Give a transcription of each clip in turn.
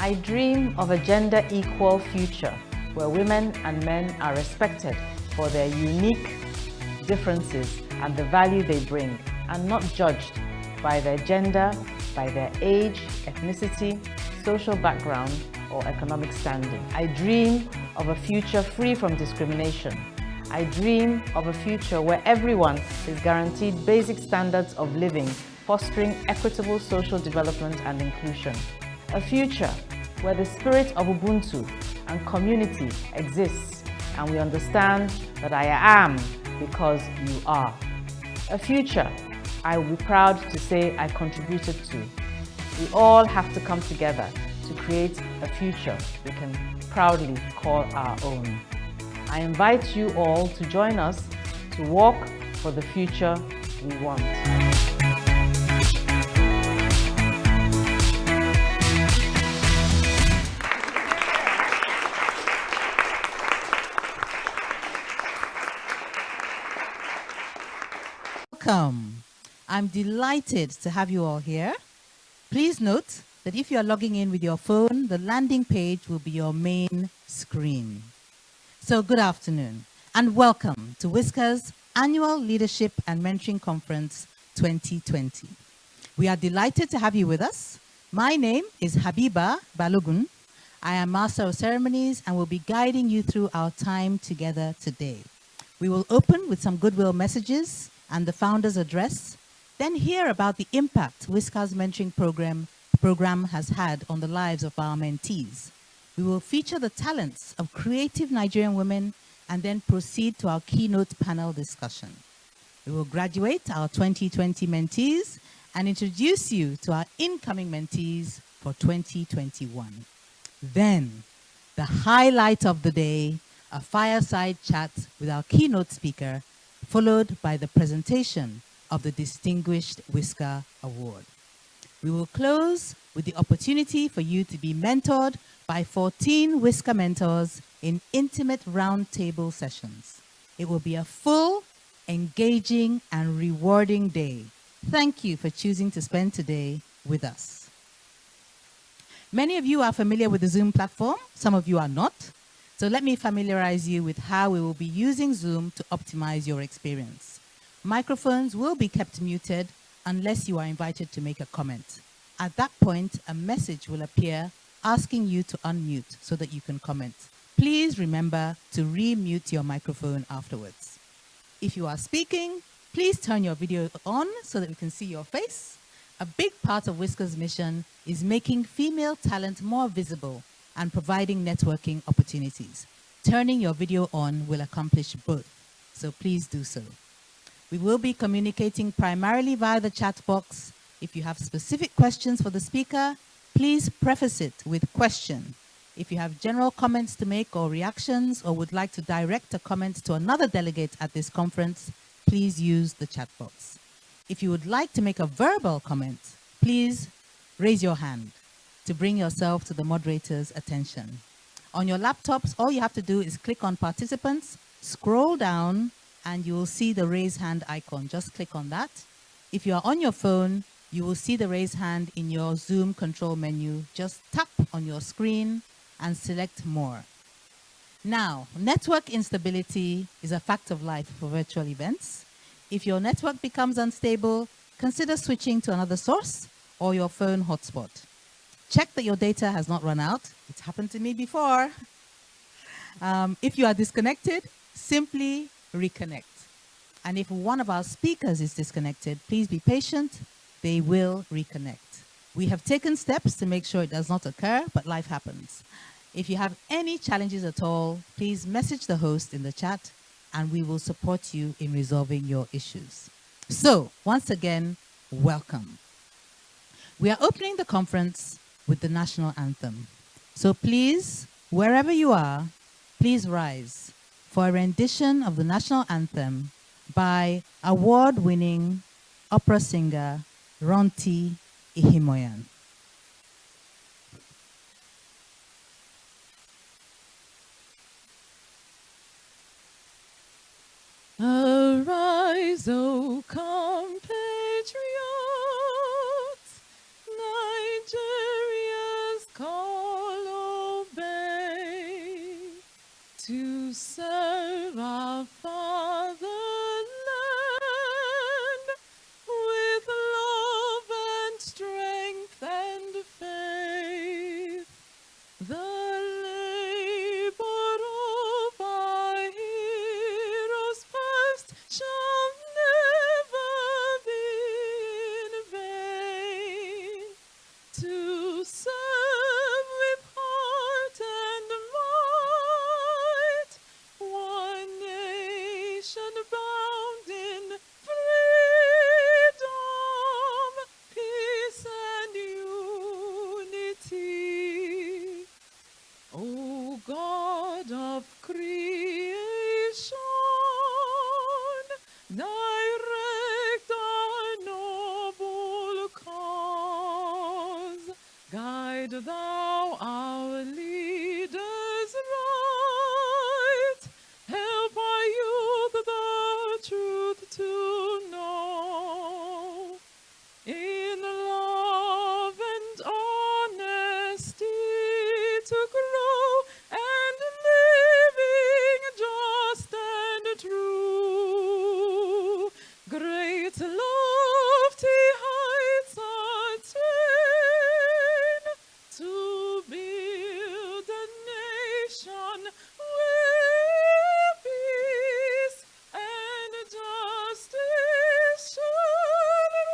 I dream of a gender-equal future where women and men are respected for their unique differences and the value they bring, and not judged by their gender, by their age, ethnicity, social background, or economic standing. I dream of a future free from discrimination. I dream of a future where everyone is guaranteed basic standards of living, fostering equitable social development and inclusion. A future where the spirit of Ubuntu and community exists, and we understand that I am because you are. A future I will be proud to say I contributed to. We all have to come together to create a future we can proudly call our own. I invite you all to join us to walk for the future we want. Welcome. I'm delighted to have you all here. Please note that if you are logging in with your phone, the landing page will be your main screen. So good afternoon and welcome to WISCAR's Annual Leadership and Mentoring Conference 2020. We are delighted to have you with us. My name is Habiba Balogun. I am Master of Ceremonies and will be guiding you through our time together today. We will open with some goodwill messages and the founder's address, then hear about the impact WISCAR's mentoring program has had on the lives of our mentees. We will feature the talents of creative Nigerian women and then proceed to our keynote panel discussion. We will graduate our 2020 mentees and introduce you to our incoming mentees for 2021. Then, the highlight of the day, a fireside chat with our keynote speaker, followed by the presentation of the Distinguished WISCAR Award. We will close with the opportunity for you to be mentored by 14 WISCAR mentors in intimate roundtable sessions. It will be a full, engaging, and rewarding day. Thank you for choosing to spend today with us. Many of you are familiar with the Zoom platform, some of you are not. So let me familiarize you with how we will be using Zoom to optimize your experience. Microphones will be kept muted unless you are invited to make a comment. At that point, a message will appear asking you to unmute so that you can comment. Please remember to re-mute your microphone afterwards. If you are speaking, please turn your video on so that we can see your face. A big part of WISCAR's mission is making female talent more visible and providing networking opportunities. Turning your video on will accomplish both, so please do so. We will be communicating primarily via the chat box. If you have specific questions for the speaker, please preface it with question. If you have general comments to make or reactions or would like to direct a comment to another delegate at this conference, please use the chat box. If you would like to make a verbal comment, please raise your hand to bring yourself to the moderator's attention. On your laptops, all you have to do is click on participants, scroll down, and you will see the raise hand icon. Just click on that. If you are on your phone, you will see the raise hand in your Zoom control menu. Just tap on your screen and select more. Now, network instability is a fact of life for virtual events. If your network becomes unstable, consider switching to another source or your phone hotspot. Check that your data has not run out. It's happened to me before. If you are disconnected, simply reconnect. And if one of our speakers is disconnected, please be patient. They will reconnect. We have taken steps to make sure it does not occur, but life happens. If you have any challenges at all, please message the host in the chat and we will support you in resolving your issues. So, once again, welcome. We are opening the conference with the national anthem. So please, wherever you are, please rise for a rendition of the national anthem by award-winning opera singer Ronti Ihimoyan. Arise, O compatriots, Nigeria's cause serve our fatherland with love and strength and faith. The labor of our heroes past shall never be in vain. To serve with heart and might, one nation bound in freedom, peace and unity. O God of creation, direct our noble cause. Guide thou our leaders right, help our youth the truth to know. In love and honesty to grow, and living just and true. Great lofty heights attain, to build a nation where peace and justice shall reign.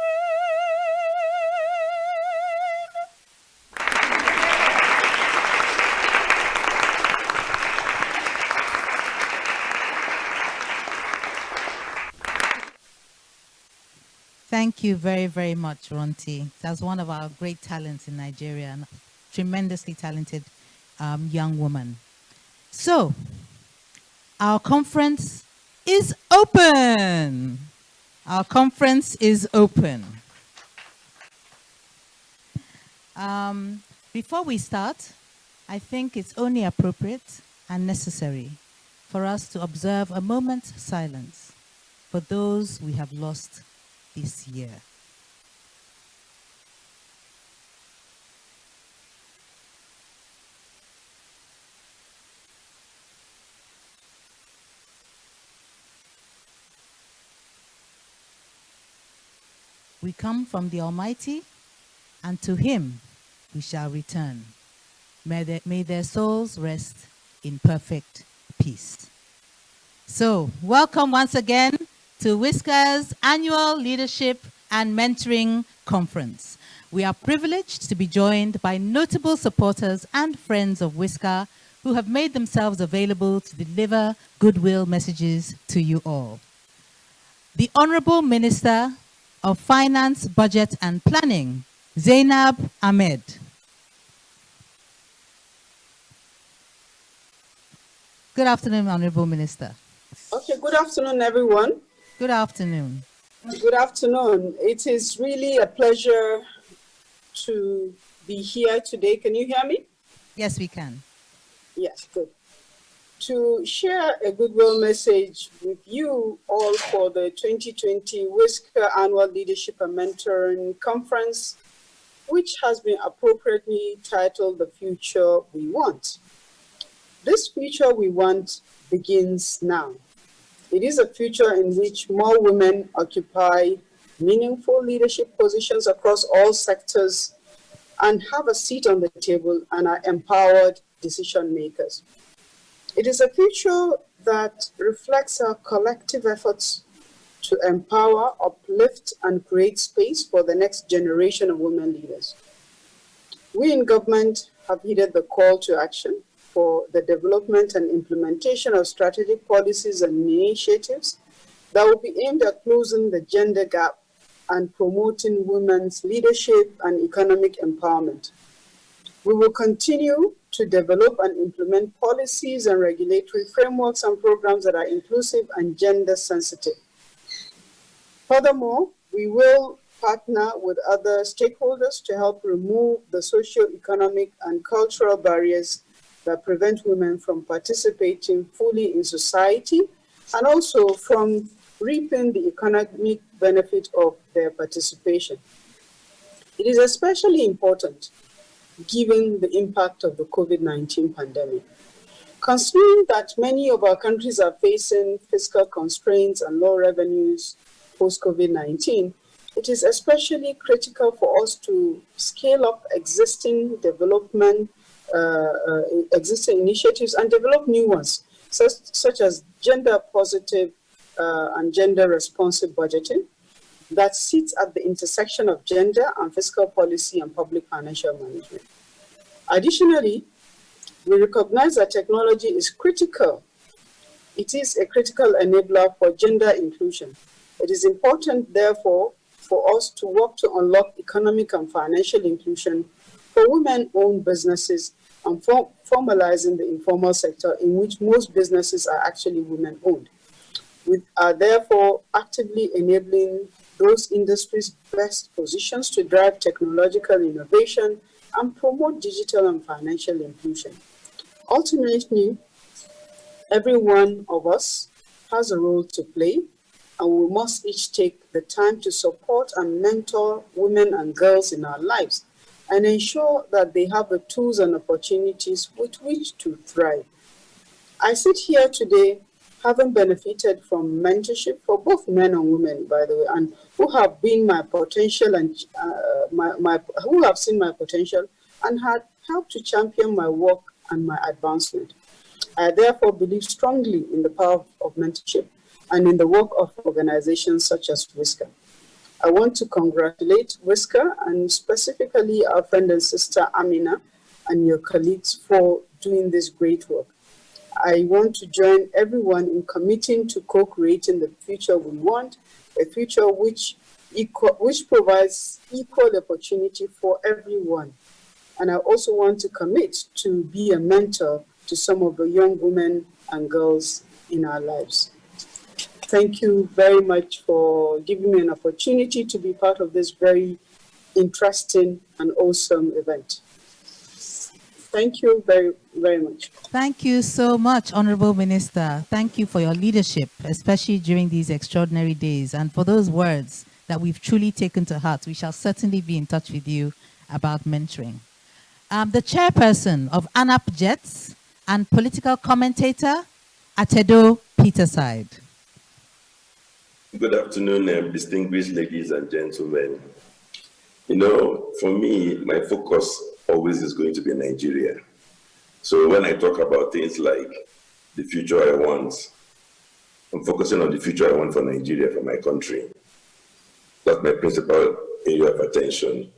Thank you very, very much, Ronti. That's one of our great talents in Nigeria, and tremendously talented young woman. So, our conference is open. Our conference is open. Before we start, I think it's only appropriate and necessary for us to observe a moment's silence for those we have lost this year. We come from the Almighty, and to Him we shall return. May their souls rest in perfect peace. So, welcome once again to WISCAR's annual Leadership and Mentoring Conference. We are privileged to be joined by notable supporters and friends of WISCAR who have made themselves available to deliver goodwill messages to you all. The Honorable Minister of Finance, Budget and Planning, Zainab Ahmed. Good afternoon, Honorable Minister. Okay, good afternoon, everyone. Good afternoon. Good afternoon. It is really a pleasure to be here today. Can you hear me? Yes, we can. Yes, good. To share a goodwill message with you all for the 2020 WISCAR Annual Leadership and Mentoring Conference, which has been appropriately titled The Future We Want. This future we want begins now. It is a future in which more women occupy meaningful leadership positions across all sectors and have a seat on the table and are empowered decision makers. It is a future that reflects our collective efforts to empower, uplift, and create space for the next generation of women leaders. We in government have heeded the call to action for the development and implementation of strategic policies and initiatives that will be aimed at closing the gender gap and promoting women's leadership and economic empowerment. We will continue to develop and implement policies and regulatory frameworks and programs that are inclusive and gender sensitive. Furthermore, we will partner with other stakeholders to help remove the socio-economic and cultural barriers that prevent women from participating fully in society and also from reaping the economic benefit of their participation. It is especially important given the impact of the COVID-19 pandemic. Considering that many of our countries are facing fiscal constraints and low revenues post-COVID-19, it is especially critical for us to scale up existing existing initiatives and develop new ones, such as gender-positive and gender-responsive budgeting that sits at the intersection of gender and fiscal policy and public financial management. Additionally, we recognize that technology is critical. It is a critical enabler for gender inclusion. It is important, therefore, for us to work to unlock economic and financial inclusion for women-owned businesses and formalizing the informal sector in which most businesses are actually women-owned. We are therefore actively enabling those industries best positions to drive technological innovation and promote digital and financial inclusion. Ultimately, every one of us has a role to play, and we must each take the time to support and mentor women and girls in our lives and ensure that they have the tools and opportunities with which to thrive. I sit here today having benefited from mentorship for both men and women, by the way, and who have been my potential and who have seen my potential and had helped to champion my work and my advancement. I therefore believe strongly in the power of mentorship and in the work of organizations such as WISCAR. I want to congratulate WISCAR and specifically our friend and sister Amina and your colleagues for doing this great work. I want to join everyone in committing to co-creating the future we want, a future which provides equal opportunity for everyone. And I also want to commit to be a mentor to some of the young women and girls in our lives. Thank you very much for giving me an opportunity to be part of this very interesting and awesome event. Thank you very, very much. Thank you so much, Honorable Minister. Thank you for your leadership, especially during these extraordinary days, and for those words that we've truly taken to heart. We shall certainly be in touch with you about mentoring. The chairperson of ANAP Jets and political commentator, Atedo Peterside. Good afternoon, distinguished ladies and gentlemen. You know, for me, my focus always is going to be Nigeria. So when I talk about things like the future I want, I'm focusing on the future I want for Nigeria, for my country. That's my principal area of attention.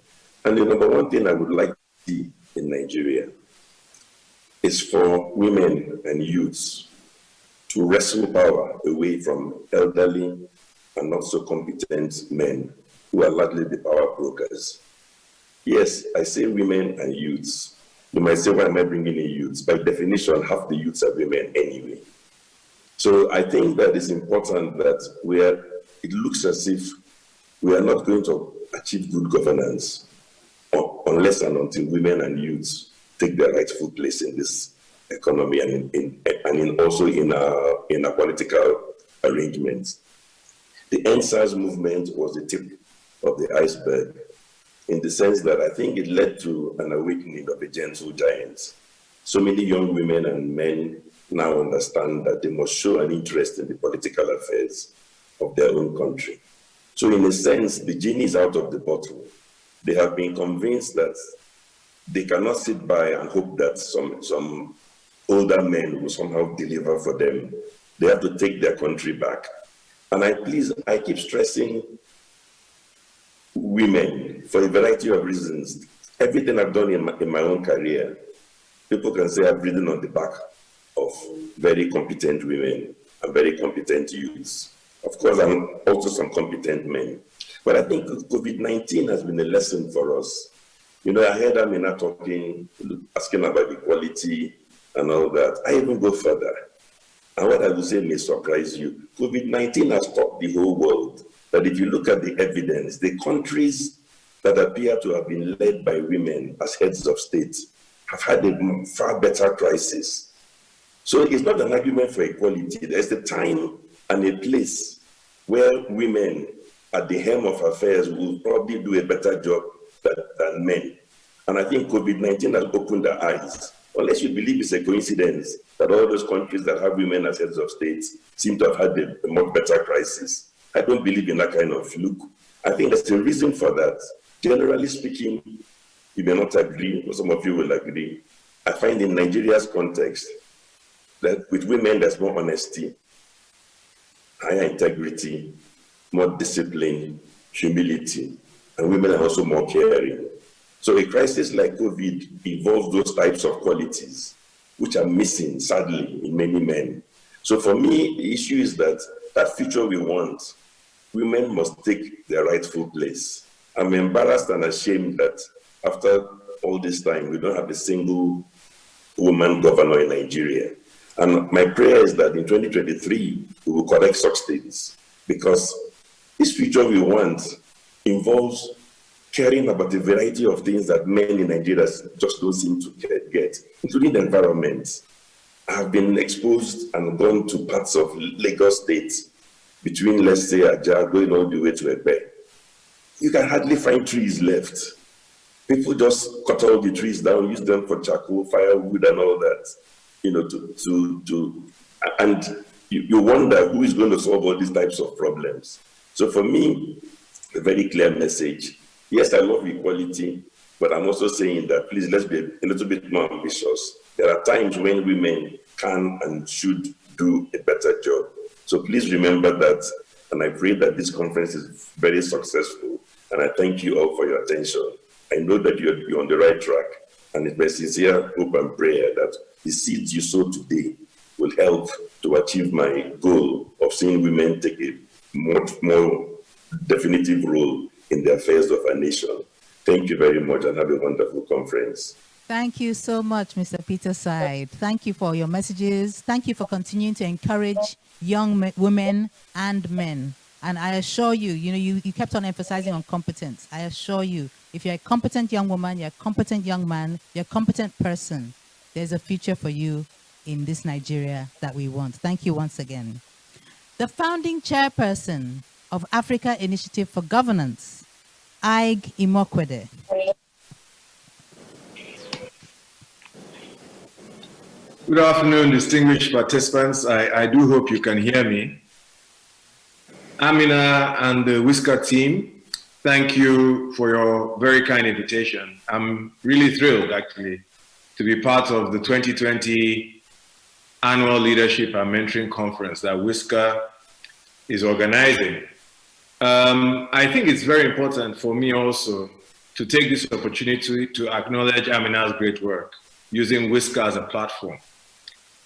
And the number one thing I would like to see in Nigeria is for women and youths to wrestle power away from elderly and not so competent men who are largely the power brokers. Yes, I say women and youths. You might say, why am I bringing in youths? By definition, half the youths are women anyway. So I think that it's important that it looks as if we are not going to achieve good governance unless and until women and youths take their rightful place in this economy and also in our political arrangements. The NSAS movement was the tip of the iceberg, in the sense that I think it led to an awakening of a gentle giant. So many young women and men now understand that they must show an interest in the political affairs of their own country. So in a sense, the genie is out of the bottle. They have been convinced that they cannot sit by and hope that some older men will somehow deliver for them. They have to take their country back. And I keep stressing women for a variety of reasons. Everything I've done in my own career, people can say I've ridden on the back of very competent women and very competent youths. Of course, I'm also some competent men. But I think COVID-19 has been a lesson for us. You know, I heard Amina asking about equality and all that. I even go further. And what I will say may surprise you. COVID-19 has taught the whole world that if you look at the evidence, the countries that appear to have been led by women as heads of state have had a far better crisis. So it's not an argument for equality. There's a time and a place where women at the helm of affairs will probably do a better job than men. And I think COVID-19 has opened our eyes unless you believe it's a coincidence that all those countries that have women as heads of state seem to have had a much better crisis. I don't believe in that kind of fluke. I think there's a reason for that. Generally speaking, you may not agree, or some of you will agree. I find in Nigeria's context that with women there's more honesty, higher integrity, more discipline, humility, and women are also more caring. So a crisis like COVID involves those types of qualities, which are missing, sadly, in many men. So for me, the issue is that future we want, women must take their rightful place. I'm embarrassed and ashamed that after all this time, we don't have a single woman governor in Nigeria. And my prayer is that in 2023, we will correct such things, because this future we want involves caring about a variety of things that men in Nigeria just don't seem to get, including the environment. I have been exposed and gone to parts of Lagos State, between, let's say, Ajah, going all the way to Ebe. You can hardly find trees left. People just cut all the trees down, use them for charcoal, firewood, and all that, and you wonder who is going to solve all these types of problems. So for me, a very clear message. Yes, I love equality, but I'm also saying that please, let's be a little bit more ambitious. There are times when women can and should do a better job. So please remember that, and I pray that this conference is very successful, and I thank you all for your attention. I know that you're on the right track, and it's my sincere hope and prayer that the seeds you sow today will help to achieve my goal of seeing women take a much more definitive role in the affairs of our nation. Thank you very much, and have a wonderful conference. Thank you so much, Mr. Peter Side. Thank you for your messages. Thank you for continuing to encourage young women and men. And I assure you, you kept on emphasizing on competence. I assure you, if you're a competent young woman, you're a competent young man, you're a competent person, there's a future for you in this Nigeria that we want. Thank you once again. The founding chairperson of Africa Initiative for Governance, Ig Imokwede. Good afternoon, distinguished participants. I do hope you can hear me. Amina and the WISCAR team, thank you for your very kind invitation. I'm really thrilled, actually, to be part of the 2020 Annual Leadership and Mentoring Conference that WISCAR is organizing. I think it's very important for me also to take this opportunity to acknowledge Amina's great work using WISCAR as a platform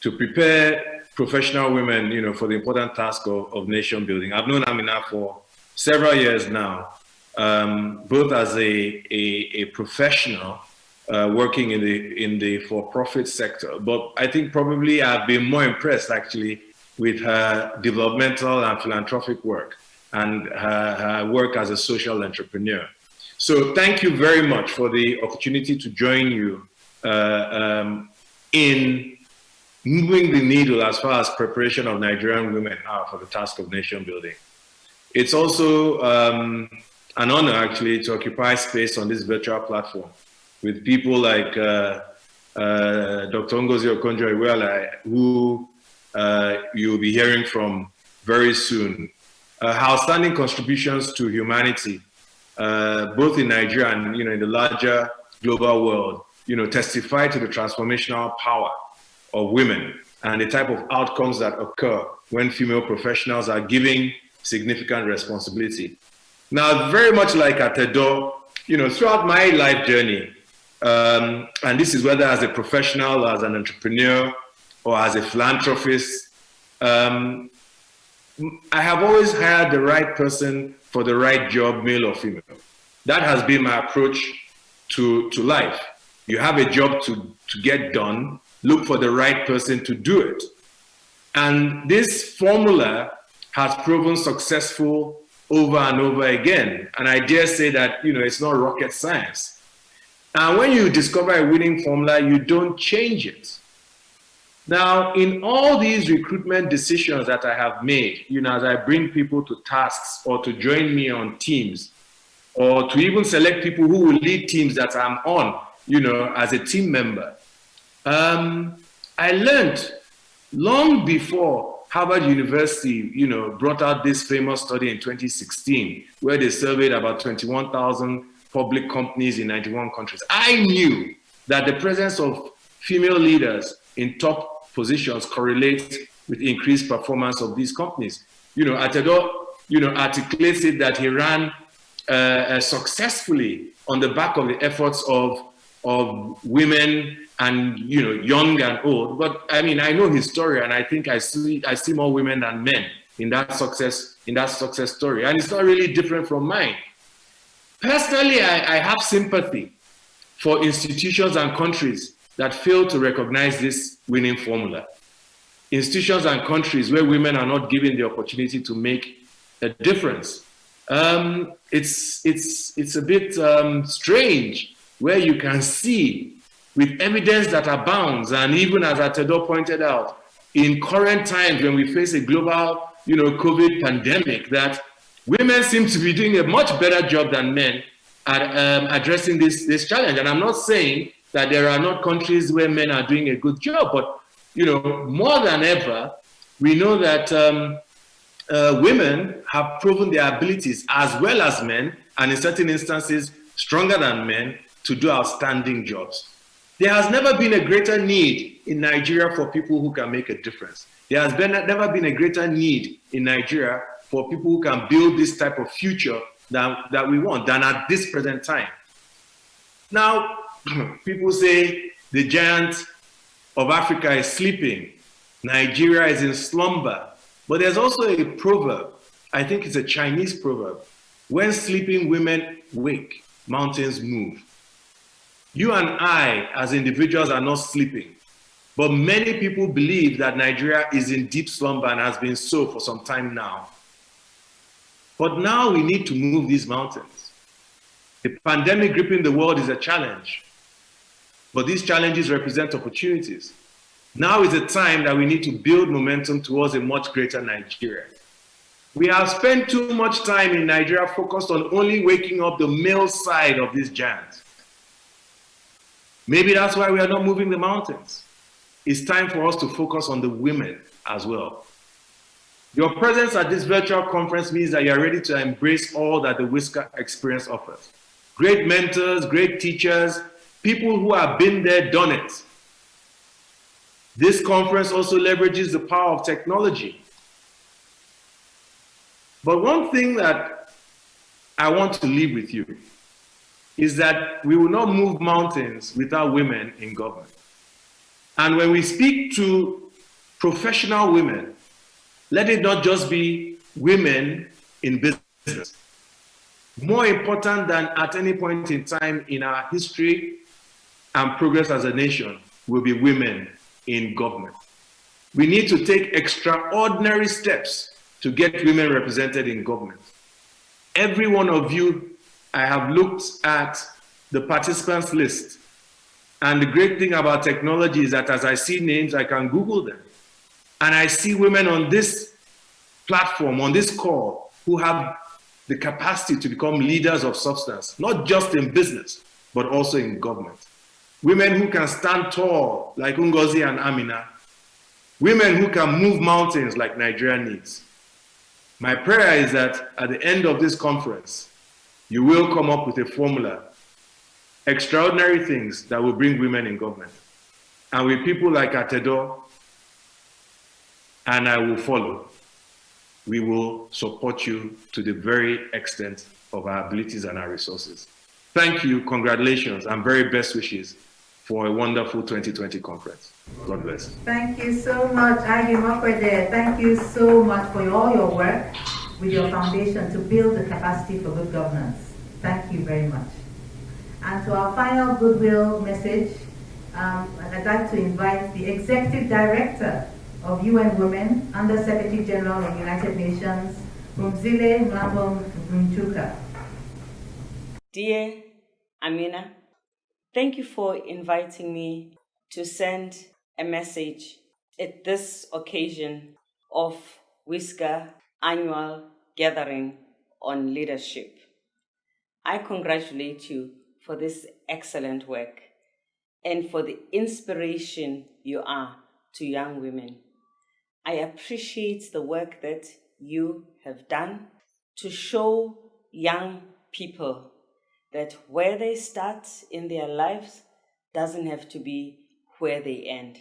to prepare professional women, for the important task of nation building. I've known Amina for several years now, both as a professional working in the for-profit sector, but I think probably I've been more impressed actually with her developmental and philanthropic work and her work as a social entrepreneur. So thank you very much for the opportunity to join you in moving the needle as far as preparation of Nigerian women are for the task of nation building. It's also an honor actually to occupy space on this virtual platform with people like Dr. Ngozi Okonjo-Iweala, who you'll be hearing from very soon. Her outstanding contributions to humanity, both in Nigeria and in the larger global world, testify to the transformational power of women and the type of outcomes that occur when female professionals are given significant responsibility. Now, very much like at Edo, throughout my life journey, and this is whether as a professional, as an entrepreneur, or as a philanthropist, I have always hired the right person for the right job, male or female. That has been my approach to life. You have a job to get done, look for the right person to do it. And this formula has proven successful over and over again. And I dare say that, it's not rocket science. And when you discover a winning formula, you don't change it. Now, in all these recruitment decisions that I have made, as I bring people to tasks or to join me on teams, or to even select people who will lead teams that I'm on, as a team member, I learned long before Harvard University, brought out this famous study in 2016, where they surveyed about 21,000 public companies in 91 countries. I knew that the presence of female leaders in top positions correlates with increased performance of these companies. Atedo, articulates it that he ran successfully on the back of the efforts of women and young and old. But I mean, I know his story, and I think I see more women than men in that success story, and it's not really different from mine. Personally, I have sympathy for institutions and countries that fail to recognize this winning formula. Institutions and countries where women are not given the opportunity to make a difference. It's a bit strange where you can see with evidence that abounds, and even as Atedo pointed out, in current times when we face a global, COVID pandemic, that women seem to be doing a much better job than men at addressing this challenge. And I'm not saying that there are not countries where men are doing a good job, but more than ever, we know that women have proven their abilities as well as men, and in certain instances, stronger than men, to do outstanding jobs. There has never been a greater need in Nigeria for people who can make a difference. There has never been a greater need in Nigeria for people who can build this type of future that we want than at this present time. Now, people say the giant of Africa is sleeping. Nigeria is in slumber. But there's also a proverb, I think it's a Chinese proverb. When sleeping women wake, mountains move. You and I, as individuals, are not sleeping. But many people believe that Nigeria is in deep slumber and has been so for some time now. But now we need to move these mountains. The pandemic gripping the world is a challenge. But these challenges represent opportunities. Now is the time that we need to build momentum towards a much greater Nigeria. We have spent too much time in Nigeria focused on only waking up the male side of this giant. Maybe that's why we are not moving the mountains. It's time for us to focus on the women as well. Your presence at this virtual conference means that you're ready to embrace all that the WISCAR experience offers. Great mentors, great teachers, people who have been there, done it. This conference also leverages the power of technology. But one thing that I want to leave with you is that we will not move mountains without women in government. And when we speak to professional women, let it not just be women in business. More important than at any point in time in our history and progress as a nation will be women in government. We need to take extraordinary steps to get women represented in government. Every one of you, I have looked at the participants list. And the great thing about technology is that as I see names, I can Google them. And I see women on this platform, on this call, who have the capacity to become leaders of substance, not just in business, but also in government. Women who can stand tall like Ngozi and Amina. Women who can move mountains like Nigeria needs. My prayer is that at the end of this conference, you will come up with a formula, extraordinary things that will bring women in government. And with people like Atedo, and I will follow, we will support you to the very extent of our abilities and our resources. Thank you, congratulations, and very best wishes for a wonderful 2020 conference. God bless. Thank you so much, Agi Mokwede. Thank you so much for all your work with your foundation to build the capacity for good governance. Thank you very much. And to our final goodwill message, I'd like to invite the Executive Director of UN Women, Under Secretary General of United Nations, Mumzile Mlambo Mchuka. Dear Amina, thank you for inviting me to send a message at this occasion of WISCAR annual gathering on leadership. I congratulate you for this excellent work, and for the inspiration you are to young women. I appreciate the work that you have done to show young people that where they start in their lives doesn't have to be where they end.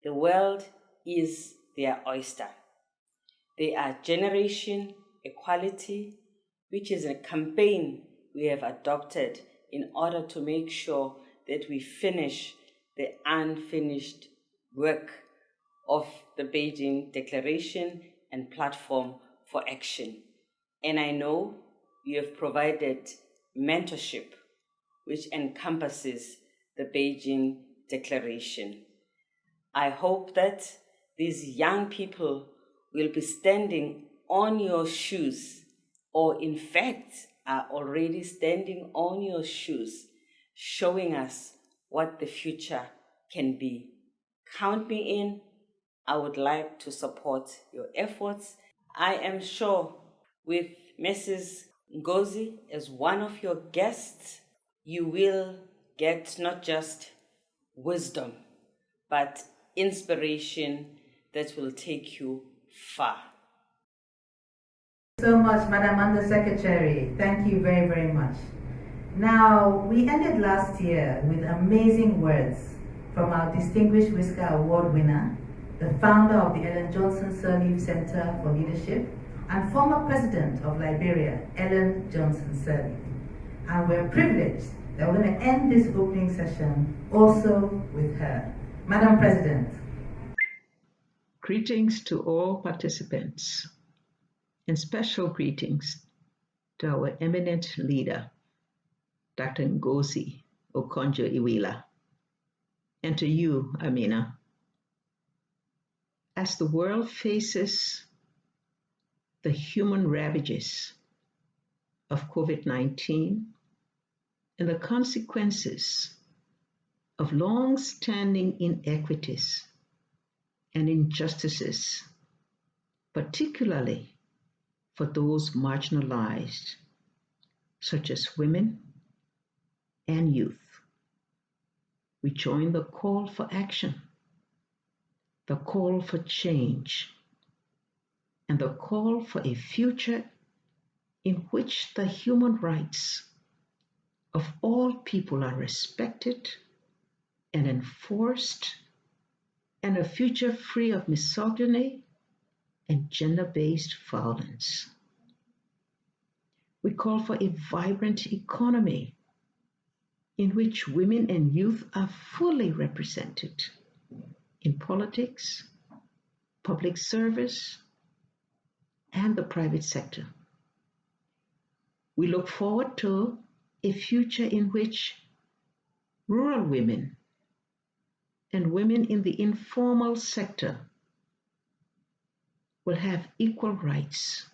The world is their oyster. They are Generation Equality, which is a campaign we have adopted in order to make sure that we finish the unfinished work of the Beijing Declaration and Platform for Action. And I know you have provided mentorship, which encompasses the Beijing Declaration. I hope that these young people will be standing on your shoes, or in fact are already standing on your shoes, showing us what the future can be. Count me in. I would like to support your efforts. I am sure with Mrs. Ngozi as one of your guests, you will get not just wisdom, but inspiration that will take you far. So much, Madam Undersecretary. Thank you very, very much. Now, we ended last year with amazing words from our distinguished WISCAR Award winner, the founder of the Ellen Johnson Sirleaf Center for Leadership, and former president of Liberia, Ellen Johnson Sirleaf. And we're privileged that we're going to end this opening session also with her. Madam President. Greetings to all participants, and special greetings to our eminent leader, Dr. Ngozi Okonjo-Iweala, and to you, Amina. As the world faces the human ravages of COVID-19 and the consequences of long-standing inequities and injustices, particularly for those marginalized, such as women and youth, we join the call for action, the call for change, and the call for a future in which the human rights of all people are respected and enforced, and a future free of misogyny and gender-based violence. We call for a vibrant economy in which women and youth are fully represented in politics, public service, and the private sector. We look forward to a future in which rural women and women in the informal sector will have equal rights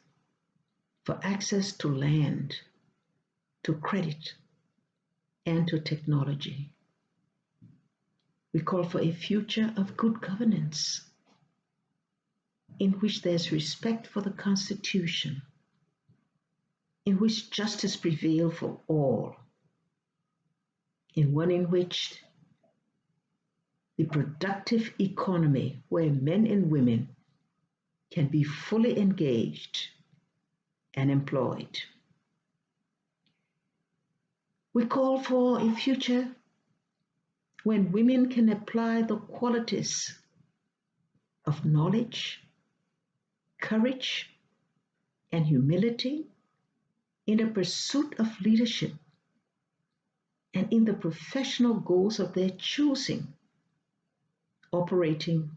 for access to land, to credit, and to technology. We call for a future of good governance in which there's respect for the Constitution, in which justice prevails for all, in one in which the productive economy where men and women can be fully engaged and employed. We call for a future when women can apply the qualities of knowledge, courage, and humility in the pursuit of leadership and in the professional goals of their choosing, operating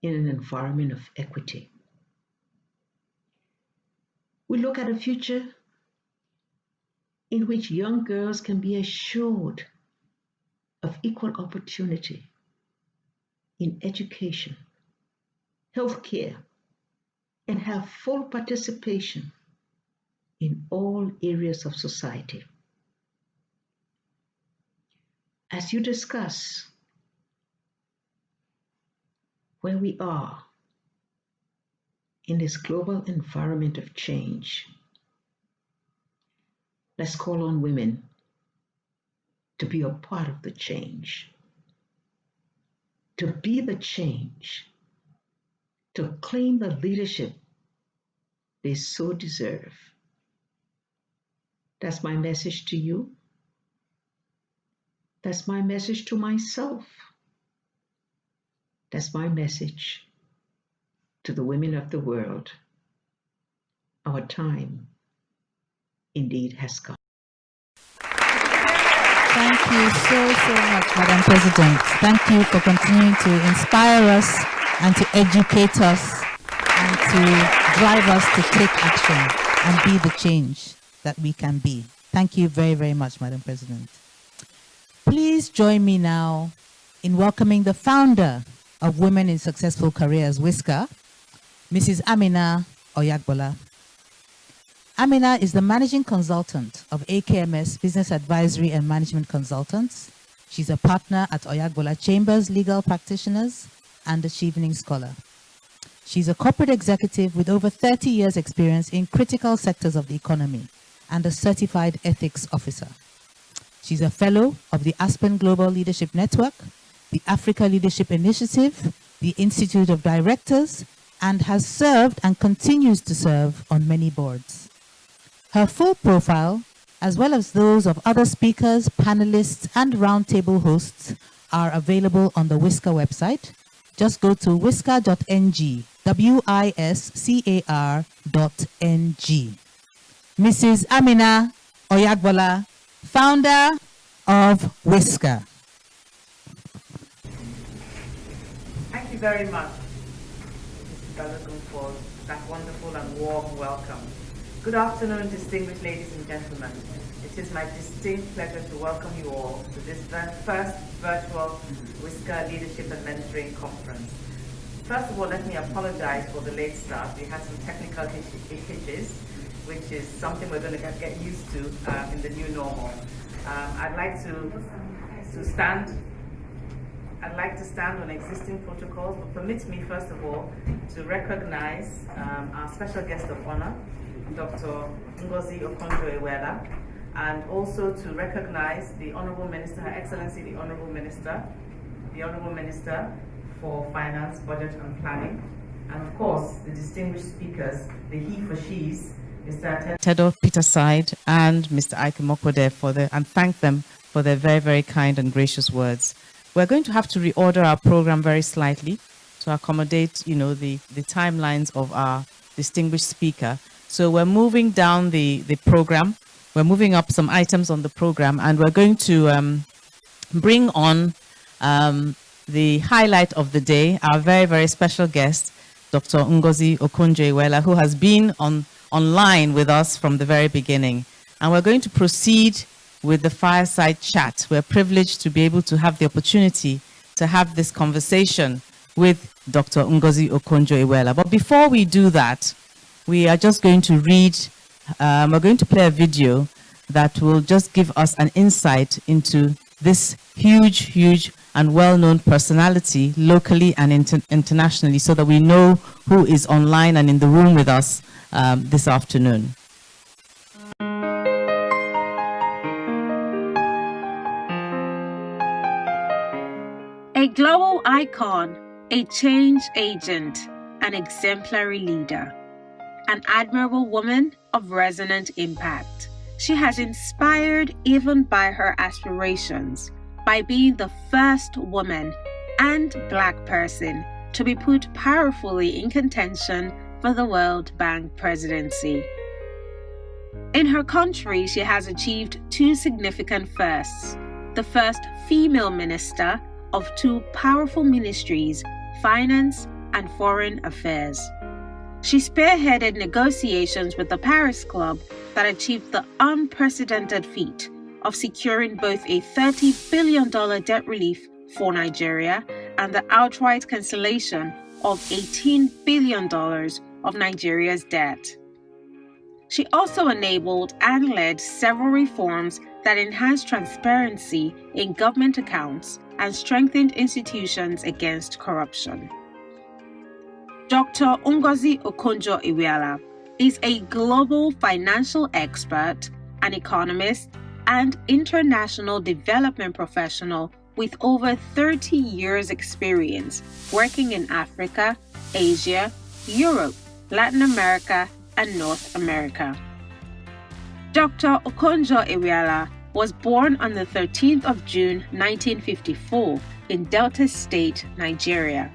in an environment of equity. We look at a future in which young girls can be assured of equal opportunity in education, healthcare, and have full participation in all areas of society. As you discuss where we are in this global environment of change, let's call on women to be a part of the change. to be the change, to claim the leadership they so deserve. That's my message to you. That's my message to myself. That's my message to the women of the world. Our time indeed has come. Thank you so much, Madam President. Thank you for continuing to inspire us and to educate us and to drive us to take action and be the change that we can be. Thank you very, very much, Madam President. Please join me now in welcoming the founder of Women in Successful Careers, WISCAR, Mrs. Amina Oyagbola. Amina is the managing consultant of AKMS Business Advisory and Management Consultants. She's a partner at Oyagbola Chambers Legal Practitioners and a Chevening Scholar. She's a corporate executive with over 30 years experience in critical sectors of the economy and a certified ethics officer. She's a fellow of the Aspen Global Leadership Network, the Africa Leadership Initiative, the Institute of Directors, and has served and continues to serve on many boards. Her full profile, as well as those of other speakers, panelists, and roundtable hosts, are available on the WISCAR website. Just go to wiscar.ng, WISCAR.ng. Mrs. Amina Oyagbola, founder of WISCAR. Thank you very much, Mrs. Balogun, for that wonderful and warm welcome. Good afternoon, distinguished ladies and gentlemen. It is my distinct pleasure to welcome you all to this first virtual WISCAR Leadership and Mentoring Conference. First of all, let me apologize for the late start. We had some technical hitches, which is something we're going to get used to in the new normal. I'd like to stand on existing protocols, but permit me, first of all, to recognize our special guest of honor, Dr. Ngozi Okonjo-Iweala, and also to recognize the Honorable Minister, Her Excellency, the Honorable Minister for Finance, Budget and Planning, and of course, the distinguished speakers, the he for she's, Mr. Tedo Peterside and Mr. Ike Mokwode, and thank them for their very, very kind and gracious words. We're going to have to reorder our program very slightly to accommodate, the timelines of our distinguished speaker. So we're moving down the program. We're moving up some items on the program, and we're going to bring on the highlight of the day, our very, very special guest, Dr. Ngozi Okonjo-Iweala, who has been online with us from the very beginning. And we're going to proceed with the fireside chat. We're privileged to be able to have the opportunity to have this conversation with Dr. Ngozi Okonjo-Iweala. But before we do that, we are just going to we're going to play a video that will just give us an insight into this huge and well-known personality locally and internationally, so that we know who is online and in the room with us this afternoon. A global icon, a change agent, an exemplary leader, an admirable woman of resonant impact. She has inspired even by her aspirations, by being the first woman and Black person to be put powerfully in contention for the World Bank presidency. In her country, she has achieved two significant firsts: the first female minister of two powerful ministries, finance and foreign affairs. She spearheaded negotiations with the Paris Club that achieved the unprecedented feat of securing both a $30 billion debt relief for Nigeria and the outright cancellation of $18 billion of Nigeria's debt. She also enabled and led several reforms that enhanced transparency in government accounts and strengthened institutions against corruption. Dr. Ngozi Okonjo-Iweala is a global financial expert, an economist, and international development professional with over 30 years' experience working in Africa, Asia, Europe, Latin America, and North America. Dr. Okonjo-Iweala was born on the 13th of June 1954 in Delta State, Nigeria.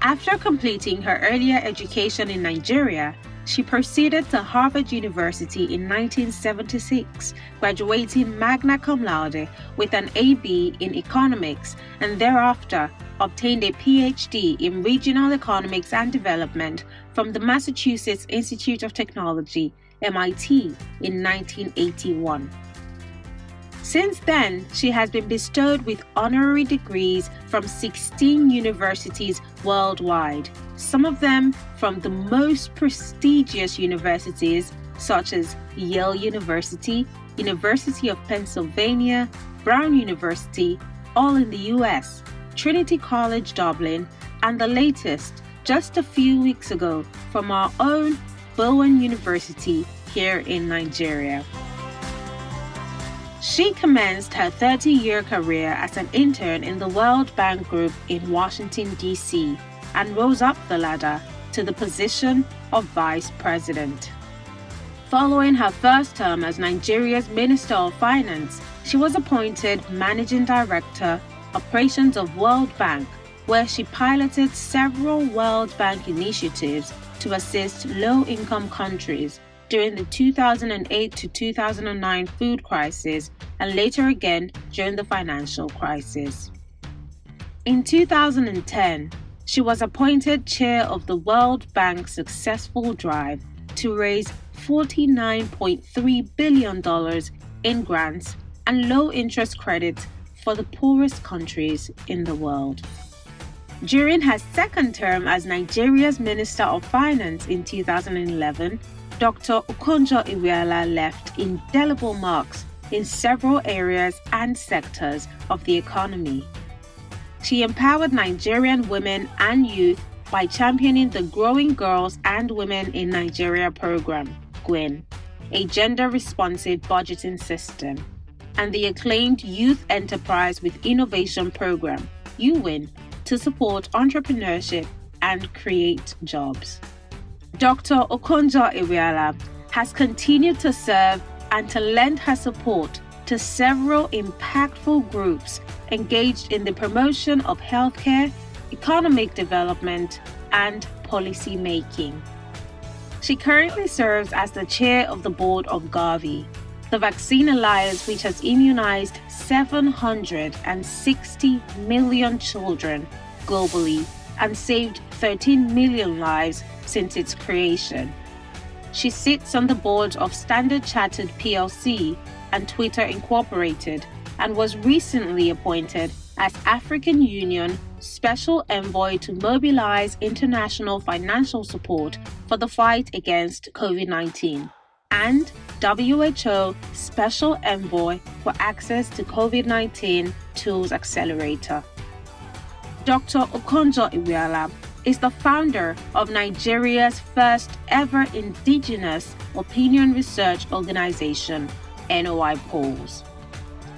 After completing her earlier education in Nigeria, she proceeded to Harvard University in 1976, graduating magna cum laude with an AB in economics, and thereafter obtained a PhD in regional economics and development from the Massachusetts Institute of Technology, MIT, in 1981. Since then, she has been bestowed with honorary degrees from 16 universities worldwide, some of them from the most prestigious universities such as Yale University, University of Pennsylvania, Brown University, all in the US, Trinity College Dublin, and the latest, just a few weeks ago, from our own Bowen University here in Nigeria. She commenced her 30-year career as an intern in the World Bank Group in Washington, D.C., and rose up the ladder to the position of Vice President. Following her first term as Nigeria's Minister of Finance, she was appointed Managing Director, Operations of World Bank, where she piloted several World Bank initiatives to assist low-income countries during the 2008 to 2009 food crisis and later again during the financial crisis. In 2010, she was appointed chair of the World Bank's successful drive to raise $49.3 billion in grants and low-interest credit for the poorest countries in the world. During her second term as Nigeria's Minister of Finance in 2011, Dr. Okonjo-Iweala left indelible marks in several areas and sectors of the economy. She empowered Nigerian women and youth by championing the Growing Girls and Women in Nigeria program, GWIN, a gender-responsive budgeting system, and the acclaimed Youth Enterprise with Innovation program, UWIN, to support entrepreneurship and create jobs. Dr. Okonjo-Iweala has continued to serve and to lend her support to several impactful groups engaged in the promotion of healthcare, economic development, and policy making. She currently serves as the chair of the board of Gavi, the vaccine alliance which has immunized 760 million children globally and saved 13 million lives since its creation. She sits on the board of Standard Chartered plc and Twitter Incorporated and was recently appointed as African Union Special Envoy to mobilize international financial support for the fight against COVID-19 and WHO Special Envoy for Access to COVID-19 Tools Accelerator. Dr. Okonjo-Iweala is the founder of Nigeria's first ever indigenous opinion research organization, NOI Polls.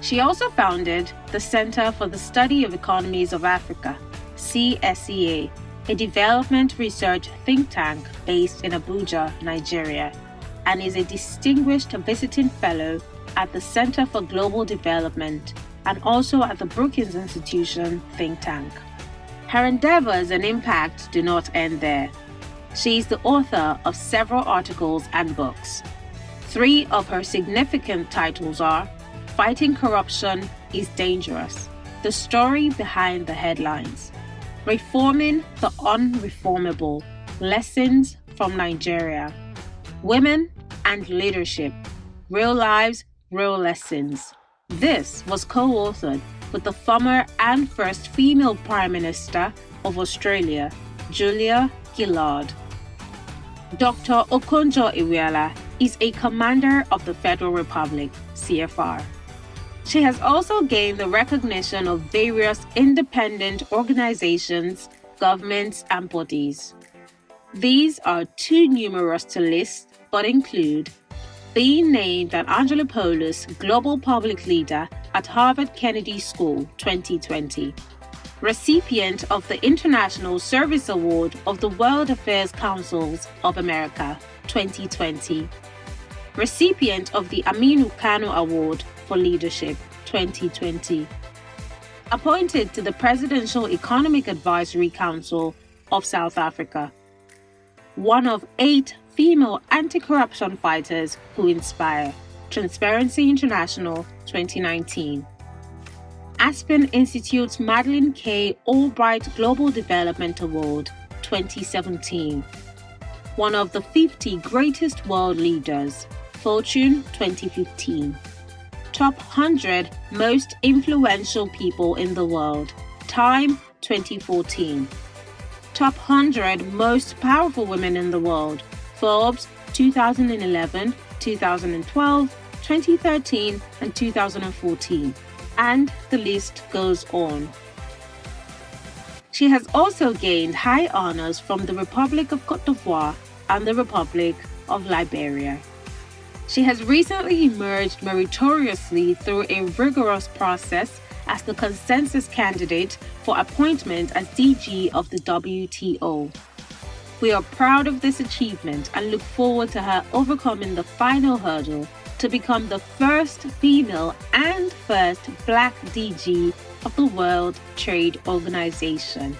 She also founded the Center for the Study of Economies of Africa, CSEA, a development research think tank based in Abuja, Nigeria, and is a distinguished visiting fellow at the Center for Global Development and also at the Brookings Institution think tank. Her endeavors and impact do not end there. She is the author of several articles and books. 3 of her significant titles are Fighting Corruption is Dangerous, The Story Behind the Headlines, Reforming the Unreformable, Lessons from Nigeria, Women and Leadership, Real Lives, Real Lessons. This was co-authored with the former and first female Prime Minister of Australia, Julia Gillard. Dr. Okonjo-Iweala is a Commander of the Federal Republic, CFR. She has also gained the recognition of various independent organizations, governments, and bodies. These are too numerous to list, but include being named an Angelopoulos Global Public Leader at Harvard Kennedy School 2020. Recipient of the International Service Award of the World Affairs Councils of America 2020. Recipient of the Aminu Kano Award for Leadership 2020. Appointed to the Presidential Economic Advisory Council of South Africa. One of 8 female anti-corruption fighters who inspire. Transparency International 2019. Aspen Institute's Madeleine K. Albright Global Development Award 2017. One of the 50 greatest world leaders, Fortune 2015. Top 100 most influential people in the world, Time 2014. Top 100 most powerful women in the world, Forbes 2011, 2012, 2013, and 2014. And the list goes on. She has also gained high honors from the Republic of Côte d'Ivoire and the Republic of Liberia. She has recently emerged meritoriously through a rigorous process as the consensus candidate for appointment as DG of the WTO. We are proud of this achievement and look forward to her overcoming the final hurdle to become the first female and first Black DG of the World Trade Organization.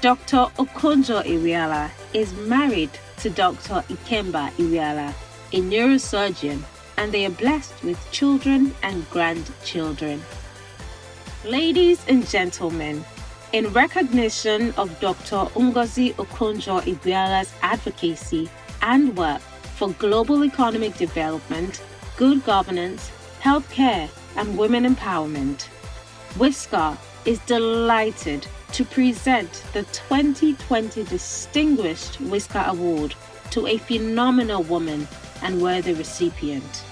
Dr. Okonjo-Iweala is married to Dr. Ikemba Iweala, a neurosurgeon, and they are blessed with children and grandchildren. Ladies and gentlemen, in recognition of Dr. Ngozi Okonjo-Iweala's advocacy and work for global economic development, good governance, healthcare, and women empowerment, WISCAR is delighted to present the 2020 Distinguished WISCAR Award to a phenomenal woman and worthy recipient.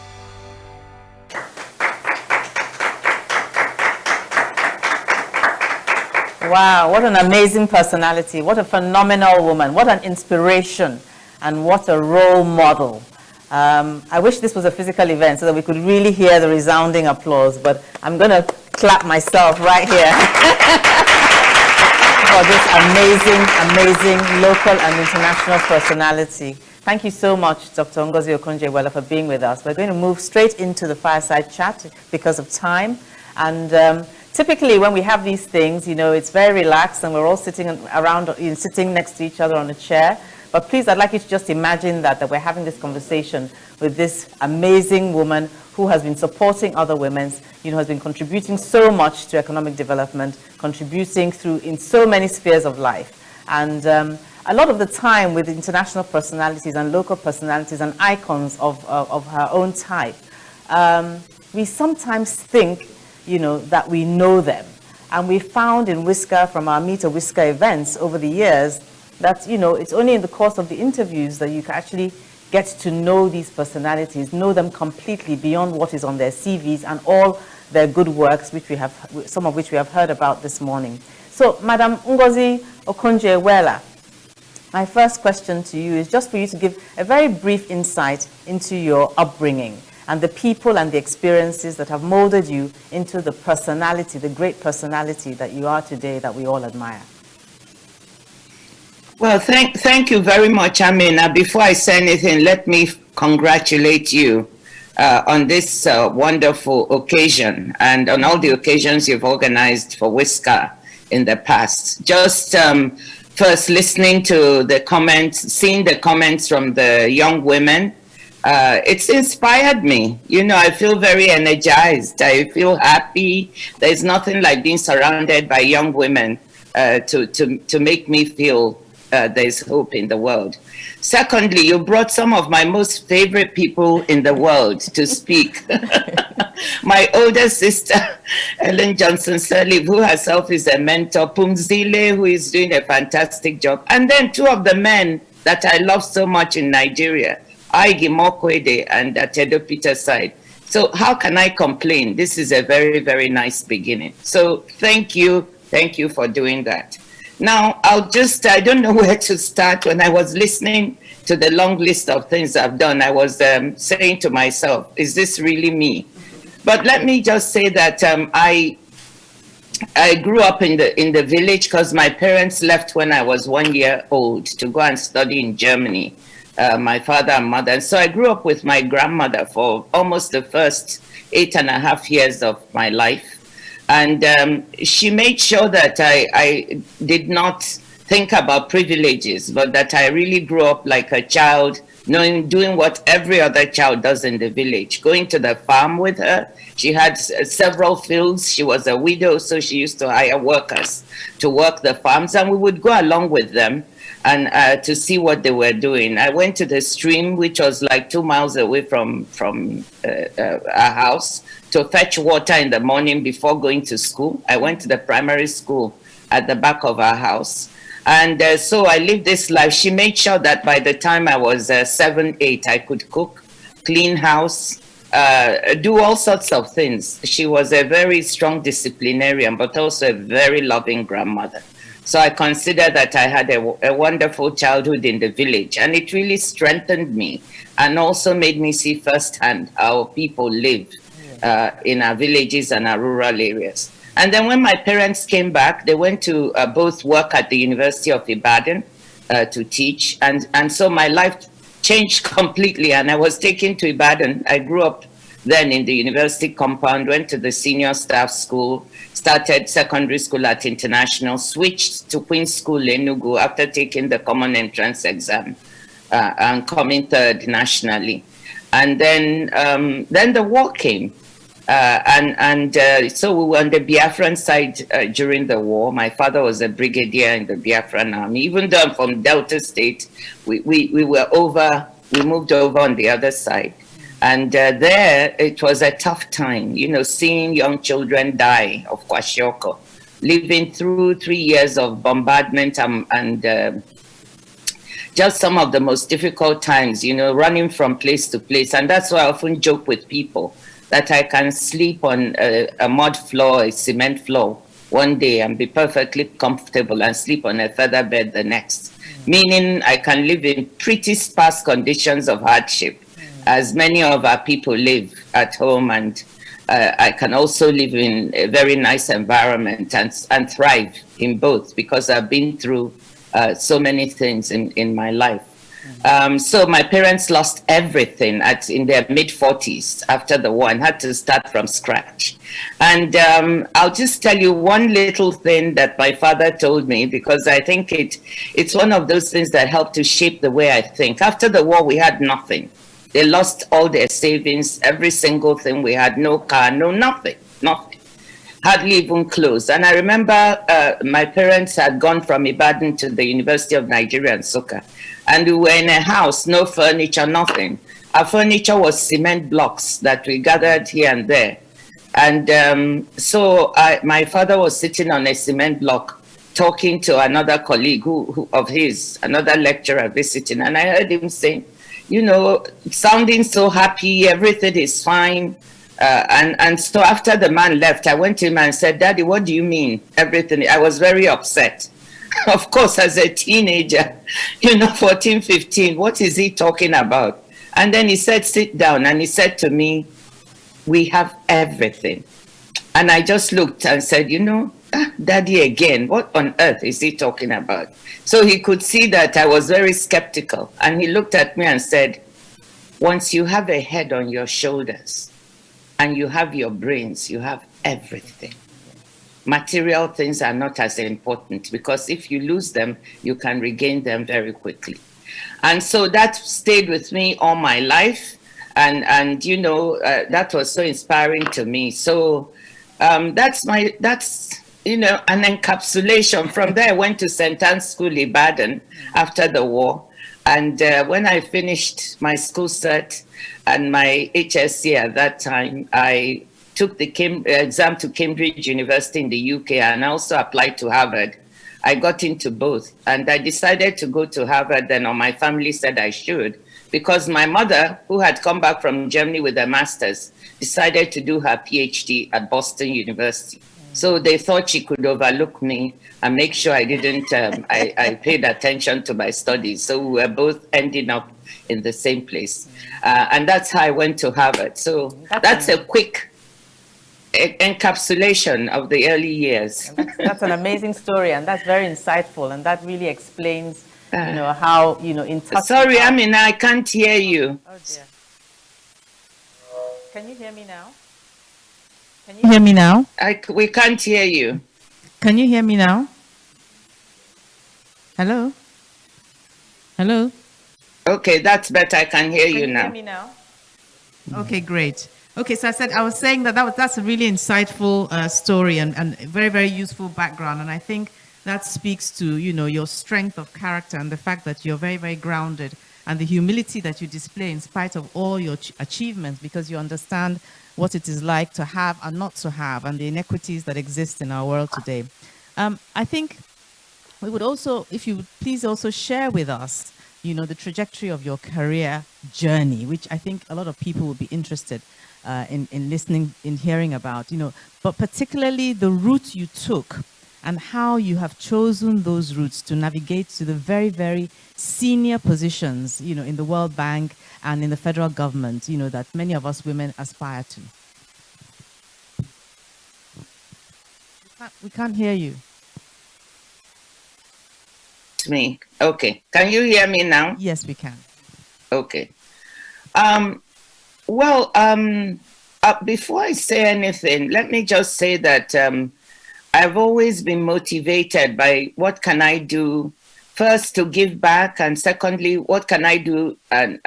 Wow, what an amazing personality. What a phenomenal woman. What an inspiration. And what a role model. I wish this was a physical event so that we could really hear the resounding applause, but I'm going to clap myself right here for this amazing local and international personality. Thank you so much, Dr. Ngozi Okonjo-Iweala, for being with us. We're going to move straight into the fireside chat because of time. And typically when we have these things, you know, it's very relaxed and we're all sitting around, sitting next to each other on a chair. But please, I'd like you to just imagine that we're having this conversation with this amazing woman who has been supporting other women, you know, has been contributing so much to economic development, contributing in so many spheres of life. And a lot of the time with international personalities and local personalities and icons of her own type, we sometimes think, you know, that we know them. And we found in WISCAR, from our Meet a WISCAR events over the years, that, you know, it's only in the course of the interviews that you can actually get to know these personalities, know them completely beyond what is on their CVs and all their good works, which we have, some of which we have heard about this morning. So, Madam Ngozi Okonjo-Iweala, my first question to you is just for you to give a very brief insight into your upbringing and the people and the experiences that have molded you into the personality, the great personality that you are today that we all admire. Well, thank you very much, Amina. Before I say anything, let me congratulate you on this wonderful occasion and on all the occasions you've organized for WISCAR in the past. Just first listening to the comments, seeing the comments from the young women, it's inspired me. You know, I feel very energized. I feel happy. There's nothing like being surrounded by young women to make me feel there's hope in the world. Secondly, you brought some of my most favorite people in the world to speak. My older sister, Ellen Johnson Sirleaf, who herself is a mentor, Pumzile, who is doing a fantastic job. And then two of the men that I love so much in Nigeria, Aigi Mokwede and Tedo Peterside. So how can I complain? This is a very, very nice beginning. So thank you for doing that. Now, I don't know where to start. When I was listening to the long list of things I've done, I was saying to myself, is this really me? But let me just say that I grew up in the village because my parents left when I was 1 year old to go and study in Germany, my father and mother. And so I grew up with my grandmother for almost the first 8.5 years of my life. And she made sure that I did not think about privileges, but that I really grew up like a child, doing what every other child does in the village, going to the farm with her. She had several fields. She was a widow, so she used to hire workers to work the farms, and we would go along with them and to see what they were doing. I went to the stream, which was like 2 miles away from our house, to fetch water in the morning before going to school. I went to the primary school at the back of our house. And so I lived this life. She made sure that by the time I was 7, 8, I could cook, clean house, do all sorts of things. She was a very strong disciplinarian, but also a very loving grandmother. So I consider that I had a wonderful childhood in the village, and it really strengthened me and also made me see firsthand how people live in our villages and our rural areas. And then when my parents came back, they went to both work at the University of Ibadan to teach. And so my life changed completely, and I was taken to Ibadan. I grew up then in the university compound, went to the senior staff school, started secondary school at International, switched to Queen's School Enugu after taking the common entrance exam and coming third nationally. And then the war came. So we were on the Biafran side during the war. My father was a brigadier in the Biafran army. Even though I'm from Delta State, we moved over on the other side. And there, it was a tough time, seeing young children die of kwashiorkor, living through 3 years of bombardment and just some of the most difficult times, running from place to place. And that's why I often joke with people that I can sleep on a mud floor, a cement floor one day and be perfectly comfortable, and sleep on a feather bed the next. Meaning I can live in pretty sparse conditions of hardship, as many of our people live at home, and I can also live in a very nice environment and thrive in both, because I've been through so many things in my life. So my parents lost everything in their mid-40s after the war and had to start from scratch. And I'll just tell you one little thing that my father told me, because I think it's one of those things that helped to shape the way I think. After the war, we had nothing. They lost all their savings, every single thing we had, no car, no nothing, hardly even clothes. And I remember my parents had gone from Ibadan to the University of Nigeria in Nsukka. And we were in a house, no furniture, nothing. Our furniture was cement blocks that we gathered here and there. And so my father was sitting on a cement block talking to another colleague of his, another lecturer visiting. And I heard him saying, sounding so happy, everything is fine. And so after the man left, I went to him and said, Daddy, what do you mean, everything? I was very upset. Of course, as a teenager, 14, 15, what is he talking about? And then he said, sit down. And he said to me, we have everything. And I just looked and said, Daddy again, what on earth is he talking about? So he could see that I was very skeptical. And he looked at me and said, once you have a head on your shoulders and you have your brains, you have everything. Material things are not as important, because if you lose them, you can regain them very quickly. And so that stayed with me all my life. And that was so inspiring to me. So that's an encapsulation. From there, I went to St. Anne's School, Ibadan, after the war. And when I finished my school cert and my HSC at that time, I took the exam to Cambridge University in the UK, and I also applied to Harvard. I got into both, and I decided to go to Harvard, and my family said I should, because my mother, who had come back from Germany with a master's, decided to do her PhD at Boston University. So they thought she could overlook me and make sure I didn't, I paid attention to my studies. So we were both ending up in the same place. And that's how I went to Harvard. So that's a quick encapsulation of the early years. That's an amazing story, and that's very insightful, and that really explains, how, in touch. Sorry, Amina, I can't hear you. Oh dear. Can you hear me now? Can you hear me now? We can't hear you. Can you hear me now? Hello? Hello? Okay, that's better. I can hear you now. Can you hear me now? Okay, great. Okay, so I was saying that's a really insightful story and very, very useful background. And I think that speaks to, your strength of character and the fact that you're very, very grounded and the humility that you display in spite of all your achievements, because you understand what it is like to have and not to have and the inequities that exist in our world today. I think we would also, if you would please also share with us, the trajectory of your career journey, which I think a lot of people would be interested in listening, in hearing about, but particularly the route you took and how you have chosen those routes to navigate to the very, very senior positions, in the World Bank and in the federal government, that many of us women aspire to. We can't hear you. It's me. Okay. Can you hear me now? Yes, we can. Okay. Before I say anything, let me just say that I've always been motivated by what can I do, first to give back, and secondly, what can I do and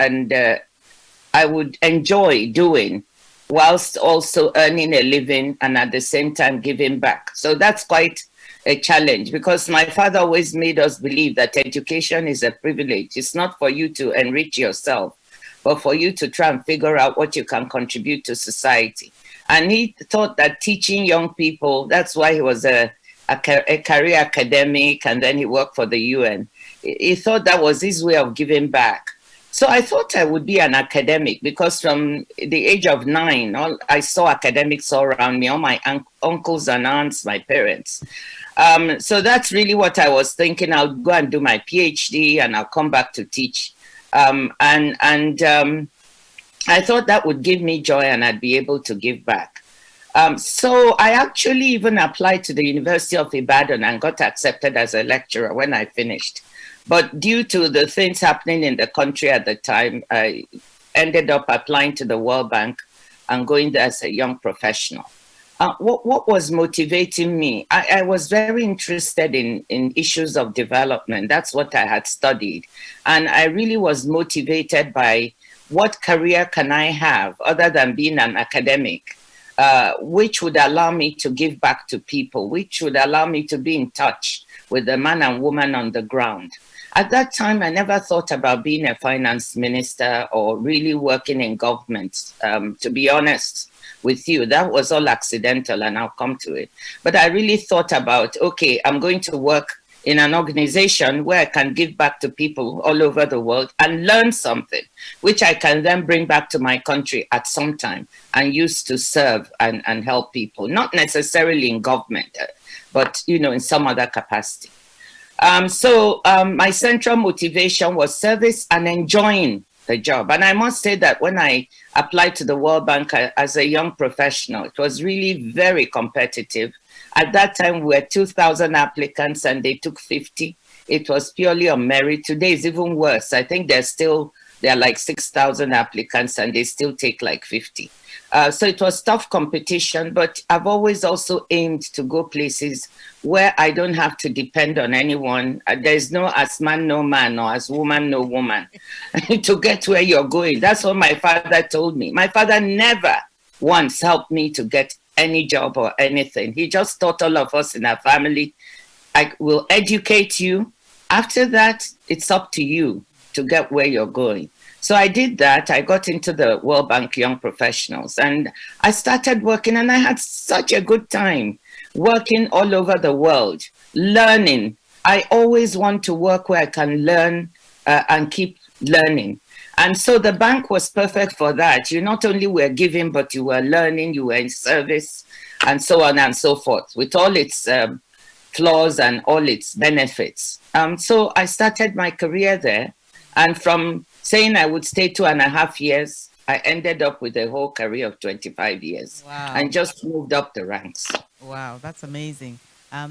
I would enjoy doing whilst also earning a living and at the same time giving back. So that's quite a challenge, because my father always made us believe that education is a privilege. It's not for you to enrich yourself, but for you to try and figure out what you can contribute to society. And he thought that teaching young people, that's why he was a career academic, and then he worked for the UN. He thought that was his way of giving back. So I thought I would be an academic, because from the age of 9, I saw academics all around me, all my uncles and aunts, my parents. So that's really what I was thinking. I'll go and do my PhD and I'll come back to teach. I thought that would give me joy and I'd be able to give back. So I actually even applied to the University of Ibadan and got accepted as a lecturer when I finished. But due to the things happening in the country at the time, I ended up applying to the World Bank and going there as a young professional. What was motivating me? I was very interested in issues of development. That's what I had studied. And I really was motivated by what career can I have other than being an academic, which would allow me to give back to people, which would allow me to be in touch with the man and woman on the ground. At that time, I never thought about being a finance minister or really working in government, to be honest with you. That was all accidental, and I'll come to it. But I really thought about, okay, I'm going to work in an organization where I can give back to people all over the world and learn something, which I can then bring back to my country at some time and use to serve and help people, not necessarily in government, but, in some other capacity. So my central motivation was service and enjoying the job. And I must say that when I applied to the World Bank as a young professional, it was really very competitive. At that time, we were 2,000 applicants and they took 50. It was purely on merit. Today is even worse. I think there are like 6,000 applicants and they still take like 50. So it was tough competition, but I've always also aimed to go places where I don't have to depend on anyone. There's no as man, no man, or as woman, no woman to get where you're going. That's what my father told me. My father never once helped me to get any job or anything. He just taught all of us in our family, I will educate you. After that, it's up to you to get where you're going. So I did that. I got into the World Bank Young Professionals and I started working, and I had such a good time working all over the world, learning. I always want to work where I can learn and keep learning. And so the bank was perfect for that. You not only were giving, but you were learning, you were in service, and so on and so forth, with all its flaws and all its benefits. So I started my career there. And from saying I would stay 2.5 years, I ended up with a whole career of 25 years and just moved up the ranks. Wow, that's amazing.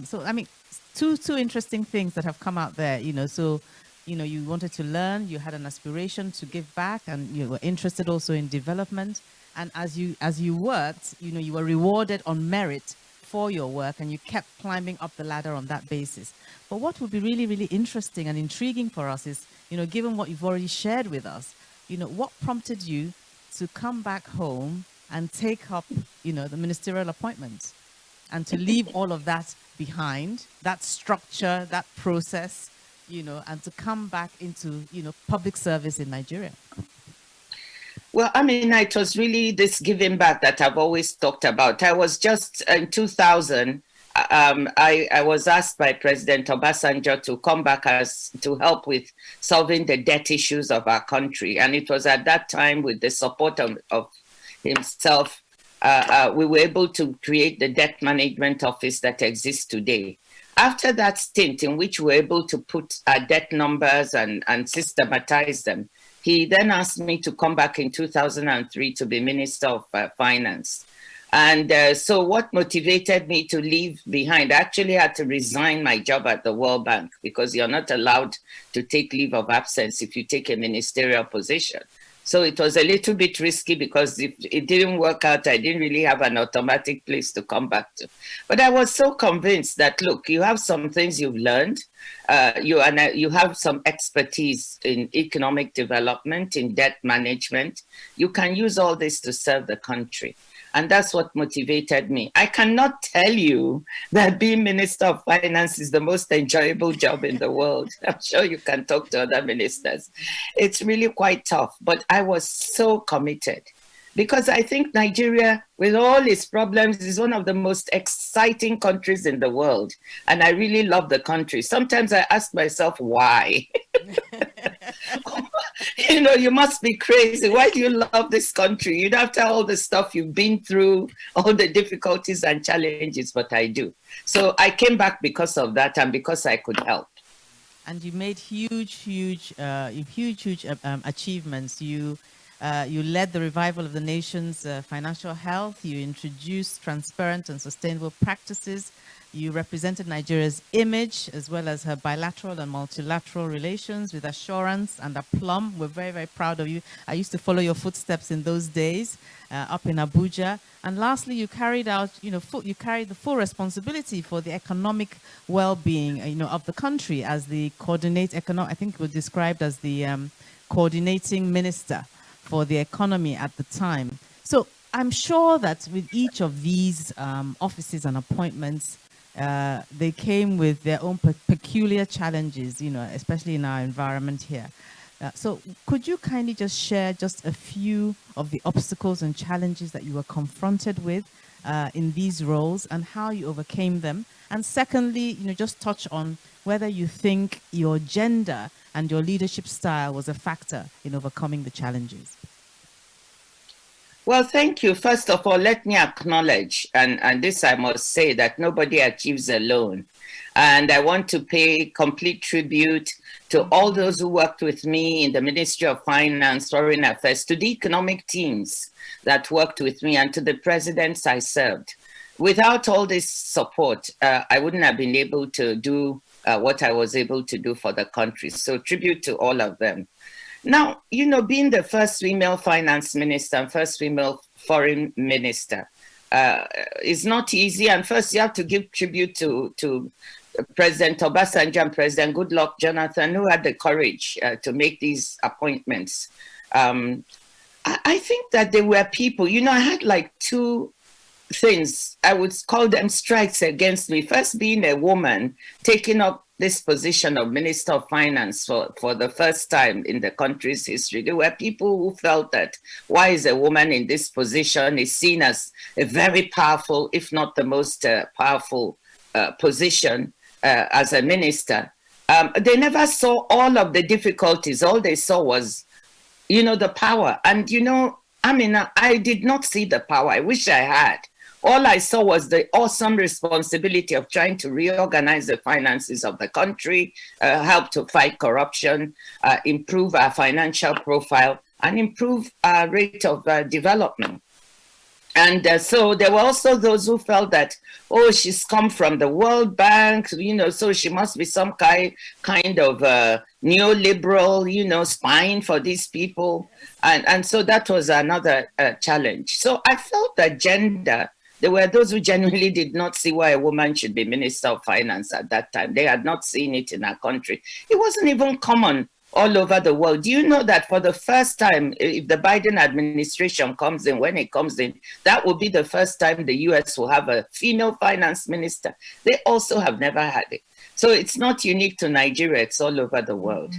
So, I mean, two interesting things that have come out there, so, you wanted to learn, you had an aspiration to give back, and you were interested also in development. And as you worked, you were rewarded on merit for your work, and you kept climbing up the ladder on that basis. But what would be really, really interesting and intriguing for us is, given what you've already shared with us, what prompted you to come back home and take up, the ministerial appointments, and to leave all of that behind, that structure, that process, and to come back into, public service in Nigeria? Well, I mean, it was really this giving back that I've always talked about. I was just in 2000, I was asked by President Obasanjo to come back to help with solving the debt issues of our country. And it was at that time, with the support of himself, we were able to create the debt management office that exists today. After that stint in which we were able to put our debt numbers and systematize them, he then asked me to come back in 2003 to be Minister of Finance. And so what motivated me to leave behind, I actually had to resign my job at the World Bank, because you're not allowed to take leave of absence if you take a ministerial position. So it was a little bit risky, because if it didn't work out, I didn't really have an automatic place to come back to. But I was so convinced that, look, you have some things you've learned. You have some expertise in economic development, in debt management. You can use all this to serve the country. And that's what motivated me. I cannot tell you that being Minister of Finance is the most enjoyable job in the world. I'm sure you can talk to other ministers. It's really quite tough, but I was so committed, because I think Nigeria, with all its problems, is one of the most exciting countries in the world. And I really love the country. Sometimes I ask myself, why? You must be crazy. Why do you love this country? After all the stuff you've been through, all the difficulties and challenges, but I do. So I came back because of that, and because I could help. And you made huge achievements. You led the revival of the nation's financial health. You introduced transparent and sustainable practices. You represented Nigeria's image, as well as her bilateral and multilateral relations, with assurance and aplomb. We're very, very proud of you. I used to follow your footsteps in those days up in Abuja. And lastly, you carried out, you carried the full responsibility for the economic well-being, of the country as the I think it was described as the coordinating minister for the economy at the time. So I'm sure that with each of these offices and appointments, they came with their own peculiar challenges, especially in our environment here. So could you kindly just share just a few of the obstacles and challenges that you were confronted with in these roles, and how you overcame them? And secondly, just touch on whether you think your gender and your leadership style was a factor in overcoming the challenges. Well, thank you. First of all, let me acknowledge, and this I must say, that nobody achieves alone. And I want to pay complete tribute to all those who worked with me in the Ministry of Finance, Foreign Affairs, to the economic teams that worked with me, and to the presidents I served. Without all this support, I wouldn't have been able to do what I was able to do for the country. So tribute to all of them. Now, being the first female finance minister and first female foreign minister is not easy. And first, you have to give tribute to President Obasanjo and President Goodluck Jonathan, who had the courage to make these appointments. I think that there were people, I had like two things, I would call them strikes against me. First, being a woman, taking up this position of Minister of Finance for the first time in the country's history. There were people who felt that, why is a woman in this position? Is seen as a very powerful, if not the most powerful position as a minister. They never saw all of the difficulties. All they saw was, the power. And, I did not see the power. I wish I had. All I saw was the awesome responsibility of trying to reorganize the finances of the country, help to fight corruption, improve our financial profile. and improve our rate of development. And so there were also those who felt that, oh, she's come from the World Bank, you know, so she must be some kind of neoliberal, you know, spying for these people. And so that was another challenge. So I felt that gender, there were those who genuinely did not see why a woman should be Minister of Finance at that time. They had not seen it in our country. It wasn't even common all over the world. Do you know that for the first time, if the Biden administration comes in, when it comes in, that will be the first time the US will have a female finance minister? They also have never had it. So it's not unique to Nigeria, it's all over the world.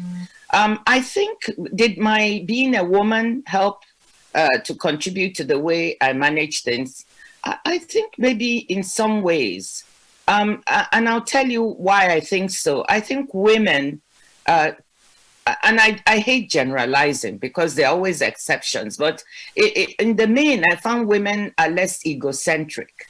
I think, did my being a woman help to contribute to the way I manage things? I think maybe in some ways. And I'll tell you why I think so. I think women, and I hate generalizing because there are always exceptions, but in the main, I found women are less egocentric.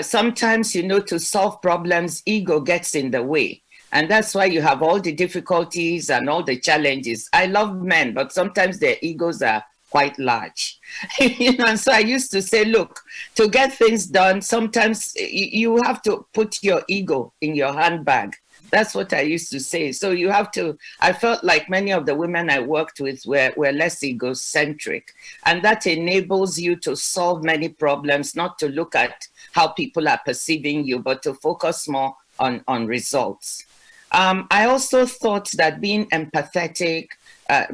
Sometimes, you know, to solve problems, ego gets in the way. And that's why you have all the difficulties and all the challenges. I love men, but sometimes their egos are quite large. You know, and so I used to say, look, to get things done, sometimes you have to put your ego in your handbag. That's what I used to say. So you have to, I felt like many of the women I worked with were less egocentric. And that enables you to solve many problems, not to look at how people are perceiving you, but to focus more on results. I also thought that being empathetic,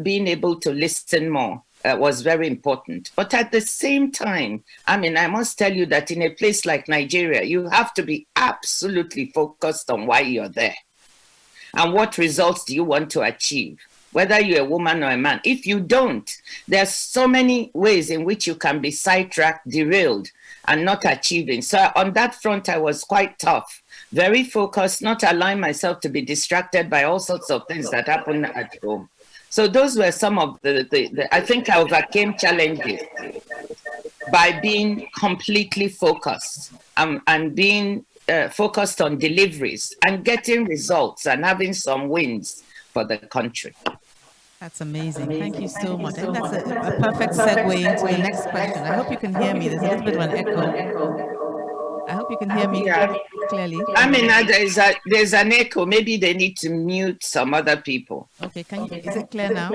being able to listen more was very important. But at the same time, I mean, I must tell you that in a place like Nigeria, you have to be absolutely focused on why you're there. And what results do you want to achieve, whether you're a woman or a man? If you don't, there's so many ways in which you can be sidetracked, derailed, and not achieving. So on that front, I was quite tough, very focused, not allowing myself to be distracted by all sorts of things that happen at home. So those were some of the I think I overcame challenges by being completely focused and being focused on deliveries and getting results and having some wins for the country. That's amazing. Thank you so much. I think that's a perfect segue into the next question. I hope you can hear me. There's a little bit of an echo. I hope you can hear me clearly. I mean, there's an echo. Maybe they need to mute some other people. Okay, is it clear now?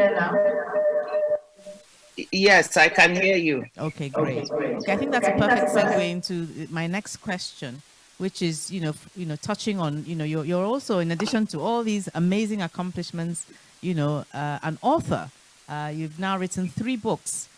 Yes, I can hear you. Okay, great. Okay, I think that's a perfect segue into my next question, which is, you know, touching on, you know, you're also, in addition to all these amazing accomplishments, you know, an author. You've now written 3 books.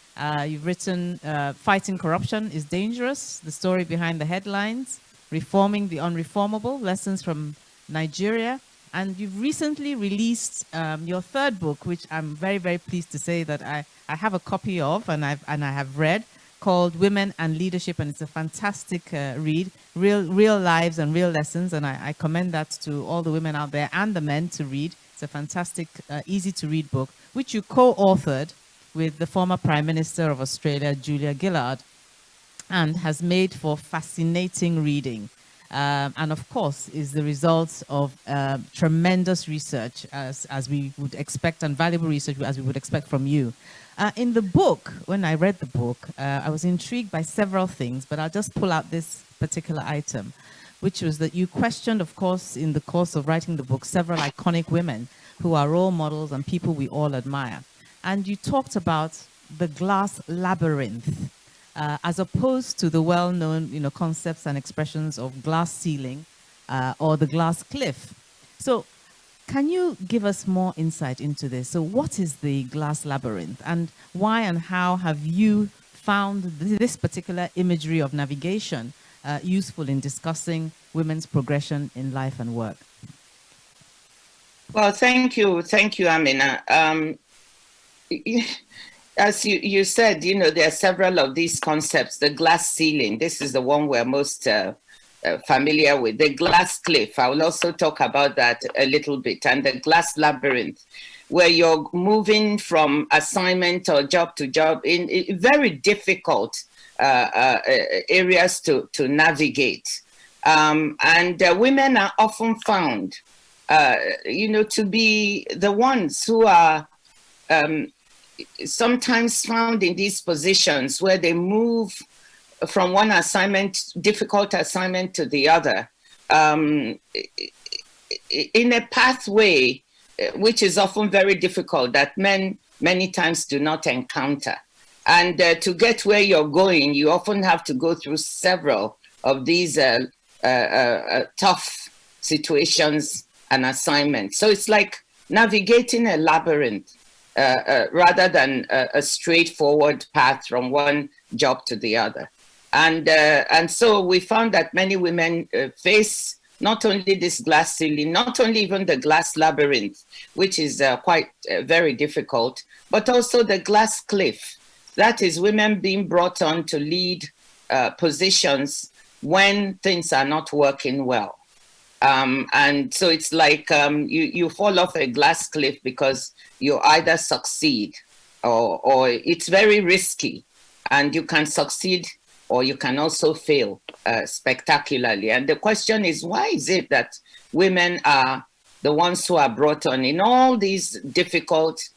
You've written Fighting Corruption is Dangerous, The Story Behind the Headlines, Reforming the Unreformable, Lessons from Nigeria. And you've recently released your 3rd book, which I'm very, very pleased to say that I have a copy of and I have read, called Women and Leadership. And it's a fantastic read, real lives and real lessons. And I commend that to all the women out there and the men to read. It's a fantastic, easy to read book, which you co-authored with the former Prime Minister of Australia, Julia Gillard, and has made for fascinating reading. And of course, is the result of tremendous research, as we would expect, and valuable research as we would expect from you. In the book, when I read the book, I was intrigued by several things, but I'll just pull out this particular item, which was that you questioned, of course, in the course of writing the book, several iconic women who are role models and people we all admire. And you talked about the glass labyrinth, as opposed to the well-known, you know, concepts and expressions of glass ceiling or the glass cliff. So can you give us more insight into this? So what is the glass labyrinth, and why and how have you found this particular imagery of navigation useful in discussing women's progression in life and work? Well, thank you, Amina. As you said, you know, there are several of these concepts. The glass ceiling, this is the one we're most familiar with. The glass cliff, I will also talk about that a little bit. And the glass labyrinth, where you're moving from assignment or job to job in very difficult areas to navigate. And women are often found, you know, to be the ones who are sometimes found in these positions where they move from one assignment, difficult assignment, to the other, in a pathway which is often very difficult, that men many times do not encounter. And to get where you're going, you often have to go through several of these tough situations and assignments. So it's like navigating a labyrinth rather than a straightforward path from one job to the other. And so we found that many women face not only this glass ceiling, not only even the glass labyrinth, which is quite very difficult, but also the glass cliff. That is women being brought on to lead positions when things are not working well. And so it's like you fall off a glass cliff because you either succeed or it's very risky, and you can succeed or you can also fail spectacularly. And the question is, why is it that women are the ones who are brought on in all these difficult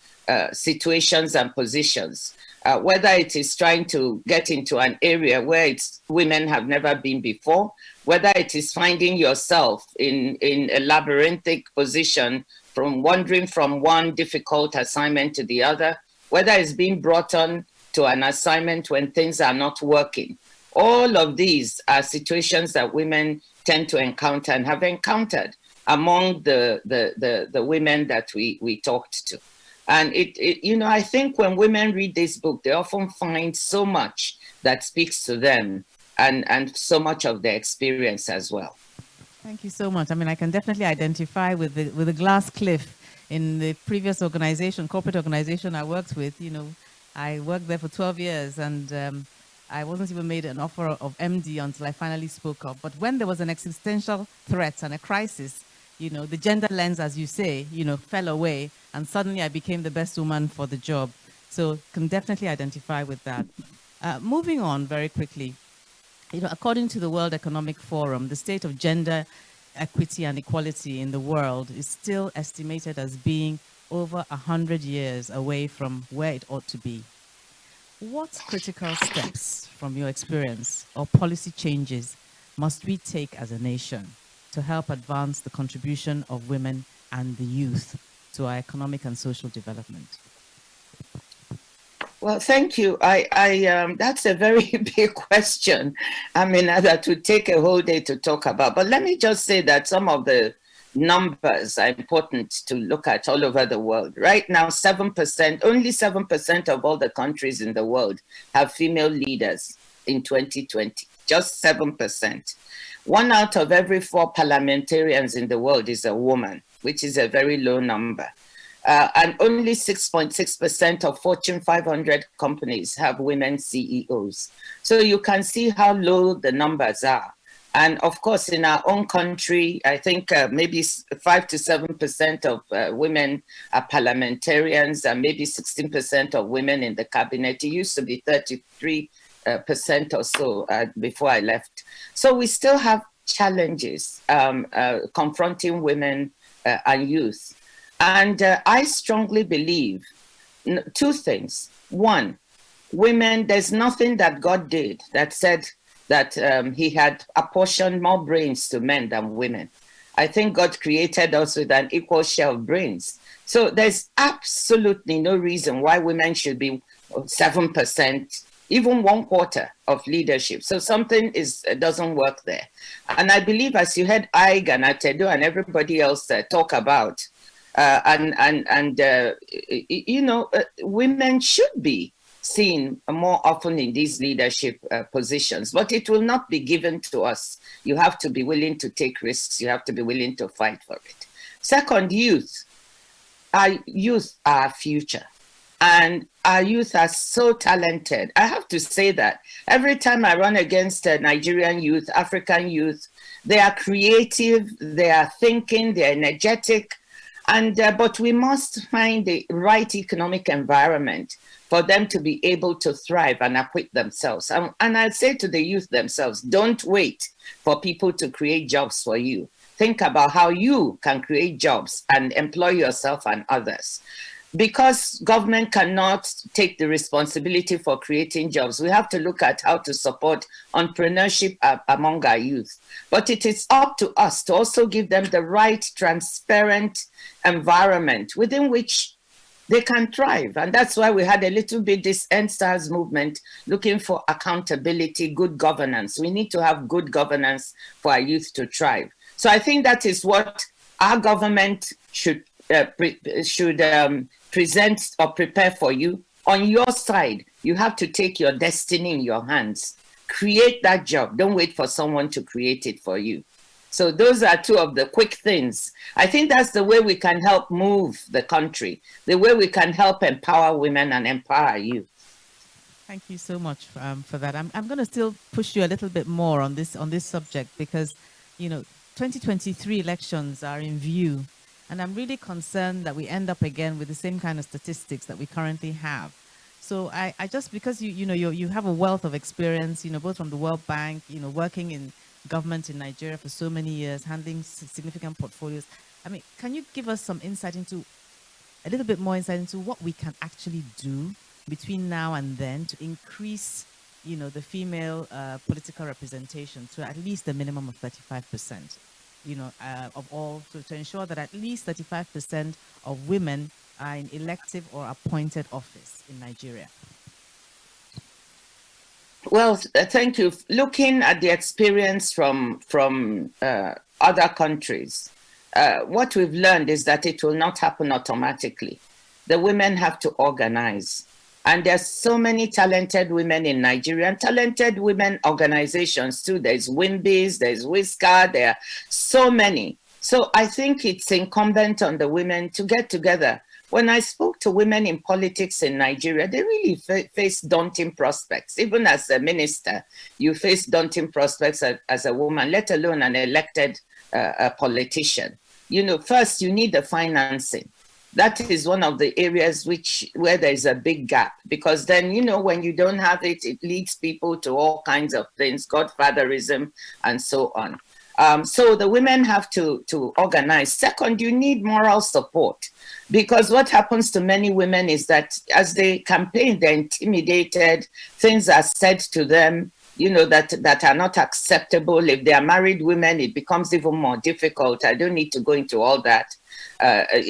situations and positions? Whether it is trying to get into an area where women have never been before, whether it is finding yourself in a labyrinthic position from wandering from one difficult assignment to the other, whether it's being brought on to an assignment when things are not working. All of these are situations that women tend to encounter and have encountered among the women that we talked to. And I think when women read this book, they often find so much that speaks to them and so much of their experience as well. Thank you so much. I mean, I can definitely identify with the glass cliff. In the previous corporate organization I worked with, I worked there for 12 years, and I wasn't even made an offer of MD until I finally spoke up. But when there was an existential threat and a crisis, the gender lens, as you say, fell away, and suddenly I became the best woman for the job. So can definitely identify with that. Moving on very quickly, according to the World Economic Forum, the state of gender equity and equality in the world is still estimated as being over 100 years away from where it ought to be. What critical steps from your experience or policy changes must we take as a nation to help advance the contribution of women and the youth to our economic and social development? Well, thank you. That's a very big question. I mean, that would take a whole day to talk about. But let me just say that some of the numbers are important to look at all over the world. Right now, only 7% of all the countries in the world have female leaders in 2020. Just 7%. 1 out of every 4 parliamentarians in the world is a woman, which is a very low number. And only 6.6% of Fortune 500 companies have women CEOs. So you can see how low the numbers are. And of course, in our own country, I think maybe 5 to 7% of women are parliamentarians, and maybe 16% of women in the cabinet. It used to be 33% or so before I left. So we still have challenges confronting women and youth. And I strongly believe 2 things. One, women, there's nothing that God did that said that he had apportioned more brains to men than women. I think God created us with an equal share of brains. So there's absolutely no reason why women should be 7%, even 1/4 of leadership. So something doesn't work there. And I believe, as you heard Ig and Atedo and everybody else talk about, women should be seen more often in these leadership positions, but it will not be given to us. You have to be willing to take risks. You have to be willing to fight for it. Second, youth. Our youth are our future, and our youth are so talented. I have to say that every time I run against Nigerian youth, African youth, they are creative, they are thinking, they're energetic, but we must find the right economic environment for them to be able to thrive and acquit themselves. And I'd say to the youth themselves, don't wait for people to create jobs for you. Think about how you can create jobs and employ yourself and others. because government cannot take the responsibility for creating jobs, we have to look at how to support entrepreneurship among our youth. But it is up to us to also give them the right, transparent environment within which they can thrive. And that's why we had a little bit this End SARS movement looking for accountability, good governance. We need to have good governance for our youth to thrive. So I think that is what our government should present or prepare for you. On your side, you have to take your destiny in your hands. Create that job. Don't wait for someone to create it for you. So those are two of the quick things. I think that's the way we can help move the country, the way we can help empower women and empower youth. Thank you so much for that. I'm going to still push you a little bit more on this subject because, 2023 elections are in view, and I'm really concerned that we end up again with the same kind of statistics that we currently have. So I just, because you have a wealth of experience, both from the World Bank, working in government in Nigeria for so many years, handling significant portfolios. I mean, can you give us a little bit more insight into what we can actually do between now and then to increase, the female political representation to at least a minimum of 35%, of all, to ensure that at least 35% of women are in elective or appointed office in Nigeria? Well, thank you. Looking at the experience from other countries, what we've learned is that it will not happen automatically. The women have to organize. And there's so many talented women in Nigeria, and talented women organizations too. There's WIMBIS, there's WISCAR, there are so many. So I think it's incumbent on the women to get together. When I spoke to women in politics in Nigeria, they really face daunting prospects. Even as a minister, you face daunting prospects as a woman, let alone an elected politician. First you need the financing. That is one of the areas where there is a big gap, because then, when you don't have it, it leads people to all kinds of things, godfatherism and so on. So the women have to organize. Second, you need moral support, because what happens to many women is that as they campaign, they're intimidated, things are said to them, that are not acceptable. If they are married women, it becomes even more difficult. I don't need to go into all that.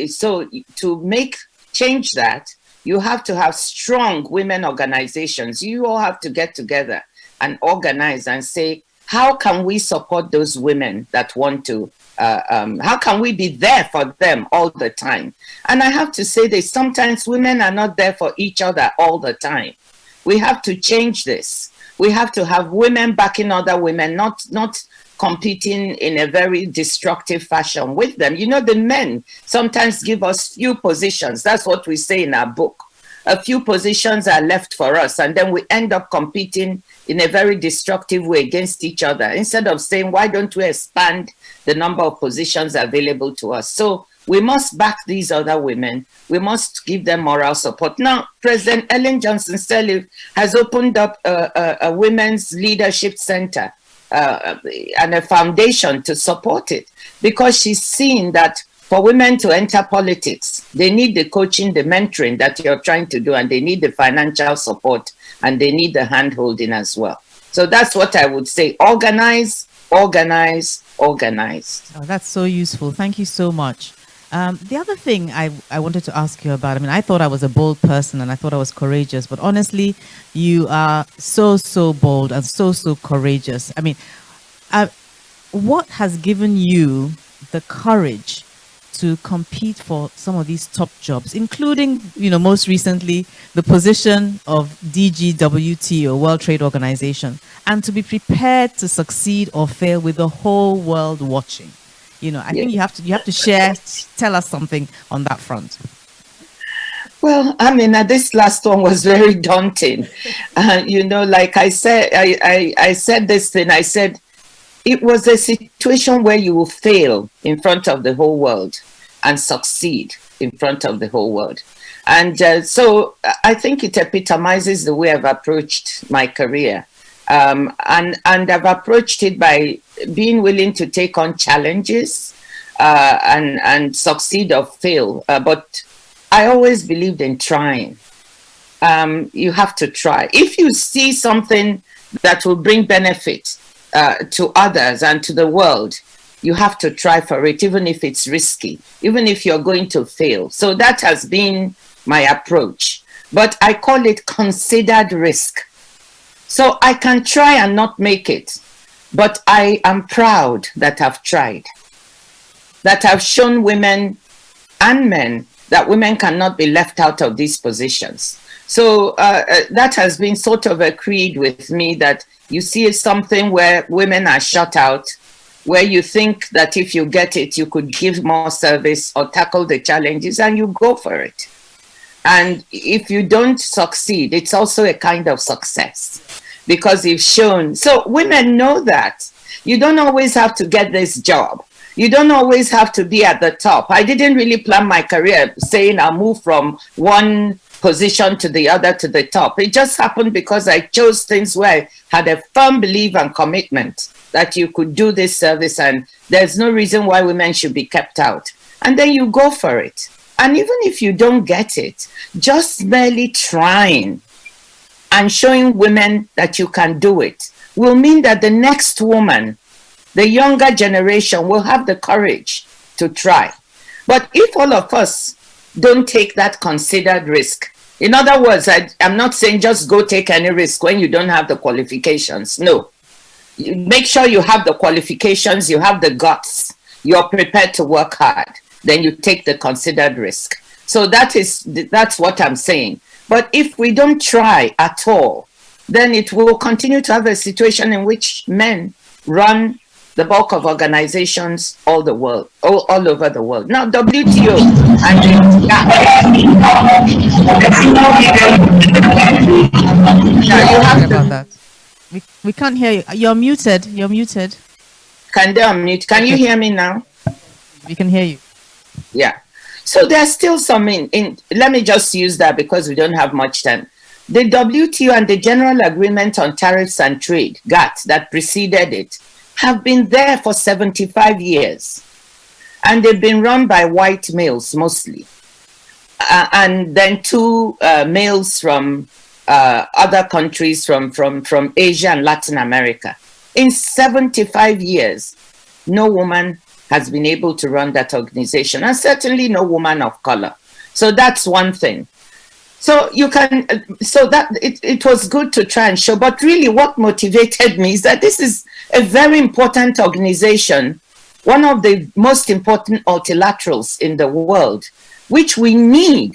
So to change that, you have to have strong women organizations. You all have to get together and organize and say, how can we support those women that want to, how can we be there for them all the time? And I have to say that sometimes women are not there for each other all the time. We have to change this. We have to have women backing other women, not competing in a very destructive fashion with them. The men sometimes give us few positions. That's what we say in our book. A few positions are left for us, and then we end up competing in a very destructive way against each other, instead of saying, why don't we expand the number of positions available to us? So we must back these other women. We must give them moral support. Now, President Ellen Johnson Sirleaf has opened up a women's leadership center and a foundation to support it, because she's seen that for women to enter politics, they need the coaching, the mentoring that you're trying to do, and they need the financial support, and they need the hand-holding as well. So that's what I would say. Organize, organize, organize. Oh, that's so useful. Thank you so much. The other thing I wanted to ask you about, I thought I was a bold person and I thought I was courageous, but honestly, you are so bold and so courageous. What has given you the courage to compete for some of these top jobs, including, most recently, the position of DGWT, or World Trade Organization, and to be prepared to succeed or fail with the whole world watching? I think you have to tell us something on that front. Well, this last one was very daunting. Like I said, I said this thing, I said, it was a situation where you will fail in front of the whole world and succeed in front of the whole world. And so I think it epitomizes the way I've approached my career. And I've approached it by being willing to take on challenges and succeed or fail. But I always believed in trying. You have to try. If you see something that will bring benefit to others and to the world, you have to try for it, even if it's risky, even if you're going to fail. So that has been my approach. But I call it considered risk. So I can try and not make it, but I am proud that I've tried, that I've shown women and men that women cannot be left out of these positions. So that has been sort of a creed with me, that you see something where women are shut out, where you think that if you get it, you could give more service or tackle the challenges, and you go for it. And if you don't succeed, it's also a kind of success, because you've shown. So women know that. You don't always have to get this job. You don't always have to be at the top. I didn't really plan my career saying I'll move from one position to the other to the top. It just happened because I chose things where I had a firm belief and commitment that you could do this service, and there's no reason why women should be kept out. And then you go for it. And even if you don't get it, just merely trying and showing women that you can do it will mean that the next woman, the younger generation, will have the courage to try. But if all of us don't take that considered risk, in other words, I'm not saying just go take any risk when you don't have the qualifications. No. You make sure you have the qualifications, you have the guts, you're prepared to work hard. Then you take the considered risk. So that's what I'm saying. But if we don't try at all, then it will continue to have a situation in which men run the bulk of organizations all over the world. Now, WTO you have about that. We can't hear you. You're muted. You're muted. Can they unmute? Can you hear me now? We can hear you. Yeah. So there's still some let me just use that because we don't have much time. The WTO and the General Agreement on Tariffs and Trade, GATT, that preceded it, have been there for 75 years. And they've been run by white males mostly. And then two males from other countries from Asia and Latin America. In 75 years, no woman has been able to run that organization, and certainly no woman of color. So that's one thing. So you can, so that it was good to try and show, but really what motivated me is that this is a very important organization, one of the most important multilaterals in the world, which we need.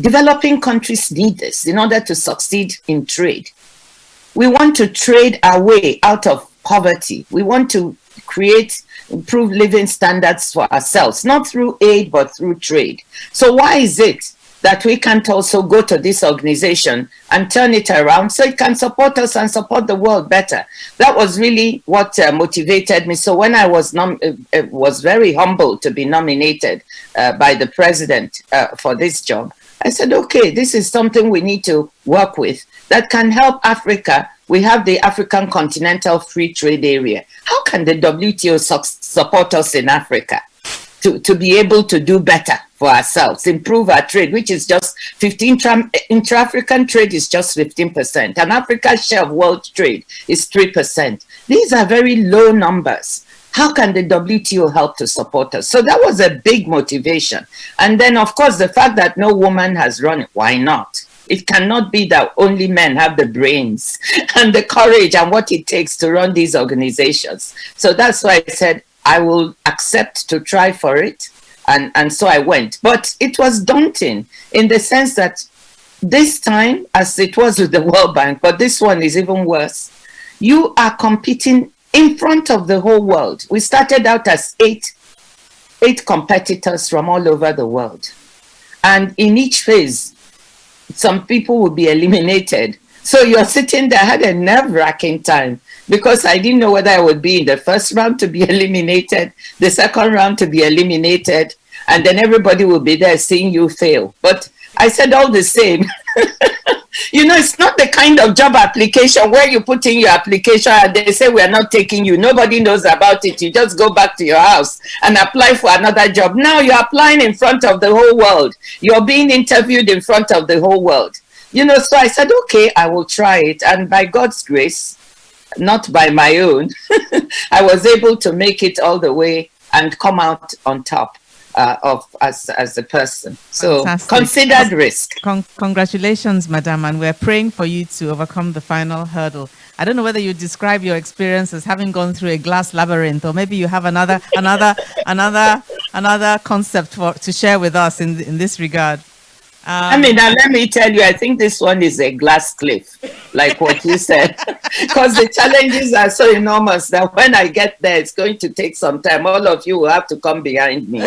Developing countries need this in order to succeed in trade. We want to trade our way out of poverty. We want to create improved living standards for ourselves, not through aid, but through trade. So why is it that we can't also go to this organization and turn it around so it can support us and support the world better? That was really what motivated me. So when I was very humbled to be nominated by the president for this job, I said, okay, this is something we need to work with that can help Africa. We have the African Continental Free Trade Area. How can the WTO support us in Africa to be able to do better for ourselves, improve our trade, which is just 15, intra-African trade is just 15%, and Africa's share of world trade is 3%. These are very low numbers. How can the WTO help to support us? So that was a big motivation. And then, of course, the fact that no woman has run it, why not? It cannot be that only men have the brains and the courage and what it takes to run these organizations. So that's why I said I will accept to try for it. And so I went. But it was daunting in the sense that this time, as it was with the World Bank, but this one is even worse, you are competing in front of the whole world. We started out as eight competitors from all over the world. And in each phase, some people will be eliminated. So you're sitting there, I had a nerve-wracking time because I didn't know whether I would be in the first round to be eliminated, the second round to be eliminated, and then everybody will be there seeing you fail. But I said all the same, You know, it's not the kind of job application where you put in your application and they say we are not taking you. Nobody knows about it. You just go back to your house and apply for another job. Now you're applying in front of the whole world. You're being interviewed in front of the whole world. You know, so I said, okay, I will try it. And by God's grace, not by my own, I was able to make it all the way and come out on top as a person. So Fantastic. Considered risk. Congratulations, madam, and we're praying for you to overcome the final hurdle. I don't know whether you describe your experience as having gone through a glass labyrinth, or maybe you have another concept to share with us in this regard. I mean, now let me tell you, I think this one is a glass cliff, like what you said, because the challenges are so enormous that when I get there, it's going to take some time. All of you will have to come behind me.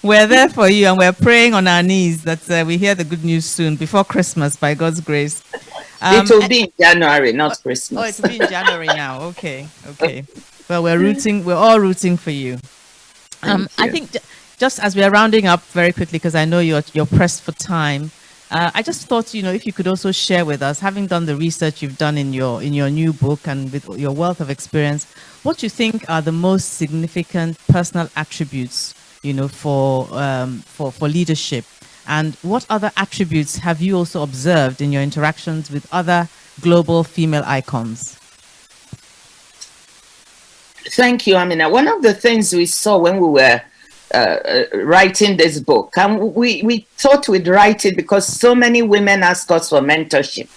We're there for you, and we're praying on our knees that we hear the good news soon, before Christmas, by God's grace. It will be in January, not Christmas. Oh, it will be in January now. Okay. Well, we're all rooting for you. I think just as we are rounding up very quickly, because I know you're pressed for time, I just thought, if you could also share with us, having done the research you've done in your new book and with your wealth of experience, what you think are the most significant personal attributes, for leadership, and what other attributes have you also observed in your interactions with other global female icons? Thank you, Amina. One of the things we saw when we were writing this book, and we thought we'd write it because so many women ask us for mentorship,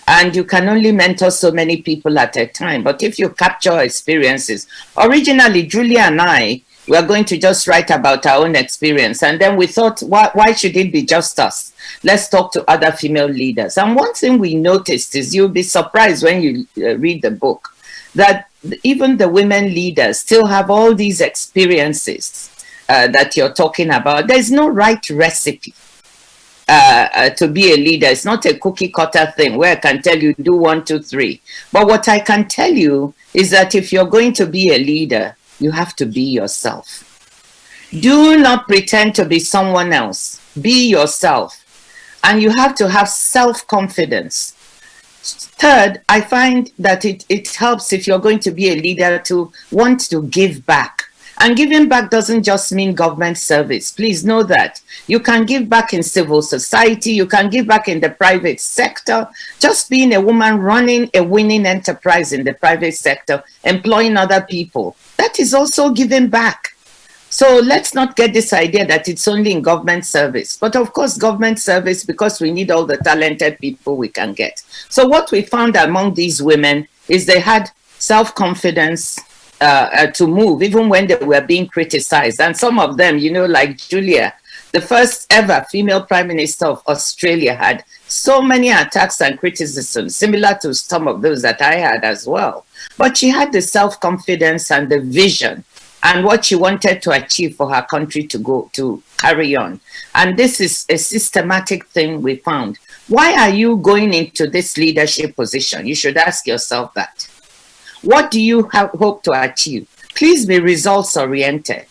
and you can only mentor so many people at a time. But if you capture experiences, originally Julia and I were going to just write about our own experience, and then we thought, why should it be just us? Let's talk to other female leaders. And one thing we noticed is, you'll be surprised when you read the book, that even the women leaders still have all these experiences that you're talking about. There's no right recipe to be a leader. It's not a cookie cutter thing where I can tell you do 1, 2, 3. But what I can tell you is that if you're going to be a leader, you have to be yourself. Do not pretend to be someone else. Be yourself. And you have to have self-confidence. Third, I find that it helps, if you're going to be a leader, to want to give back. And giving back doesn't just mean government service. Please know that. You can give back in civil society. You can give back in the private sector. Just being a woman running a winning enterprise in the private sector, employing other people, that is also giving back. So let's not get this idea that it's only in government service. But of course, government service, because we need all the talented people we can get. So what we found among these women is they had self-confidence to move, even when they were being criticized. And some of them, like Julia, the first ever female Prime Minister of Australia, had so many attacks and criticisms, similar to some of those that I had as well. But she had the self-confidence and the vision and what she wanted to achieve for her country to carry on. And this is a systematic thing we found. Why are you going into this leadership position? You should ask yourself that. What do you hope to achieve? Please be results oriented.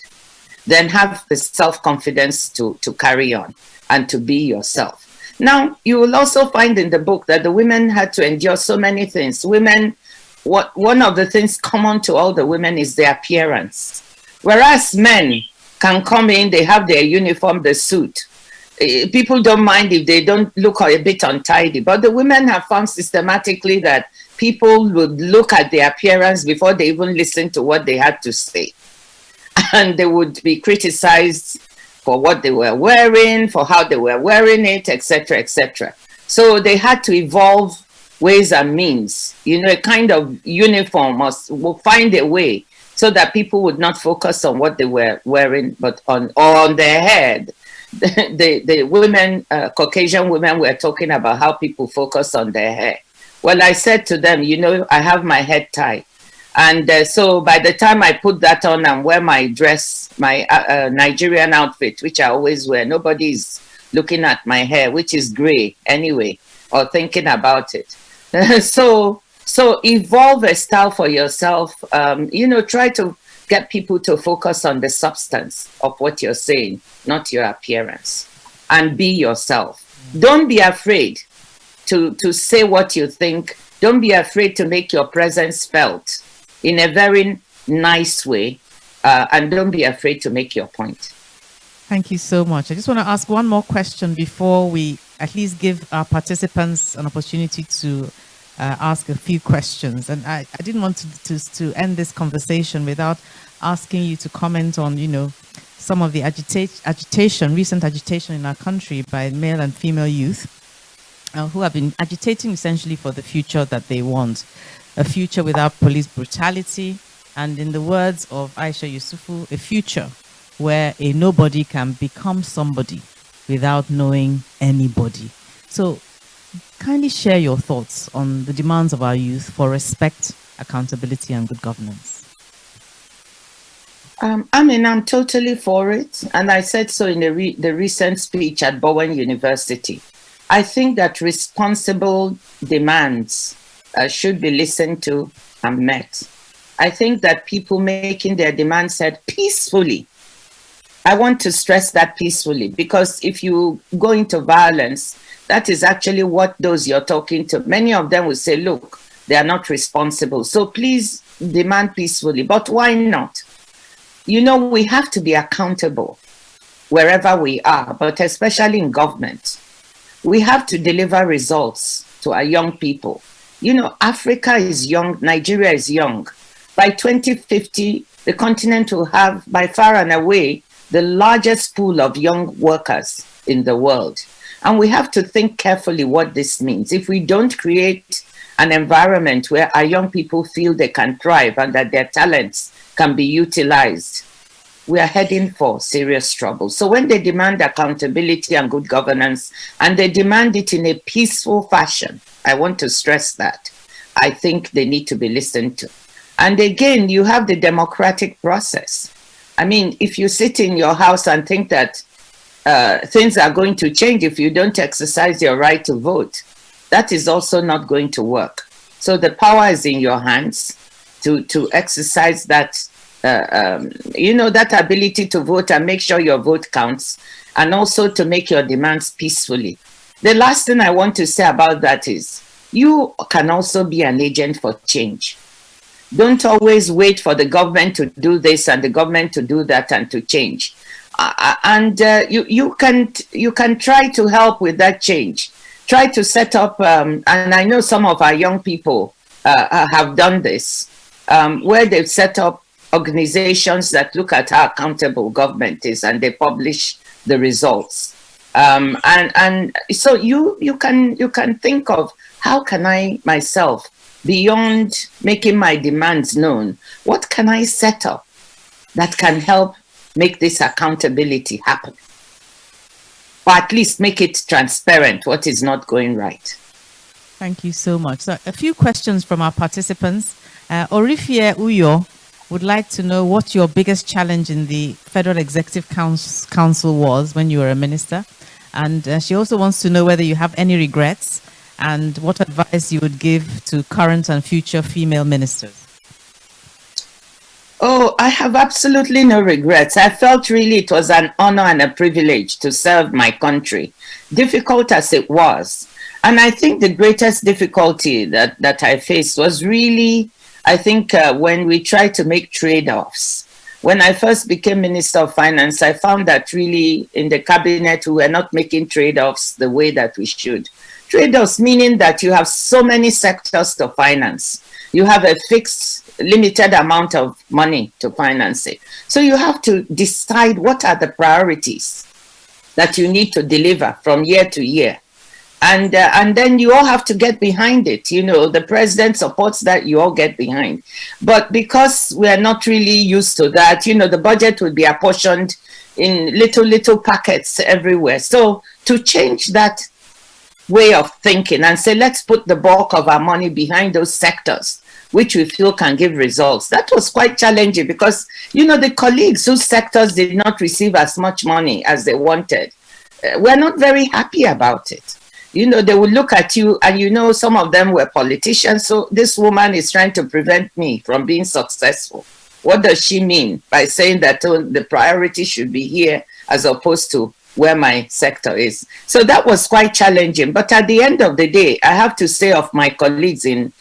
Then have the self-confidence to carry on and to be yourself. Now, you will also find in the book that the women had to endure so many things. One of the things common to all the women is their appearance. Whereas men can come in, they have their uniform, the suit. People don't mind if they don't look a bit untidy. But the women have found systematically that people would look at their appearance before they even listen to what they had to say. And they would be criticized for what they were wearing, for how they were wearing it, etc., etc. So they had to evolve ways and means. A kind of uniform will find a way so that people would not focus on what they were wearing, but on their head. The women, Caucasian women, were talking about how people focus on their hair. Well, I said to them, I have my head tie. And so by the time I put that on and wear my dress, my Nigerian outfit, which I always wear, nobody's looking at my hair, which is gray anyway, or thinking about it. So evolve a style for yourself. Try to get people to focus on the substance of what you're saying, not your appearance. And be yourself. Don't be afraid to say what you think. Don't be afraid to make your presence felt in a very nice way. And don't be afraid to make your point. Thank you so much. I just want to ask one more question before we at least give our participants an opportunity to ask a few questions. And I didn't want to end this conversation without asking you to comment on, some of the recent agitation in our country by male and female youth who have been agitating essentially for the future that they want, a future without police brutality, and in the words of Aisha Yusufu, a future where a nobody can become somebody without knowing anybody. So kindly share your thoughts on the demands of our youth for respect, accountability, and good governance. I'm totally for it. And I said so in the recent speech at Bowen University. I think that responsible demands should be listened to and met. I think that people making their demands said peacefully. I want to stress that peacefully, because if you go into violence, that is actually what those you're talking to. Many of them will say, look, they are not responsible. So please demand peacefully. But why not? We have to be accountable wherever we are, but especially in government. We have to deliver results to our young people. Africa is young, Nigeria is young. By 2050, the continent will have, by far and away, the largest pool of young workers in the world. And we have to think carefully what this means. If we don't create an environment where our young people feel they can thrive and that their talents can be utilized, we are heading for serious trouble. So when they demand accountability and good governance, and they demand it in a peaceful fashion, I want to stress that, I think they need to be listened to. And again, you have the democratic process. I mean, if you sit in your house and think that things are going to change if you don't exercise your right to vote, that is also not going to work. So the power is in your hands to exercise that, that ability to vote and make sure your vote counts, and also to make your demands peacefully. The last thing I want to say about that is you can also be an agent for change. Don't always wait for the government to do this and the government to do that and to change. You can try to help with that change. Try to set up, and I know some of our young people have done this, where they've set up organizations that look at how accountable government is, and they publish the results. And so you can think of, how can I myself, beyond making my demands known, what can I set up that can help make this accountability happen? Or at least make it transparent what is not going right. Thank you so much. So a few questions from our participants. Orifie Uyo would like to know what your biggest challenge in the Federal Executive Council was when you were a minister. And she also wants to know whether you have any regrets and what advice you would give to current and future female ministers. Oh, I have absolutely no regrets. I felt really it was an honor and a privilege to serve my country, difficult as it was. And I think the greatest difficulty that I faced was really, I think, when we tried to make trade-offs. When I first became Minister of Finance, I found that really in the cabinet, we were not making trade-offs the way that we should. Trade-offs meaning that you have so many sectors to finance. You have a fixed, limited amount of money to finance it. So you have to decide what are the priorities that you need to deliver from year to year. And then you all have to get behind it. The president supports that, you all get behind. But because we are not really used to that, the budget will be apportioned in little packets everywhere. So to change that way of thinking and say, let's put the bulk of our money behind those sectors which we feel can give results. That was quite challenging because, the colleagues whose sectors did not receive as much money as they wanted, were not very happy about it. They would look at you and, some of them were politicians. So this woman is trying to prevent me from being successful. What does she mean by saying that the priority should be here as opposed to where my sector is. So that was quite challenging. But at the end of the day, I have to say of my colleagues in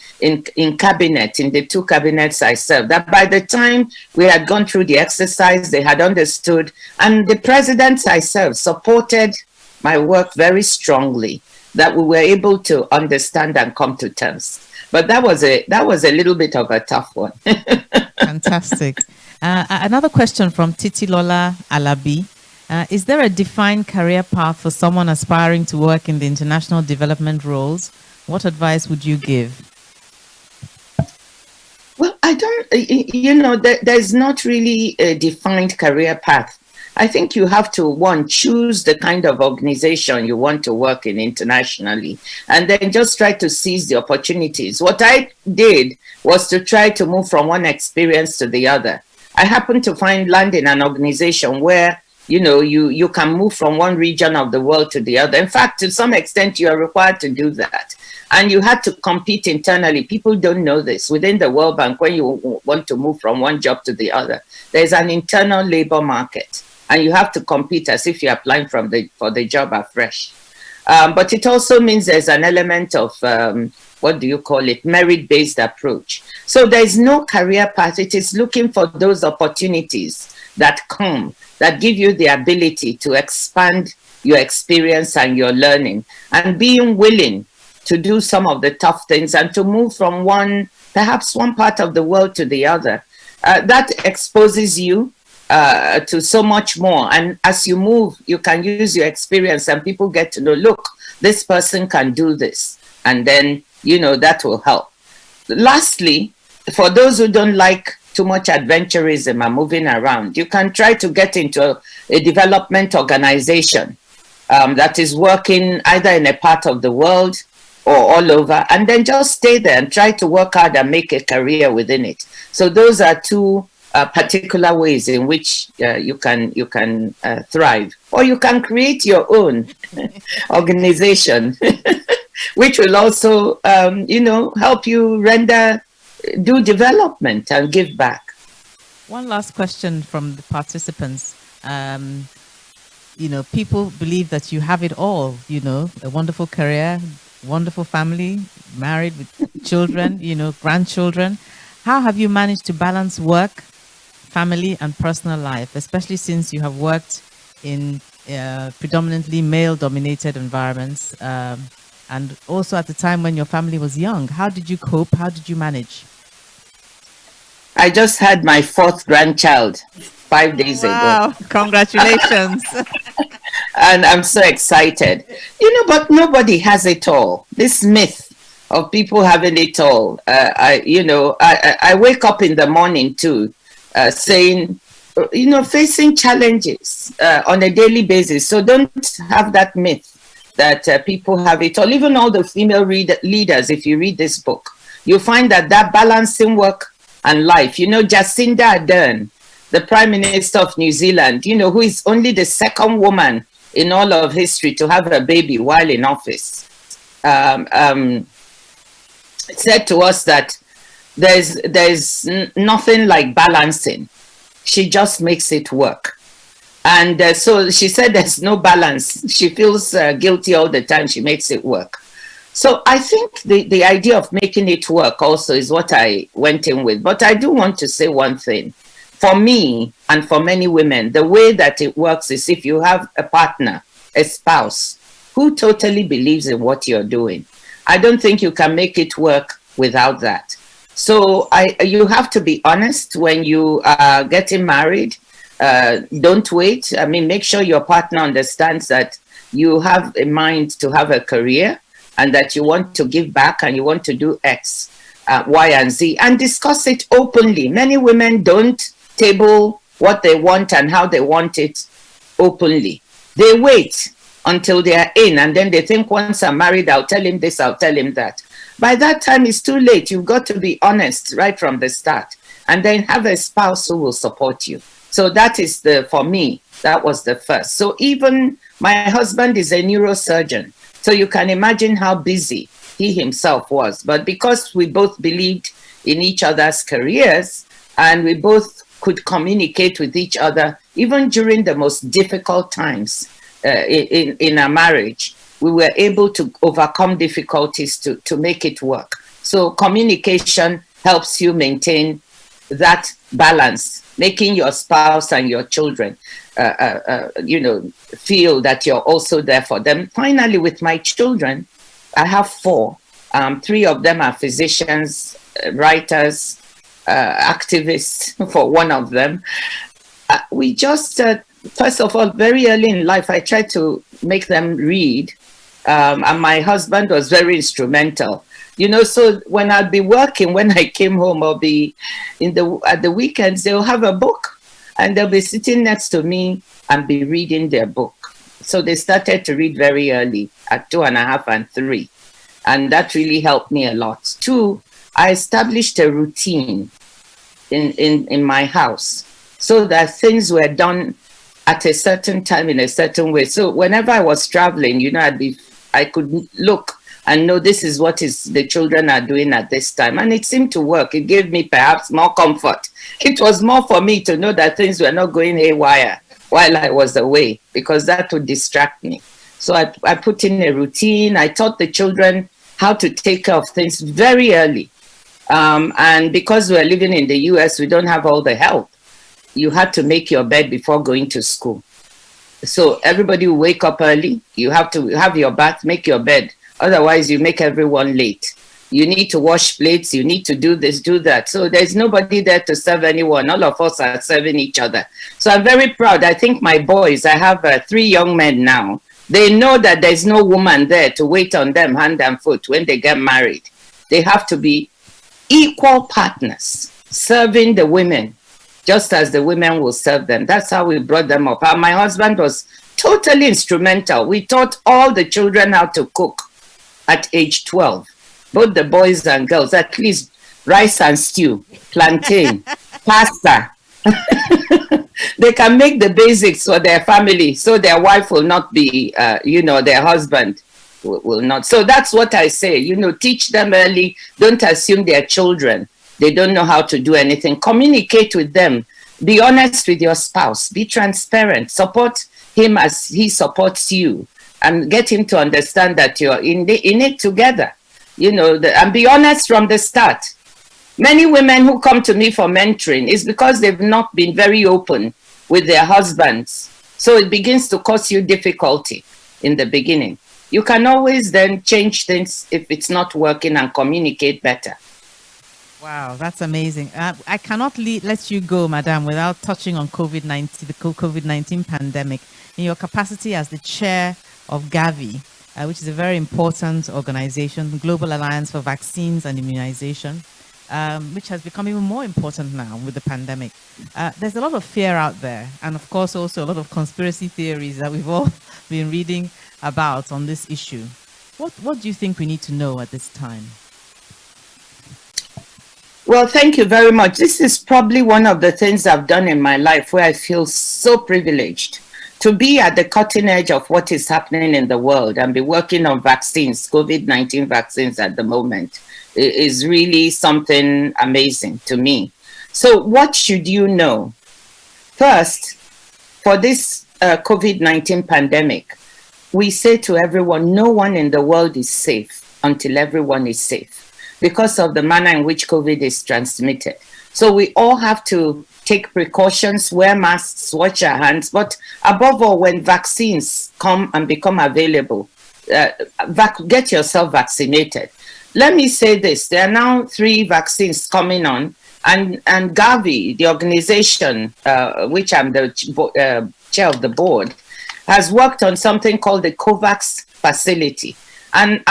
cabinet, in the 2 cabinets I served, that by the time we had gone through the exercise, they had understood, and the presidents I served supported my work very strongly, that we were able to understand and come to terms. But that was a little bit of a tough one. Fantastic. Another question from Titilola Alabi. Is there a defined career path for someone aspiring to work in the international development roles? What advice would you give? Well, I don't, there's not really a defined career path. I think you have to, one, choose the kind of organization you want to work in internationally, and then just try to seize the opportunities. What I did was to try to move from one experience to the other. I happened to land in an organization where, you can move from one region of the world to the other. In fact, to some extent, you are required to do that. And you had to compete internally. People don't know this. Within the World Bank, when you want to move from one job to the other, there's an internal labor market. And you have to compete as if you're applying for the job afresh. But it also means there's an element of, merit-based approach. So there's no career path. It is looking for those opportunities that come, that give you the ability to expand your experience and your learning, and being willing to do some of the tough things and to move from perhaps one part of the world to the other. That exposes you to so much more. And as you move, you can use your experience and people get to know, look, this person can do this. And then, that will help. Lastly, for those who don't like too much adventurism and moving around, you can try to get into a development organization that is working either in a part of the world or all over, and then just stay there and try to work hard and make a career within it. So those are 2 particular ways in which you can thrive, or you can create your own organization, which will also help you do development and give back. One last question from the participants. People believe that you have it all, a wonderful career, wonderful family, married with children, grandchildren. How have you managed to balance work, family, and personal life, especially since you have worked in predominantly male-dominated environments, and also at the time when your family was young? How did you cope? How did you manage? I just had my 4th grandchild 5 days ago. Wow, congratulations. And I'm so excited. But nobody has it all. This myth of people having it all. I wake up in the morning too, saying, facing challenges on a daily basis. So don't have that myth that people have it all. Even all the female leaders, if you read this book, you find that balancing work and life. Jacinda Ardern, the Prime Minister of New Zealand, who is only the 2nd woman in all of history to have a baby while in office, said to us that there's nothing like balancing. She just makes it work. And so she said there's no balance. She feels guilty all the time. She makes it work. So I think the idea of making it work also is what I went in with. But I do want to say one thing. For me and for many women, the way that it works is if you have a partner, a spouse, who totally believes in what you're doing. I don't think you can make it work without that. So you have to be honest when you are getting married. Don't wait. Make sure your partner understands that you have a mind to have a career and that you want to give back and you want to do X, Y, and Z, and discuss it openly. Many women don't table what they want and how they want it openly. They wait until they are in, and then they think, once I'm married, I'll tell him this, I'll tell him that. By that time, it's too late. You've got to be honest right from the start, and then have a spouse who will support you. So that is for me, that was the first. So even my husband is a neurosurgeon. So you can imagine how busy he himself was. But because we both believed in each other's careers and we both could communicate with each other, even during the most difficult times, in our marriage, we were able to overcome difficulties to make it work. So communication helps you maintain that balance, making your spouse and your children, feel that you're also there for them. Finally, with my children, I have 4. 3 of them are physicians, writers, activists for one of them. We just, first of all, very early in life, I tried to make them read. And my husband was very instrumental. So when I'd be working, when I came home, I'll be at the weekends, they'll have a book and they'll be sitting next to me and be reading their book. So they started to read very early at 2.5 and 3. And that really helped me a lot. 2, I established a routine in my house so that things were done at a certain time in a certain way. So whenever I was traveling, I could look and know this is what the children are doing at this time. And it seemed to work. It gave me perhaps more comfort. It was more for me to know that things were not going haywire while I was away, because that would distract me. So I put in a routine. I taught the children how to take care of things very early. And because we're living in the US, we don't have all the help. You had to make your bed before going to school. So everybody will wake up early. You have to have your bath, make your bed. Otherwise, you make everyone late. You need to wash plates. You need to do this, do that. So there's nobody there to serve anyone. All of us are serving each other. So I'm very proud. I think my boys, I have 3 young men now. They know that there's no woman there to wait on them hand and foot when they get married. They have to be equal partners, serving the women, just as the women will serve them. That's how we brought them up. And my husband was totally instrumental. We taught all the children how to cook at age 12, both the boys and girls, at least rice and stew, plantain, pasta. They can make the basics for their family so their wife will not be, their husband will not. So that's what I say, teach them early. Don't assume they're children. They don't know how to do anything. Communicate with them. Be honest with your spouse. Be transparent. Support him as he supports you. And get him to understand that you're in it together. And be honest from the start. Many women who come to me for mentoring is because they've not been very open with their husbands. So it begins to cause you difficulty in the beginning. You can always then change things if it's not working and communicate better. Wow, that's amazing. I cannot let you go, Madam, without touching on COVID-19, the COVID-19 pandemic. In your capacity as the chair of Gavi, which is a very important organization, Global Alliance for Vaccines and Immunization, which has become even more important now with the pandemic. There's a lot of fear out there, and of course also a lot of conspiracy theories that we've all been reading about on this issue. What do you think we need to know at this time? Well, thank you very much. This is probably one of the things I've done in my life where I feel so privileged to be at the cutting edge of what is happening in the world and be working on vaccines, COVID-19 vaccines at the moment. It is really something amazing to me. So what should you know? First, for this COVID-19 pandemic, we say to everyone, no one in the world is safe until everyone is safe, because of the manner in which COVID is transmitted. So we all have to take precautions, wear masks, wash our hands, but above all, when vaccines come and become available, get yourself vaccinated. Let me say this, there are now 3 vaccines coming on, and Gavi, the organization, which I'm the chair of the board, has worked on something called the COVAX facility. And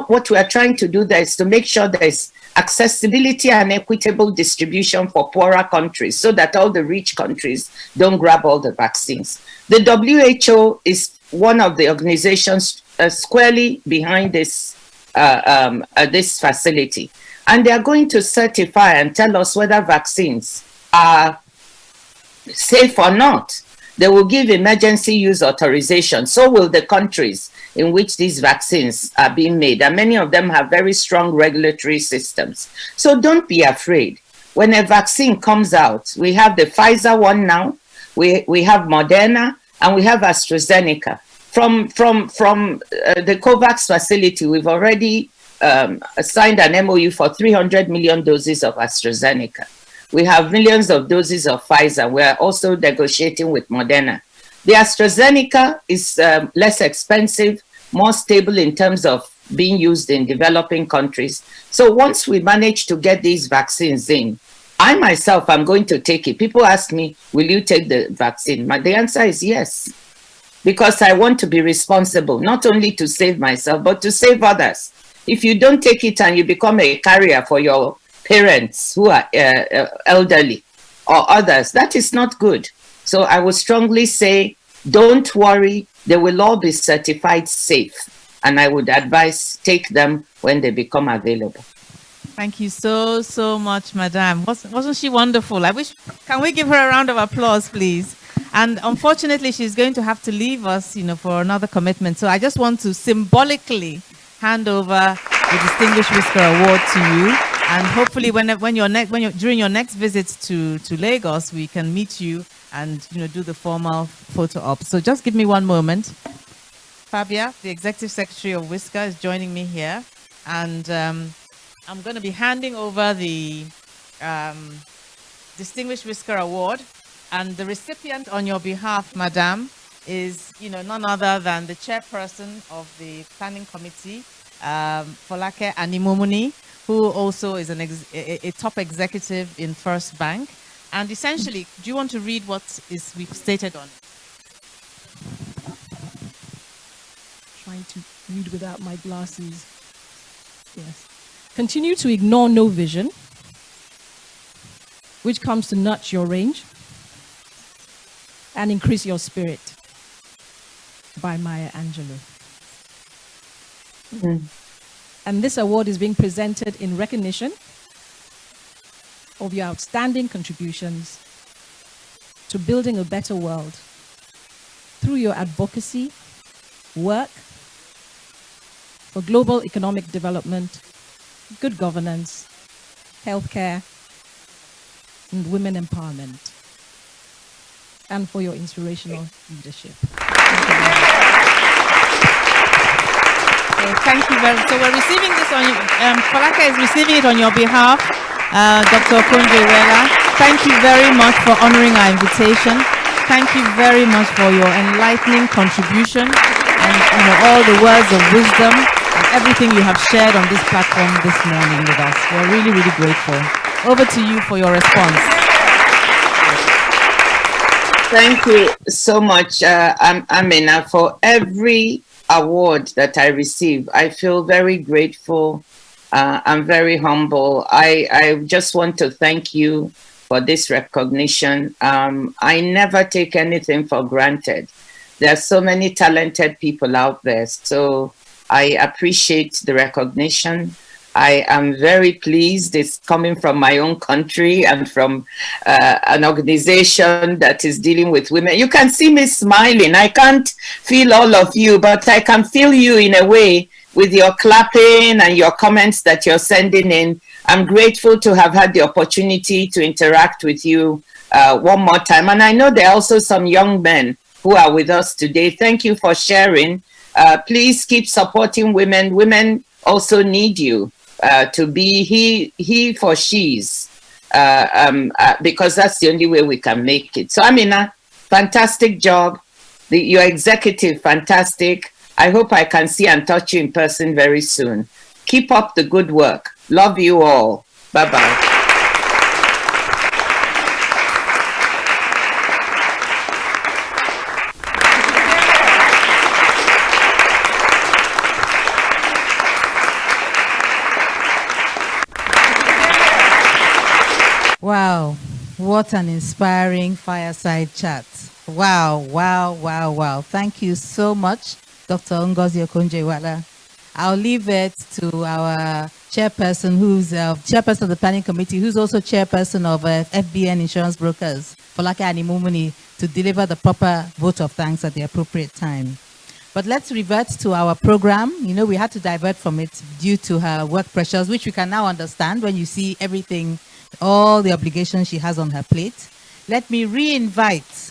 what we are trying to do there is to make sure there is accessibility and equitable distribution for poorer countries so that all the rich countries don't grab all the vaccines. The WHO is one of the organizations squarely behind this facility. And they are going to certify and tell us whether vaccines are safe or not. They will give emergency use authorization. So will the countries in which these vaccines are being made. And many of them have very strong regulatory systems. So don't be afraid. When a vaccine comes out, we have the Pfizer one now, we have Moderna, and we have AstraZeneca. From the COVAX facility, we've already signed an MOU for 300 million doses of AstraZeneca. We have millions of doses of Pfizer. We're also negotiating with Moderna. The AstraZeneca is less expensive, more stable in terms of being used in developing countries. So once we manage to get these vaccines in, I myself am going to take it. People ask me, will you take the vaccine? The answer is yes, because I want to be responsible, not only to save myself, but to save others. If you don't take it and you become a carrier for your parents who are elderly or others, that is not good. So I would strongly say, don't worry, they will all be certified safe. And I would advise, take them when they become available. Thank you so much, Madam. Wasn't she wonderful? Can we give her a round of applause, please? And unfortunately, she's going to have to leave us, for another commitment. So I just want to symbolically hand over the Distinguished WISCAR Award to you. And hopefully during your next visit to Lagos, we can meet you and, do the formal photo op. So just give me one moment. Fabia, the Executive Secretary of WISCAR, is joining me here. And I'm going to be handing over the Distinguished WISCAR Award. And the recipient on your behalf, Madam, is none other than the chairperson of the planning committee, Folake Animomuni, who also is a top executive in First Bank. And essentially, do you want to read what we've stated on it? Trying to read without my glasses. Yes. Continue to ignore no vision, which comes to nudge your range and increase your spirit, by Maya Angelou. And this award is being presented in recognition of your outstanding contributions to building a better world through your advocacy, work for global economic development, good governance, healthcare, and women empowerment, and for your inspirational leadership. Thank you very much. So we're receiving this on Folake is receiving it on your behalf, Dr. Okonjo-Iweala. Thank you very much for honoring our invitation. Thank you very much for your enlightening contribution and all the words of wisdom and everything you have shared on this platform this morning with us. We're really, really grateful. Over to you for your response. Thank you so much, Amina, for every award that I receive. I feel very grateful. I'm very humble. I just want to thank you for this recognition. I never take anything for granted. There are so many talented people out there. So I appreciate the recognition. I am very pleased. It's coming from my own country and from an organization that is dealing with women. You can see me smiling. I can't feel all of you, but I can feel you in a way with your clapping and your comments that you're sending in. I'm grateful to have had the opportunity to interact with you one more time. And I know there are also some young men who are with us today. Thank you for sharing. Please keep supporting women. Women also need you. To be he for she's, because that's the only way we can make it. So Amina, fantastic job. Your executive, fantastic. I hope I can see and touch you in person very soon. Keep up the good work. Love you all. Bye-bye. Wow, what an inspiring fireside chat. Wow, wow, wow, wow. Thank you so much, Dr. Ngozi Okonjo-Iweala. I'll leave it to our chairperson, who's chairperson of the planning committee, who's also chairperson of FBN Insurance Brokers, Folake Animomuni, to deliver the proper vote of thanks at the appropriate time. But let's revert to our program. We had to divert from it due to her work pressures, which we can now understand when you see everything, all the obligations she has on her plate. Let me re-invite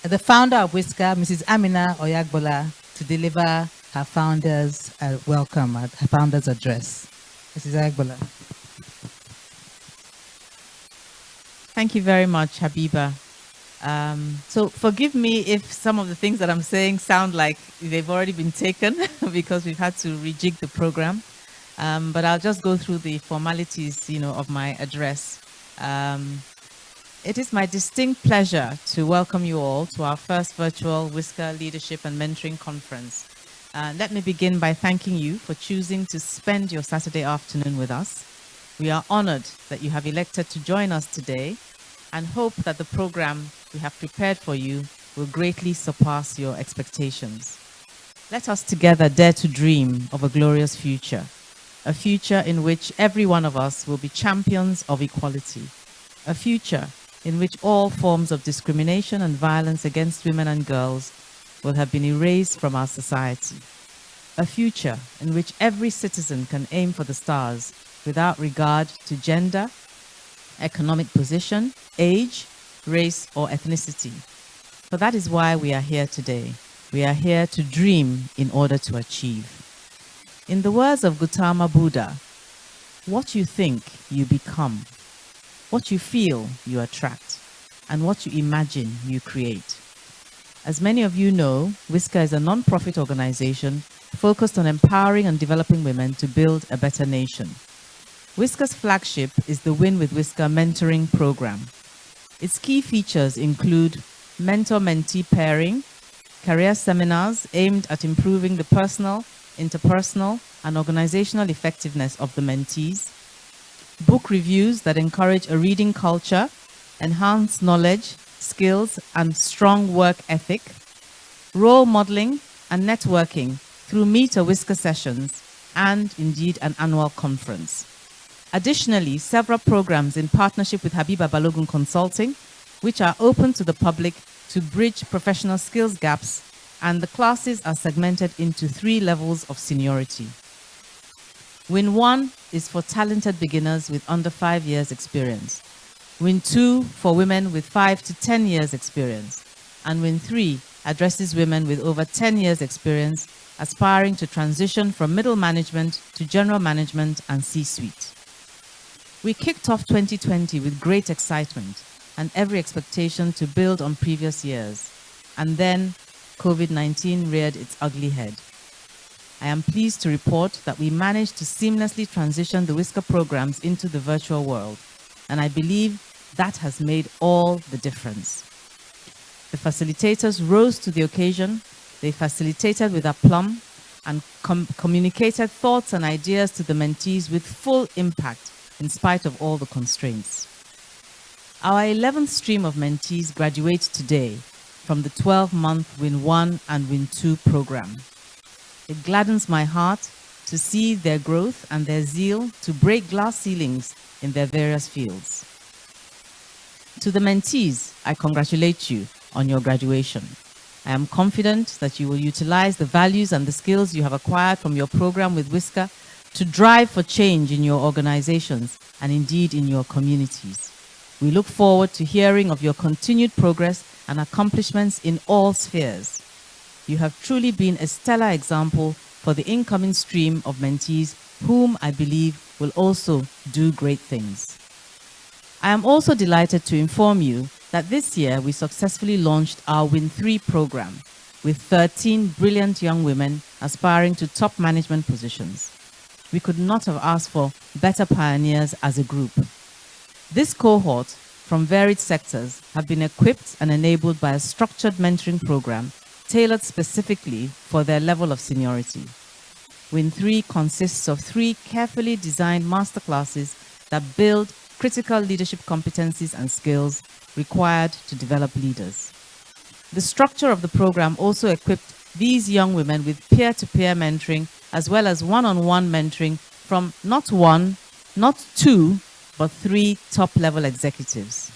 the founder of WISCAR, Mrs. Amina Oyagbola, to deliver her founders' welcome, her founders' address. Mrs. Agbola. Thank you very much, Habiba. So forgive me if some of the things that I'm saying sound like they've already been taken because we've had to rejig the program. But I'll just go through the formalities, of my address. It is my distinct pleasure to welcome you all to our first virtual WISCAR Leadership and Mentoring Conference. Let me begin by thanking you for choosing to spend your Saturday afternoon with us. We are honored that you have elected to join us today and hope that the program we have prepared for you will greatly surpass your expectations. Let us together dare to dream of a glorious future, a future in which every one of us will be champions of equality, a future in which all forms of discrimination and violence against women and girls will have been erased from our society, a future in which every citizen can aim for the stars without regard to gender, economic position, age, race, or ethnicity. For that is why we are here today. We are here to dream in order to achieve. In the words of Gautama Buddha, what you think, you become. What you feel, you attract. And what you imagine, you create. As many of you know, WISCAR is a non-profit organization focused on empowering and developing women to build a better nation. WISCAR's flagship is the Win with WISCAR mentoring program. Its key features include mentor-mentee pairing, career seminars aimed at improving the personal, interpersonal, and organizational effectiveness of the mentees, book reviews that encourage a reading culture, enhance knowledge, skills, and strong work ethic, role modeling and networking through Meet a WISCAR sessions, and indeed an annual conference. Additionally, several programs in partnership with Habiba Balogun Consulting, which are open to the public to bridge professional skills gaps, and the classes are segmented into 3 levels of seniority. Win 1 is for talented beginners with under 5 years experience. Win 2 for women with 5 to 10 years experience. And Win 3 addresses women with over 10 years experience aspiring to transition from middle management to general management and C-suite. We kicked off 2020 with great excitement and every expectation to build on previous years. And then COVID-19 reared its ugly head. I am pleased to report that we managed to seamlessly transition the WISCAR programs into the virtual world, and I believe that has made all the difference. The facilitators rose to the occasion, they facilitated with aplomb, and communicated thoughts and ideas to the mentees with full impact in spite of all the constraints. Our 11th stream of mentees graduates today from the 12-month Win 1 and Win 2 program. It gladdens my heart to see their growth and their zeal to break glass ceilings in their various fields. To the mentees, I congratulate you on your graduation. I am confident that you will utilize the values and the skills you have acquired from your program with WISCAR to drive for change in your organizations and indeed in your communities. We look forward to hearing of your continued progress and accomplishments in all spheres. You have truly been a stellar example for the incoming stream of mentees whom I believe will also do great things. I am also delighted to inform you that this year we successfully launched our Win 3 program with 13 brilliant young women aspiring to top management positions. We could not have asked for better pioneers as a group. This cohort from varied sectors have been equipped and enabled by a structured mentoring program tailored specifically for their level of seniority. Win 3 consists of 3 carefully designed masterclasses that build critical leadership competencies and skills required to develop leaders. The structure of the program also equipped these young women with peer-to-peer mentoring as well as one-on-one mentoring from not 1, not 2, but 3 top-level executives.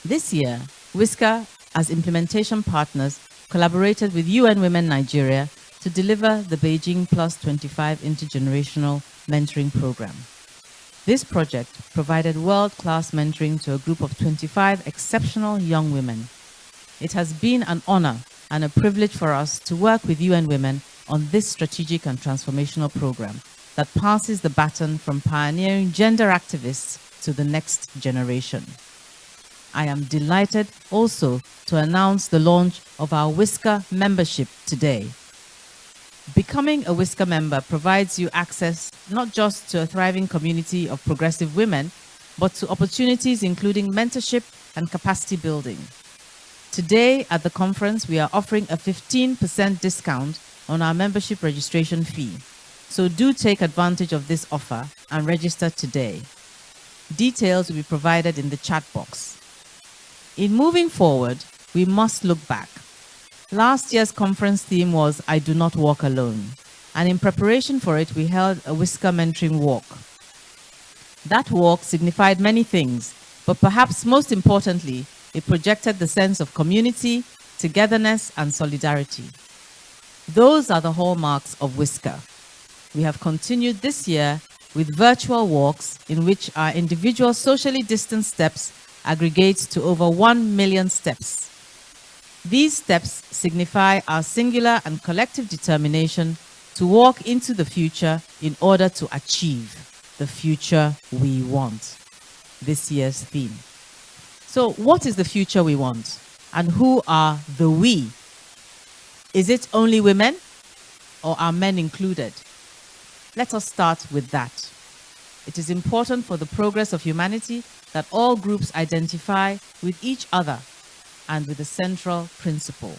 This year, WISCAR, as implementation partners, collaborated with UN Women Nigeria to deliver the Beijing Plus 25 Intergenerational Mentoring Program. This project provided world-class mentoring to a group of 25 exceptional young women. It has been an honor and a privilege for us to work with UN Women on this strategic and transformational program that passes the baton from pioneering gender activists to the next generation. I am delighted also to announce the launch of our WISCAR membership today. Becoming a WISCAR member provides you access not just to a thriving community of progressive women, but to opportunities including mentorship and capacity building. Today at the conference, we are offering a 15% discount on our membership registration fee. So do take advantage of this offer and register today. Details will be provided in the chat box. In moving forward, we must look back. Last year's conference theme was I Do Not Walk Alone, and in preparation for it, we held a WISCAR mentoring walk. That walk signified many things, but perhaps most importantly, it projected the sense of community, togetherness, and solidarity. Those are the hallmarks of WISCAR. We have continued this year with virtual walks in which our individual socially distanced steps aggregate to over 1 million steps. These steps signify our singular and collective determination to walk into the future in order to achieve the future we want. This year's theme. So what is the future we want? And who are the we? Is it only women or are men included? Let us start with that. It is important for the progress of humanity that all groups identify with each other and with a central principle.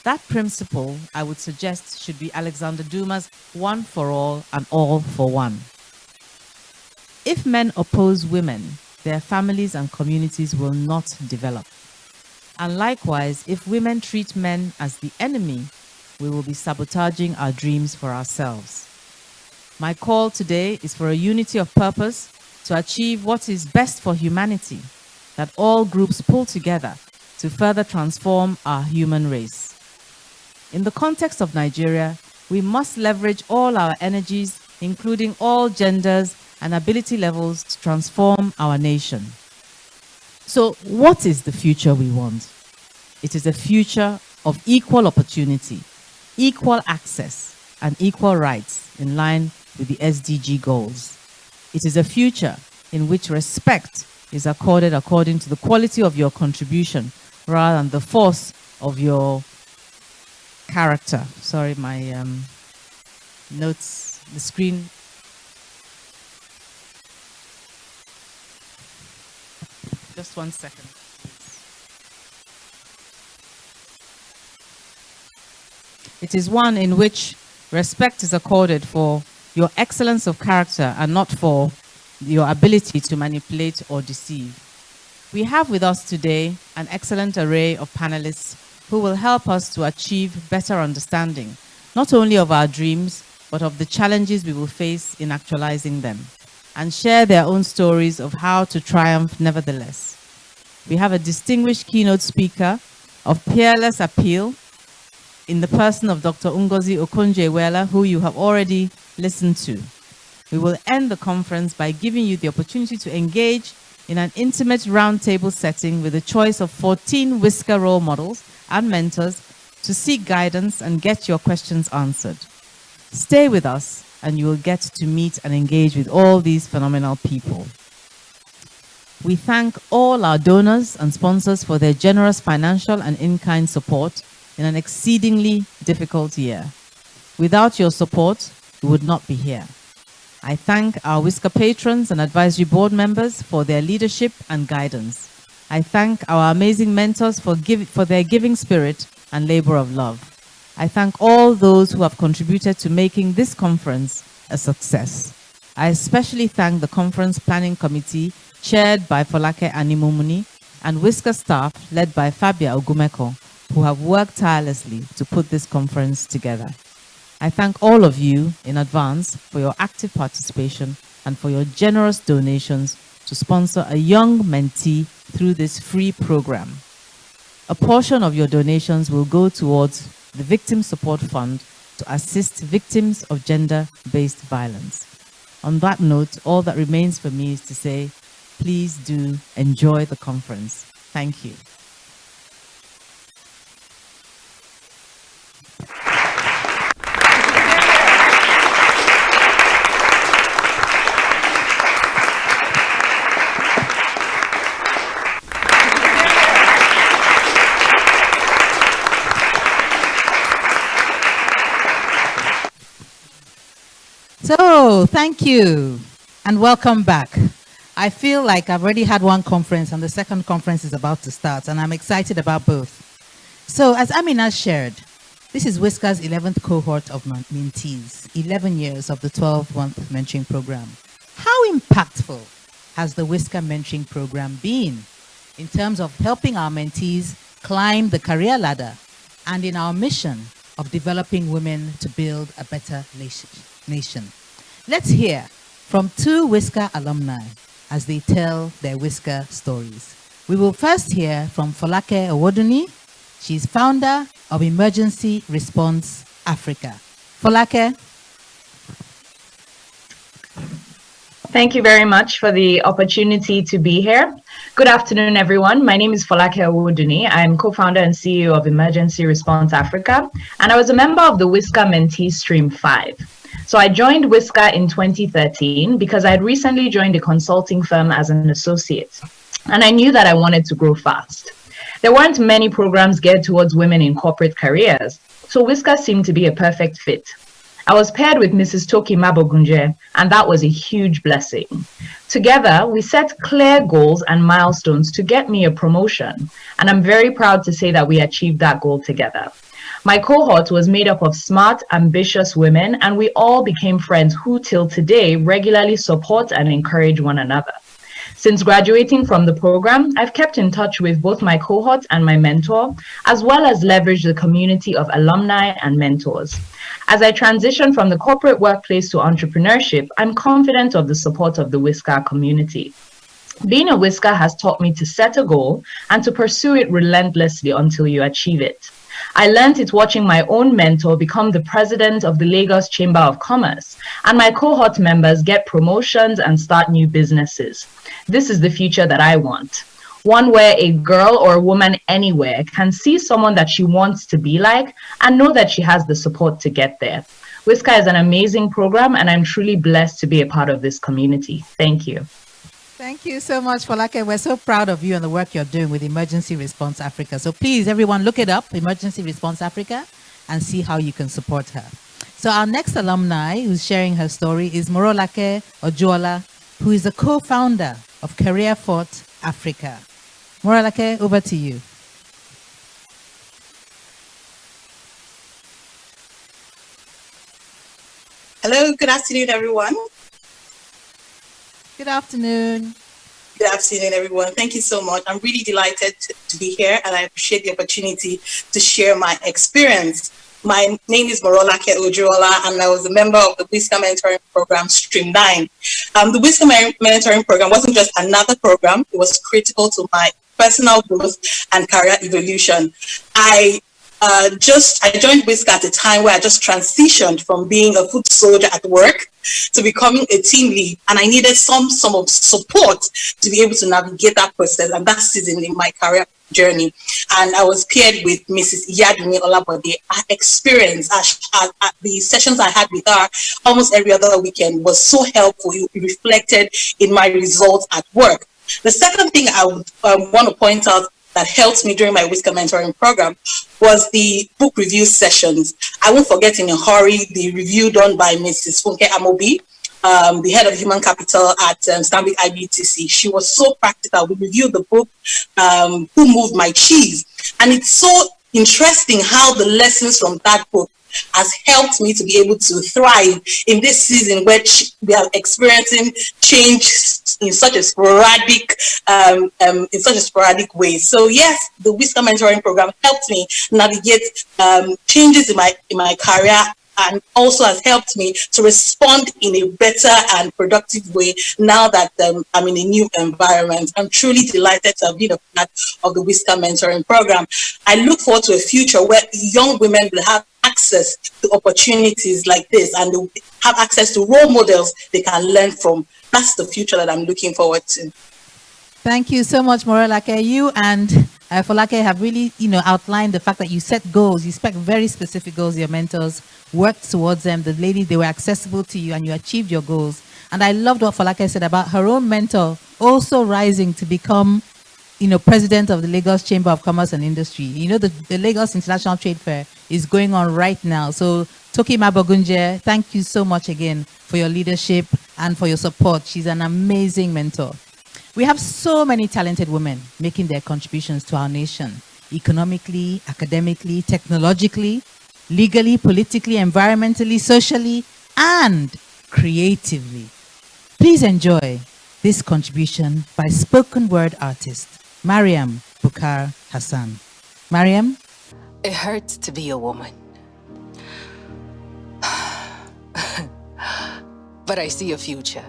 That principle, I would suggest, should be Alexander Dumas' one for all and all for one. If men oppose women, their families and communities will not develop. And likewise, if women treat men as the enemy, we will be sabotaging our dreams for ourselves. My call today is for a unity of purpose to achieve what is best for humanity, that all groups pull together to further transform our human race. In the context of Nigeria, we must leverage all our energies, including all genders and ability levels, to transform our nation. So what is the future we want? It is a future of equal opportunity, equal access, and equal rights in line with the SDG goals. It is a future in which respect is accorded according to the quality of your contribution rather than the force of your character. Sorry, my notes, the screen. Just 1 second. It is one in which respect is accorded for your excellence of character and not for your ability to manipulate or deceive. We have with us today an excellent array of panelists who will help us to achieve better understanding, not only of our dreams, but of the challenges we will face in actualizing them, and share their own stories of how to triumph nevertheless. We have a distinguished keynote speaker of peerless appeal in the person of Dr. Ngozi Okonjo-Iweala, who you have already listened to. We will end the conference by giving you the opportunity to engage in an intimate roundtable setting with a choice of 14 WISCAR role models and mentors to seek guidance and get your questions answered. Stay with us and you will get to meet and engage with all these phenomenal people. We thank all our donors and sponsors for their generous financial and in-kind support in an exceedingly difficult year. Without your support, we would not be here. I thank our WISCAR patrons and advisory board members for their leadership and guidance. I thank our amazing mentors for their giving spirit and labor of love. I thank all those who have contributed to making this conference a success. I especially thank the conference planning committee chaired by Folake Animumuni and WISCAR staff led by Fabia Ogumeko, who have worked tirelessly to put this conference together. I thank all of you in advance for your active participation and for your generous donations to sponsor a young mentee through this free program. A portion of your donations will go towards the Victim Support Fund to assist victims of gender-based violence. On that note, all that remains for me is to say, please do enjoy the conference. Thank you. So, thank you and welcome back. I feel like I've already had one conference and the second conference is about to start, and I'm excited about both. So, as Amina shared, this is WISCAR's 11th cohort of mentees, 11 years of the 12-month mentoring program. How impactful has the WISCAR mentoring program been in terms of helping our mentees climb the career ladder and in our mission of developing women to build a better nation? Let's hear from two WISCAR alumni as they tell their WISCAR stories. We will first hear from Folake Owodunni. She's founder of Emergency Response Africa. Folake. Thank you very much for the opportunity to be here. Good afternoon, everyone. My name is Folake Owodunni. I'm co-founder and CEO of Emergency Response Africa, and I was a member of the WISCAR Mentee Stream 5. So I joined WISCAR in 2013 because I had recently joined a consulting firm as an associate, and I knew that I wanted to grow fast. There weren't many programs geared towards women in corporate careers, so WISCAR seemed to be a perfect fit. I was paired with Mrs. Toki Mabogunje, and that was a huge blessing. Together, we set clear goals and milestones to get me a promotion, and I'm very proud to say that we achieved that goal together. My cohort was made up of smart, ambitious women, and we all became friends who till today regularly support and encourage one another. Since graduating from the program, I've kept in touch with both my cohort and my mentor, as well as leveraged the community of alumni and mentors. As I transition from the corporate workplace to entrepreneurship, I'm confident of the support of the WISCAR community. Being a WISCAR has taught me to set a goal and to pursue it relentlessly until you achieve it. I learned it watching my own mentor become the president of the Lagos Chamber of Commerce, and my cohort members get promotions and start new businesses. This is the future that I want. One where a girl or a woman anywhere can see someone that she wants to be like and know that she has the support to get there. WISCAR is an amazing program, and I'm truly blessed to be a part of this community. Thank you. Thank you so much, Folake. We're so proud of you and the work you're doing with Emergency Response Africa. So please, everyone, look it up, Emergency Response Africa, and see how you can support her. So our next alumni who's sharing her story is Morolake Ojuola, who is the co-founder of Career Fort Africa. Morolake, over to you. Hello, good afternoon, everyone. Good afternoon. Good afternoon, everyone. Thank you so much. I'm really delighted to be here, and I appreciate the opportunity to share my experience. My name is Morolake Ojuola, and I was a member of the WISCAR Mentoring Program, Stream 9. The WISCAR Mentoring Program wasn't just another program. It was critical to my personal growth and career evolution. I joined WISCAR at a time where I just transitioned from being a foot soldier at work to becoming a team lead, and I needed some of support to be able to navigate that process and that season in my career journey. And I was paired with Mrs. Iyadunni Olabode. Our experience at the sessions I had with her almost every other weekend was so helpful. It reflected in my results at work. The second thing I would want to point out that helped me during my WISCAR mentoring program was the book review sessions. I won't forget in a hurry the review done by Mrs. Funke Amobi, the head of human capital at Stanbic IBTC. She was so practical. We reviewed the book, Who Moved My Cheese? And it's so interesting how the lessons from that book has helped me to be able to thrive in this season where we are experiencing change in such a sporadic way. So yes, the WISCAR mentoring program helped me navigate changes in my career, and also has helped me to respond in a better and productive way now that I'm in a new environment. I'm truly delighted to have been a part of the WISCAR mentoring program. I look forward to a future where young women will have access to opportunities like this, and they'll have access to role models they can learn from. That's the future that I'm looking forward to. Thank you so much, Morolake. You and Folake have really, outlined the fact that you set goals. You set very specific goals. Your mentors worked towards them. The ladies, they were accessible to you, and you achieved your goals. And I loved what Folake said about her own mentor also rising to become, president of the Lagos Chamber of Commerce and Industry. The Lagos International Trade Fair is going on right now. So Toki Mabogunje, thank you so much again for your leadership and for your support. She's an amazing mentor. We have so many talented women making their contributions to our nation, economically, academically, technologically, legally, politically, environmentally, socially, and creatively. Please enjoy this contribution by spoken word artist Mariam Bukar Hassan. Mariam? It hurts to be a woman. But I see a future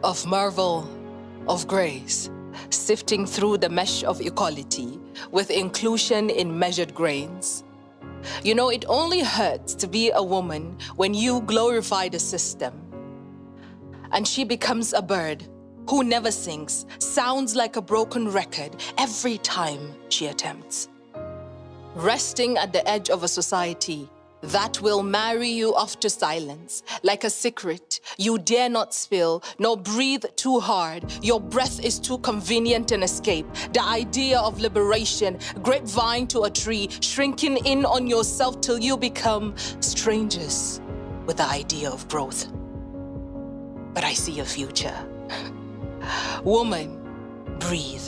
of marvel, of grace, sifting through the mesh of equality with inclusion in measured grains. You know, it only hurts to be a woman when you glorify the system and she becomes a bird who never sings, sounds like a broken record every time she attempts. Resting at the edge of a society that will marry you off to silence, like a secret you dare not spill, nor breathe too hard. Your breath is too convenient an escape. The idea of liberation, grapevine to a tree, shrinking in on yourself till you become strangers with the idea of growth. But I see a future. Woman, breathe.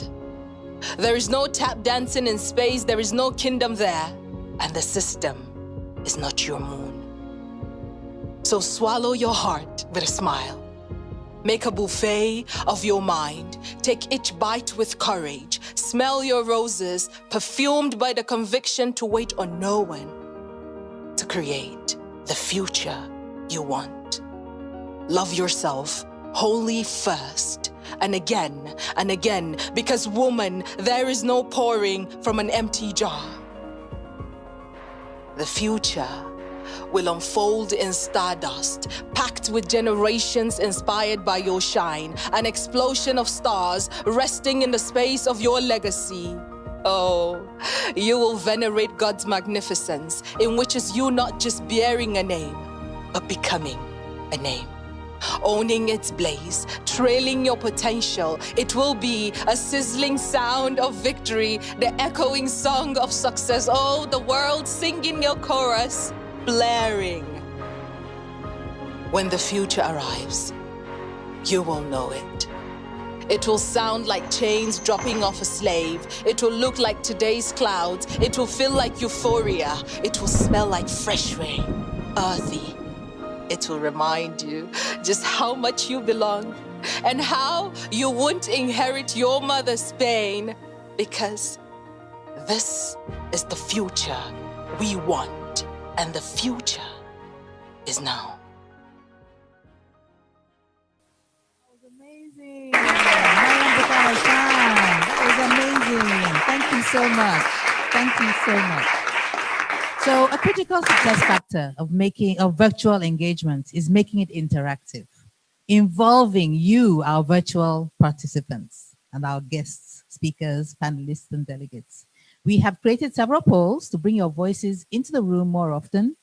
There is no tap dancing in space, there is no kingdom there, and the system is not your moon. So swallow your heart with a smile. Make a buffet of your mind. Take each bite with courage. Smell your roses, perfumed by the conviction to wait on no one to create the future you want. Love yourself wholly first, and again, because woman, there is no pouring from an empty jar. The future will unfold in stardust, packed with generations inspired by your shine, an explosion of stars resting in the space of your legacy. Oh, you will venerate God's magnificence, in which is you not just bearing a name, but becoming a name. Owning its blaze, trailing your potential, it will be a sizzling sound of victory, the echoing song of success. Oh, the world singing your chorus, blaring. When the future arrives, you will know it. It will sound like chains dropping off a slave. It will look like today's clouds. It will feel like euphoria. It will smell like fresh rain, earthy. It will remind you just how much you belong and how you won't inherit your mother's pain, because this is the future we want, and the future is now. That was amazing. That was amazing. Thank you so much. Thank you so much. So a critical success factor of virtual engagement is making it interactive, involving you, our virtual participants, and our guests, speakers, panelists, and delegates. We have created several polls to bring your voices into the room more often.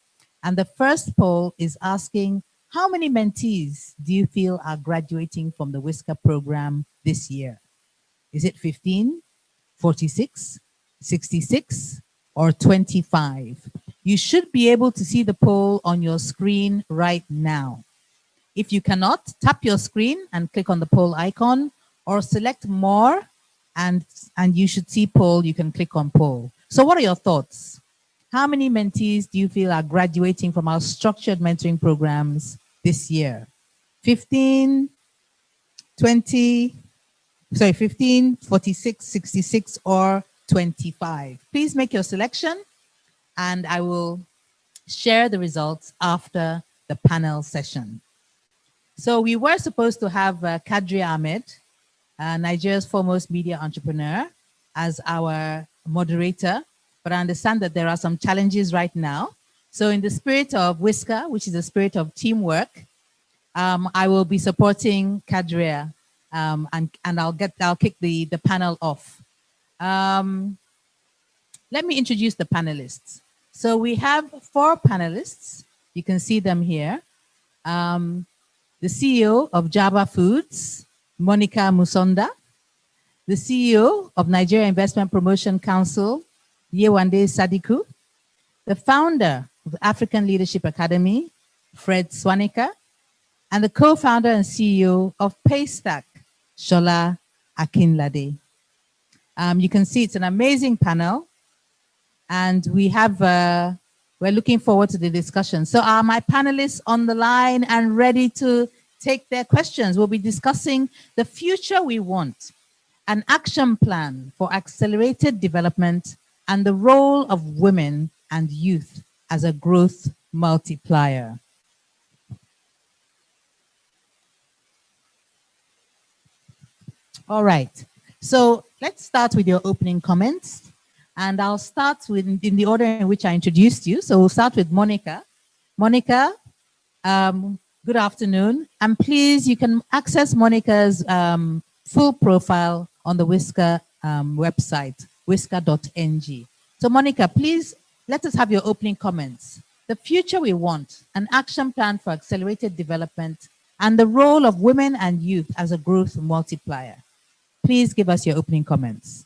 And the first poll is asking, how many mentees do you feel are graduating from the WISCAR program this year? Is it 15, 46, 66, or 25? You should be able to see the poll on your screen right now. If you cannot, tap your screen and click on the poll icon, or select more and you should see poll. You can click on poll. So what are your thoughts? How many mentees do you feel are graduating from our structured mentoring programs this year? 15, 20, 15, 46, 66, or 25. Please make your selection, and I will share the results after the panel session. So we were supposed to have Kadri Ahmed, Nigeria's foremost media entrepreneur, as our moderator, but I understand that there are some challenges right now. So in the spirit of WISCAR, which is the spirit of teamwork, I will be supporting Kadria, and I'll kick the panel off. Let me introduce the panelists. So we have 4 panelists. You can see them here. The CEO of Java Foods, Monica Musonda. The CEO of Nigeria Investment Promotion Council, Yewande Sadiku. the founder of the African Leadership Academy, Fred Swanika, and the co-founder and CEO of Paystack, Shola Akinlade. You can see it's an amazing panel, and we're looking forward to the discussion. So are my panelists on the line and ready to take their questions? We'll be discussing the future we want, an action plan for accelerated development, and the role of women and youth as a growth multiplier. All right, so let's start with your opening comments. And I'll start with in the order in which I introduced you. So we'll start with Monica. Monica, good afternoon. And please, you can access Monica's full profile on the WISCAR website, wiscar.ng. So Monica, please let us have your opening comments. The future we want, an action plan for accelerated development, and the role of women and youth as a growth multiplier. Please give us your opening comments.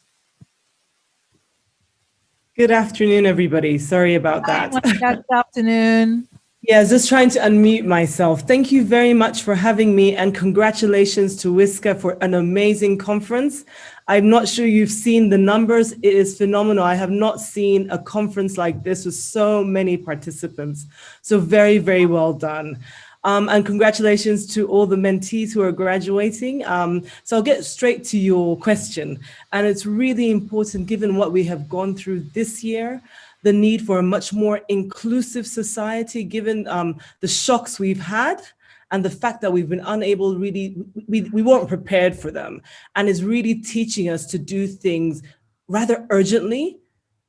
Good afternoon, everybody. Sorry about that. Good afternoon. Yeah, I was just trying to unmute myself. Thank you very much for having me, and congratulations to WISCAR for an amazing conference. I'm not sure you've seen the numbers. It is phenomenal. I have not seen a conference like this with so many participants. So very, very well done. And congratulations to all the mentees who are graduating. So I'll get straight to your question. And it's really important, given what we have gone through this year, the need for a much more inclusive society, given the shocks we've had and the fact that we've been unable, really, we weren't prepared for them. And it's really teaching us to do things rather urgently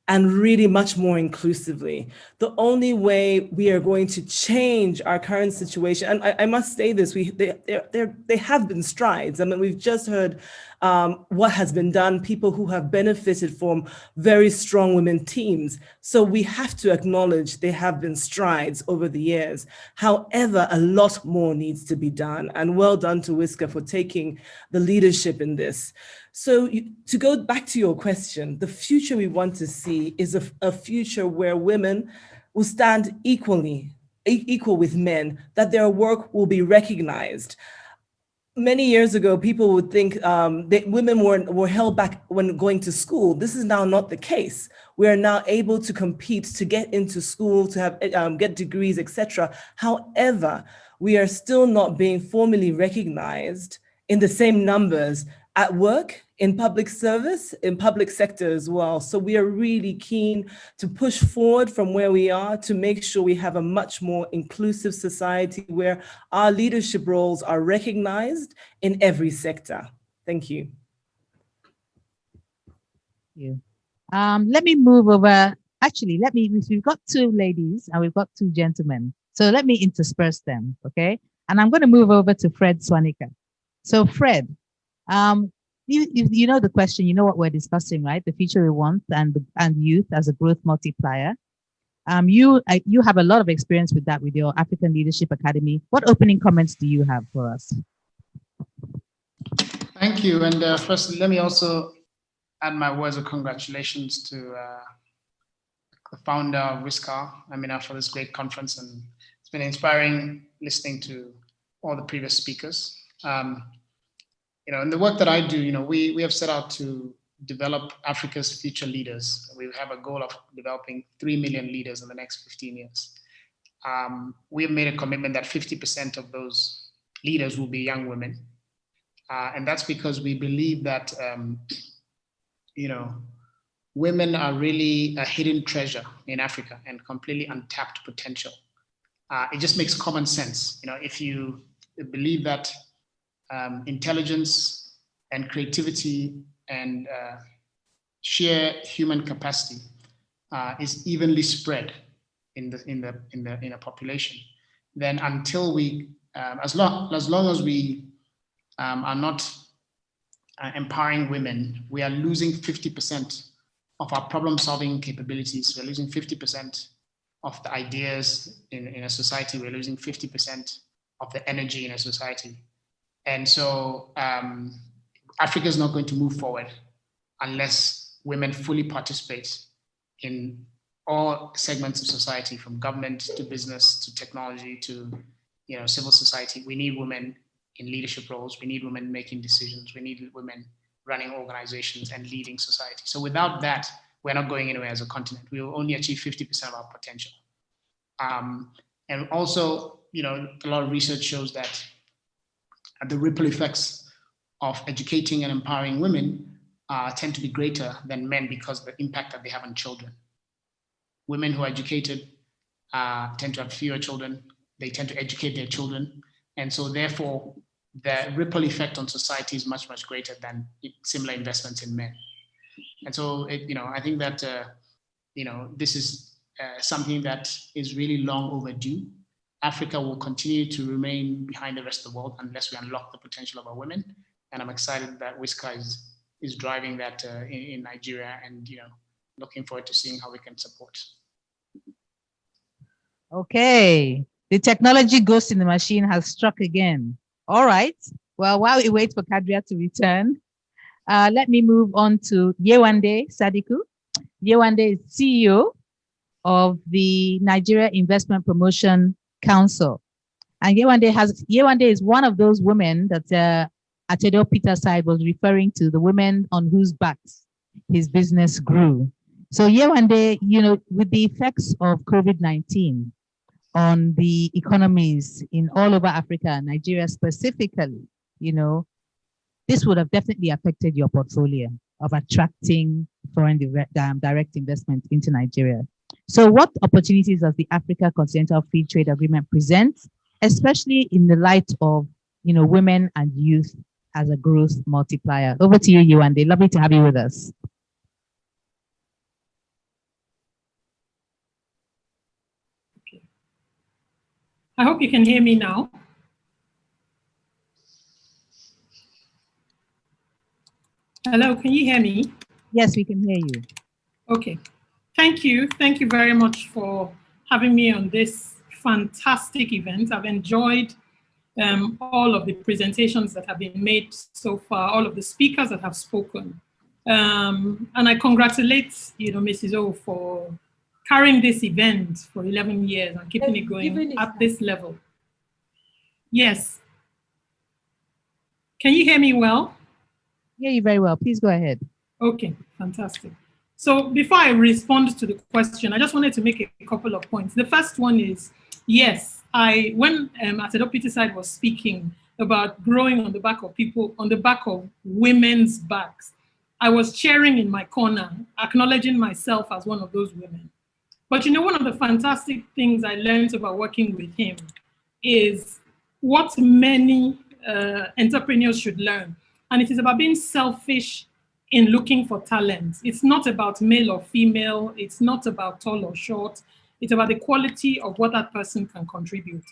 and really much more inclusively. The only way we are going to change our current situation, and I must say this, they have been strides. I mean, we've just heard what has been done, people who have benefited from very strong women teams. So we have to acknowledge there have been strides over the years. However, a lot more needs to be done, and well done to WISCAR for taking the leadership in this. So to go back to your question, the future we want to see is a future where women will stand equal with men, that their work will be recognized. Many years ago, people would think that women were held back when going to school. This is now not the case. We are now able to compete, to get into school, to have get degrees, etc. However, we are still not being formally recognized in the same numbers at work, in public service, in public sector as well. So we are really keen to push forward from where we are to make sure we have a much more inclusive society where our leadership roles are recognized in every sector. Thank you. Thank you. Let me move over. Actually, we've got two ladies and we've got two gentlemen. So let me intersperse them, okay? And I'm going to move over to Fred Swanika. So Fred, you know the question, you know what we're discussing, right? The future we want and youth as a growth multiplier. You have a lot of experience with that with your African Leadership Academy. What opening comments do you have for us? Thank you. And first, let me also add my words of congratulations to the founder of WISCAR, Amina, for this great conference. And it's been inspiring listening to all the previous speakers. In the work that I do, we have set out to develop Africa's future leaders. We have a goal of developing 3 million leaders in the next 15 years. We have made a commitment that 50% of those leaders will be young women. And that's because we believe that, women are really a hidden treasure in Africa and completely untapped potential. It just makes common sense. If you believe that intelligence and creativity and sheer human capacity is evenly spread in a population, then until we, as long as we are not empowering women, we are losing 50% of our problem-solving capabilities. We're losing 50% of the ideas in a society. We're losing 50% of the energy in a society. And so Africa is not going to move forward unless women fully participate in all segments of society, from government to business to technology to civil society. We need women in leadership roles. We need women making decisions. We need women running organizations and leading society. So without that, we're not going anywhere as a continent. We will only achieve 50% of our potential. And also, a lot of research shows that the ripple effects of educating and empowering women tend to be greater than men because of the impact that they have on children. Women who are educated tend to have fewer children. They tend to educate their children. And so therefore, the ripple effect on society is much, much greater than similar investments in men. And so, I think that, this is something that is really long overdue. Africa will continue to remain behind the rest of the world unless we unlock the potential of our women. And I'm excited that WISCAR is driving that in Nigeria, and looking forward to seeing how we can support. Okay, the technology ghost in the machine has struck again. All right, well, while we wait for Kadria to return, let me move on to Yewande Sadiku. Yewande is CEO of the Nigeria Investment Promotion Council. And Yewande is one of those women that Atedo Peter side was referring to, the women on whose backs his business grew. So Yewande, with the effects of COVID-19 on the economies in all over Africa, Nigeria specifically, this would have definitely affected your portfolio of attracting foreign direct investment into Nigeria. So what opportunities does the Africa Continental Free Trade Agreement present, especially in the light of, women and youth as a growth multiplier? Over to you, Yewande. Lovely to have you with us. Okay. I hope you can hear me now. Hello, can you hear me? Yes, we can hear you. Okay. Thank you. Thank you very much for having me on this fantastic event. I've enjoyed all of the presentations that have been made so far, all of the speakers that have spoken. And I congratulate, Mrs. O for carrying this event for 11 years and keeping it going at this level. Yes. Can you hear me well? Hear you very well. Please go ahead. Okay, fantastic. So before I respond to the question, I just wanted to make a couple of points. The first one is, yes, when Atedo Peter side was speaking about growing on the back of people, on the back of women's backs, I was cheering in my corner, acknowledging myself as one of those women. But one of the fantastic things I learned about working with him is what many entrepreneurs should learn. And it is about being selfish in looking for talent. It's not about male or female. It's not about tall or short. It's about the quality of what that person can contribute.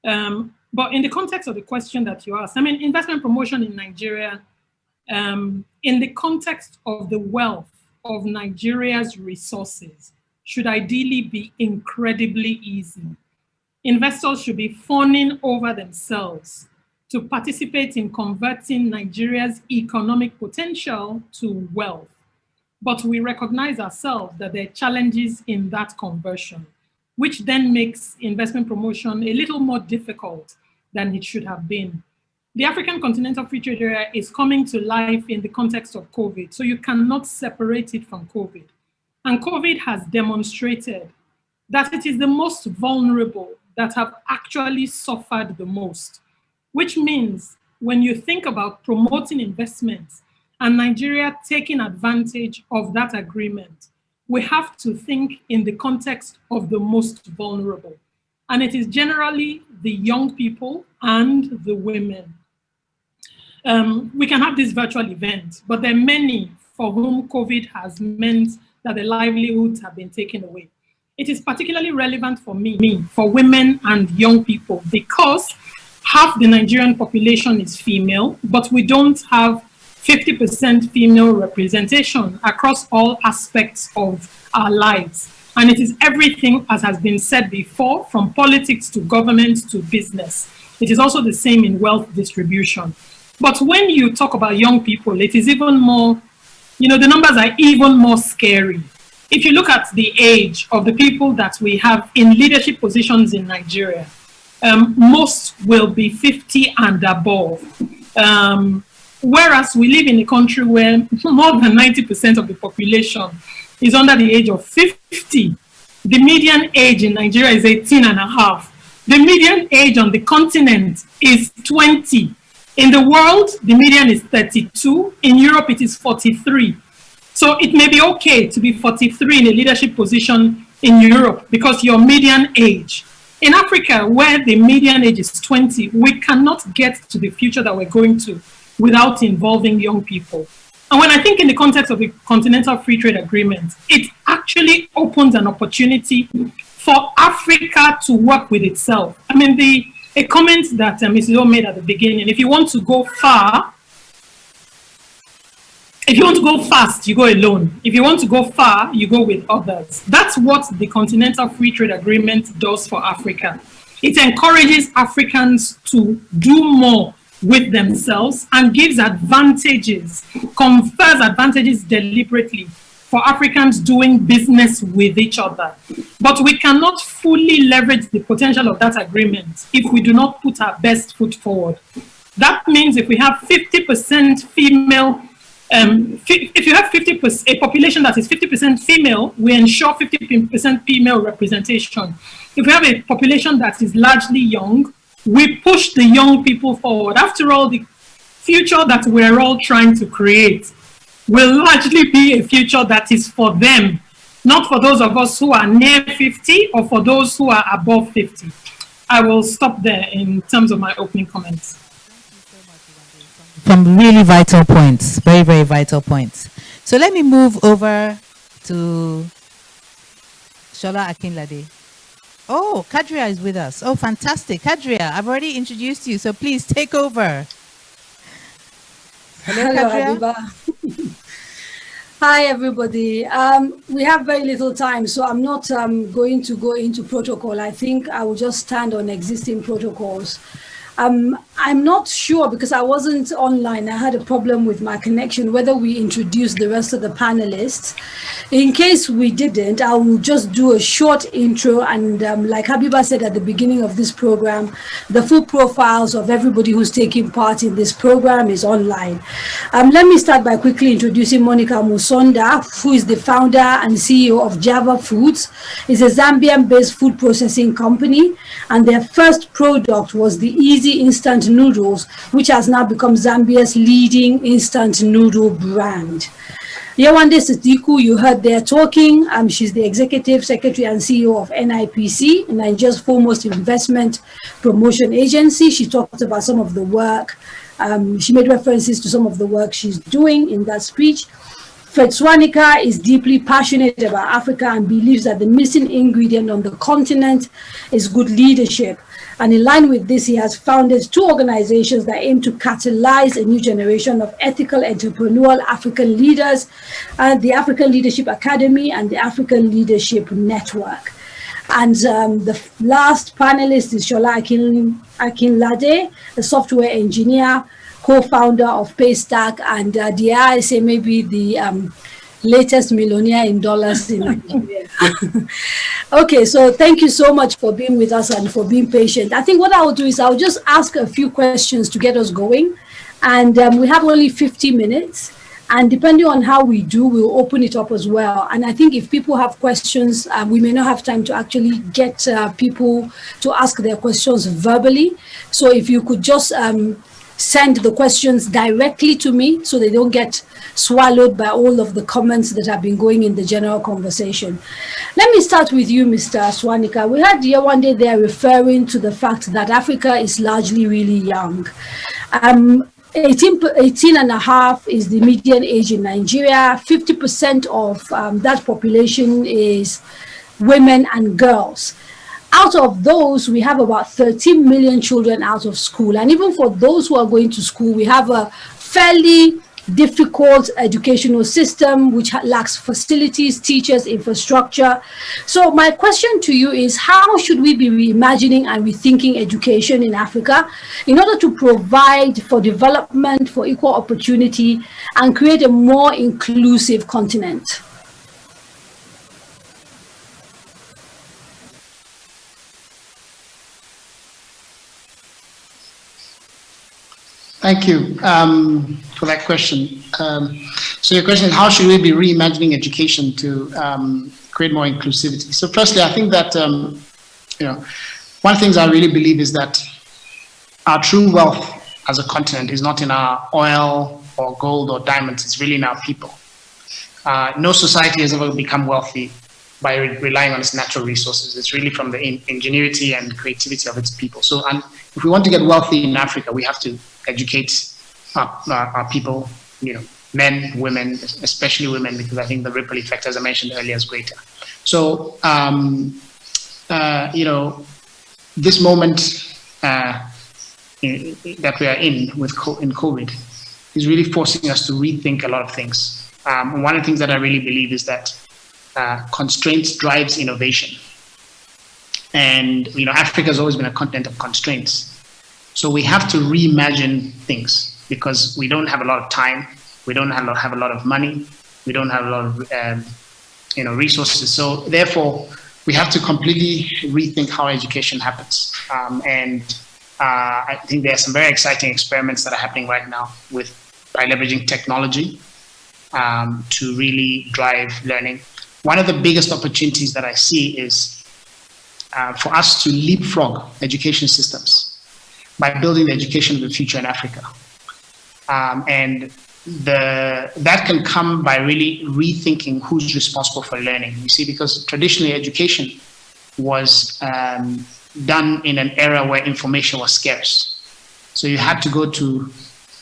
But in the context of the question that you asked, investment promotion in Nigeria, in the context of the wealth of Nigeria's resources, should ideally be incredibly easy. Investors should be fawning over themselves to participate in converting Nigeria's economic potential to wealth. But we recognize ourselves that there are challenges in that conversion, which then makes investment promotion a little more difficult than it should have been. The African Continental Free Trade Area is coming to life in the context of COVID, so you cannot separate it from COVID. And COVID has demonstrated that it is the most vulnerable that have actually suffered the most, which means when you think about promoting investments and Nigeria taking advantage of that agreement, we have to think in the context of the most vulnerable. And it is generally the young people and the women. We can have this virtual event, but there are many for whom COVID has meant that their livelihoods have been taken away. It is particularly relevant for me, for women and young people, because half the Nigerian population is female, but we don't have 50% female representation across all aspects of our lives. And it is everything, as has been said before, from politics to government to business. It is also the same in wealth distribution. But when you talk about young people, it is even more, the numbers are even more scary. if you look at the age of the people that we have in leadership positions in Nigeria, most will be 50 and above. Whereas we live in a country where more than 90% of the population is under the age of 50. The median age in Nigeria is 18 and a half. The median age on the continent is 20. In the world, the median is 32. In Europe, it is 43. So it may be okay to be 43 in a leadership position in Europe because your median age. In Africa, where the median age is 20, we cannot get to the future that we're going to without involving young people. And when I think in the context of the Continental Free Trade Agreement, it actually opens an opportunity for Africa to work with itself. I mean, a comment that Mrs. O made at the beginning, if you want to go far, if you want to go fast, you go alone. If you want to go far, you go with others. That's what the Continental Free Trade Agreement does for Africa. It encourages Africans to do more with themselves and gives advantages, confers advantages deliberately for Africans doing business with each other. But we cannot fully leverage the potential of that agreement if we do not put our best foot forward. That means if we have 50% female, if you have a population that is 50% female, we ensure 50% female representation. If we have a population that is largely young, we push the young people forward. After all, the future that we're all trying to create will largely be a future that is for them, not for those of us who are near 50 or for those who are above 50. I will stop there in terms of my opening comments. From really vital points, very, very vital points. So let me move over to Shola Akinlade. Oh, Kadria is with us. Oh, fantastic. Kadria, I've already introduced you, so please take over. Hello, Kadria. Hi, everybody. We have very little time, so I'm not going to go into protocol. I think I will just stand on existing protocols. I'm not sure because I wasn't online. I had a problem with my connection, whether we introduced the rest of the panelists. In case we didn't, I will just do a short intro. And like Habiba said at the beginning of this program, the full profiles of everybody who's taking part in this program is online. Let me start by quickly introducing Monica Musonda, who is the founder and CEO of Java Foods. It's a Zambian-based food processing company. And their first product was the Easy Instant Noodles, which has now become Zambia's leading instant noodle brand. Yewande Sitiku, you heard there talking. She's the Executive Secretary and CEO of NIPC, Nigeria's foremost investment promotion agency. She talked about some of the work. She made references to some of the work she's doing in that speech. Fetswanika is deeply passionate about Africa and believes that the missing ingredient on the continent is good leadership. And in line with this, he has founded two organizations that aim to catalyze a new generation of ethical, entrepreneurial African leaders, the African Leadership Academy and the African Leadership Network. And the last panelist is Shola Akinlade, a software engineer, co-founder of Paystack, and I say maybe the latest millionaire in dollars in Nigeria. Okay, so thank you so much for being with us and for being patient. I think what I'll do is I'll just ask a few questions to get us going. And we have only 50 minutes. And depending on how we do, we'll open it up as well. And I think if people have questions, we may not have time to actually get people to ask their questions verbally. So if you could just send the questions directly to me so they don't get swallowed by all of the comments that have been going in the general conversation. Let me start with you, Mr. Swanika. We had Yewande there referring to the fact that Africa is largely really young. 18 and a half is the median age in Nigeria. 50% of that population is women and girls. Out of those, we have about 13 million children out of school. And even for those who are going to school, we have a fairly difficult educational system which lacks facilities, teachers, infrastructure. So my question to you is, how should we be reimagining and rethinking education in Africa in order to provide for development, for equal opportunity, and create a more inclusive continent? Thank you for that question. So your question is, how should we be reimagining education to create more inclusivity? So firstly, I think that, one of the things I really believe is that our true wealth as a continent is not in our oil or gold or diamonds, it's really in our people. No society has ever become wealthy by relying on its natural resources. It's really from the ingenuity and creativity of its people. So if we want to get wealthy in Africa, we have to educate our people, men, women, especially women, because I think the ripple effect, as I mentioned earlier, is greater. So, this moment that we are in COVID is really forcing us to rethink a lot of things. One of the things that I really believe is that constraints drives innovation. And, Africa has always been a continent of constraints. So we have to reimagine things because we don't have a lot of time. We don't have a lot of money. We don't have a lot of, resources. So therefore, we have to completely rethink how education happens. I think there are some very exciting experiments that are happening right now by leveraging technology to really drive learning. One of the biggest opportunities that I see is for us to leapfrog education systems by building the education of the future in Africa. And that can come by really rethinking who's responsible for learning. You see, because traditionally education was done in an era where information was scarce. So you had to go to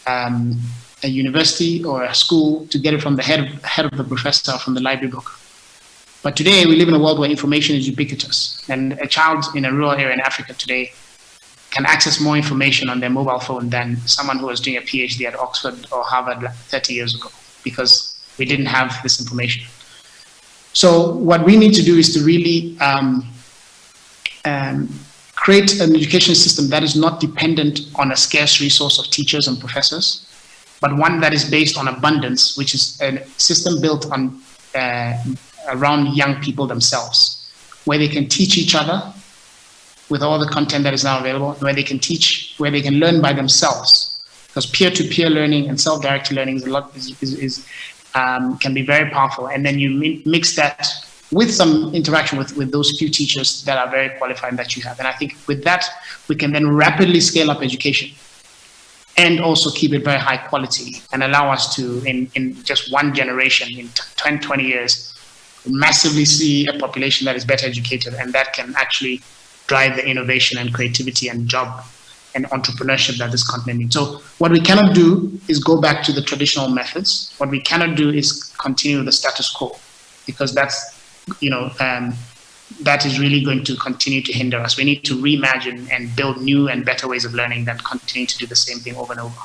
a university or a school to get it from the head of the professor or from the library book. But today we live in a world where information is ubiquitous, and a child in a rural area in Africa today can access more information on their mobile phone than someone who was doing a PhD at Oxford or Harvard 30 years ago, because we didn't have this information. So what we need to do is to really create an education system that is not dependent on a scarce resource of teachers and professors, but one that is based on abundance, which is a system built on around young people themselves, where they can teach each other with all the content that is now available, where they can teach, where they can learn by themselves, because peer-to-peer learning and self-directed learning can be very powerful. And then you mix that with some interaction with those few teachers that are very qualified that you have. And I think with that, we can then rapidly scale up education and also keep it very high quality and allow us to, in just one generation, in 10, 20 years, massively see a population that is better educated, and that can actually drive the innovation and creativity and job and entrepreneurship that this continent needs. So what we cannot do is go back to the traditional methods. What we cannot do is continue the status quo, because that's, that is really going to continue to hinder us. We need to reimagine and build new and better ways of learning than continue to do the same thing over and over.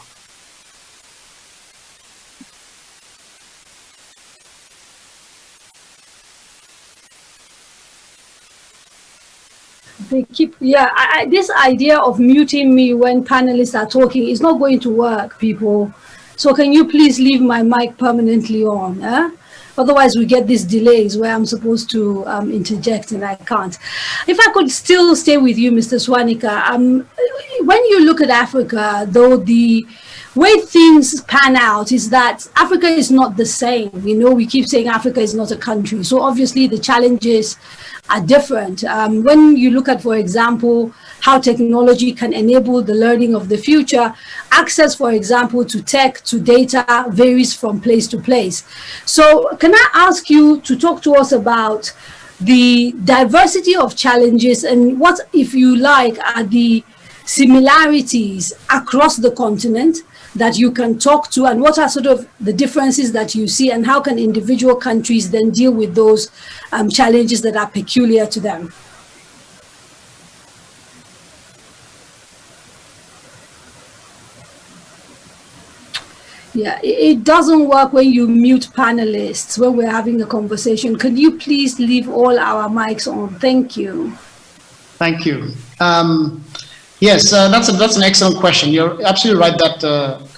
They keep, this idea of muting me when panelists are talking is not going to work, people. So can you please leave my mic permanently on? Otherwise we get these delays where I'm supposed to interject and I can't. If I could still stay with you, Mr. Swanika, when you look at Africa, though, the way things pan out is that Africa is not the same. We keep saying Africa is not a country. So obviously the challenges are different. When you look at, for example, how technology can enable the learning of the future, access, for example, to tech, to data varies from place to place. So can I ask you to talk to us about the diversity of challenges and what, if you like, are the similarities across the continent that you can talk to, and what are sort of the differences that you see, and how can individual countries then deal with those challenges that are peculiar to them? Yeah, it doesn't work when you mute panelists when we're having a conversation. Could you please leave all our mics on? Thank you. Thank you. Yes, that's an excellent question. You're absolutely right that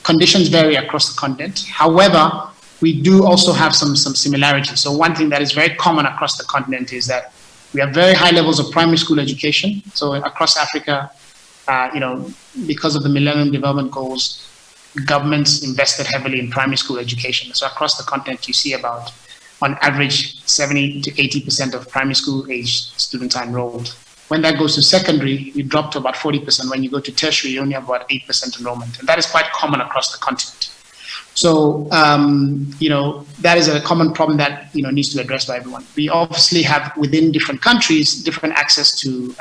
conditions vary across the continent. However, we do also have some similarities. So one thing that is very common across the continent is that we have very high levels of primary school education. So across Africa, because of the Millennium Development Goals, governments invested heavily in primary school education. So across the continent, you see about, on average, 70 to 80% of primary school age students are enrolled. When that goes to secondary, you drop to about 40%. When you go to tertiary, you only have about 8% enrollment. And that is quite common across the continent. So, that is a common problem that, needs to be addressed by everyone. We obviously have within different countries, different access to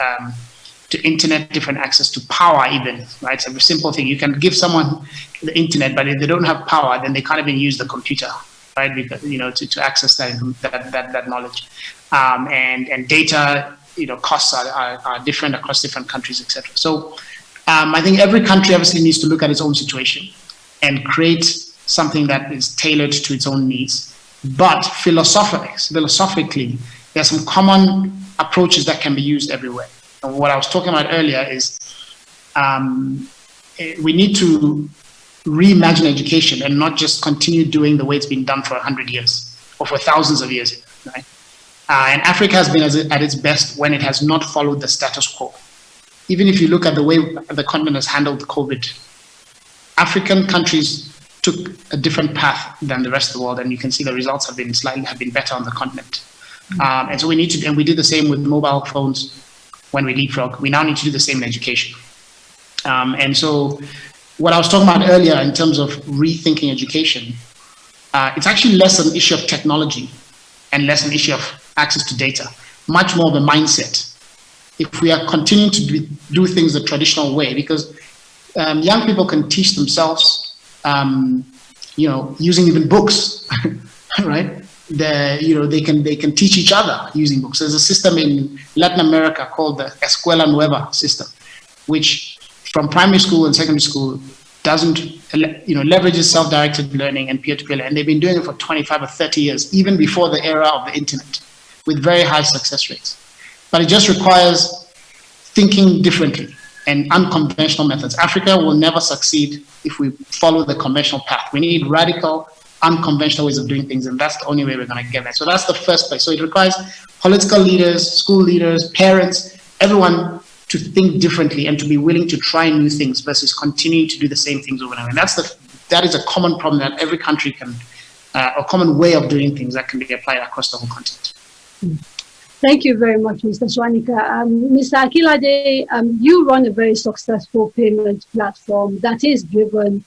internet, different access to power even, right? It's a simple thing. You can give someone the internet, but if they don't have power, then they can't even use the computer, right? Because, to access that knowledge. And data, costs are different across different countries, etc. So I think every country obviously needs to look at its own situation and create something that is tailored to its own needs. But philosophically, there are some common approaches that can be used everywhere. And what I was talking about earlier is we need to reimagine education and not just continue doing the way it's been done for 100 years or for thousands of years, right? And Africa has been at its best when it has not followed the status quo. Even if you look at the way the continent has handled COVID, African countries took a different path than the rest of the world, and you can see the results have been better on the continent. And so we need to, and we did the same with mobile phones when we leapfrog. We now need to do the same in education. And so what I was talking about earlier in terms of rethinking education, it's actually less an issue of technology and less an issue of access to data, much more of a mindset. If we are continuing to do things the traditional way, because young people can teach themselves, using even books, right? They can teach each other using books. There's a system in Latin America called the Escuela Nueva system, which from primary school and secondary school leverages self-directed learning and peer-to-peer learning. And they've been doing it for 25 or 30 years, even before the era of the internet, with very high success rates. But it just requires thinking differently and unconventional methods. Africa will never succeed if we follow the conventional path. We need radical, unconventional ways of doing things, and that's the only way we're going to get there. So that's the first place. So it requires political leaders, school leaders, parents, everyone to think differently and to be willing to try new things versus continuing to do the same things over and over. And that is a common problem that every country can, a common way of doing things that can be applied across the whole continent. Thank you very much, Mr. Swanika. Mr. Akilade, you run a very successful payment platform that is driven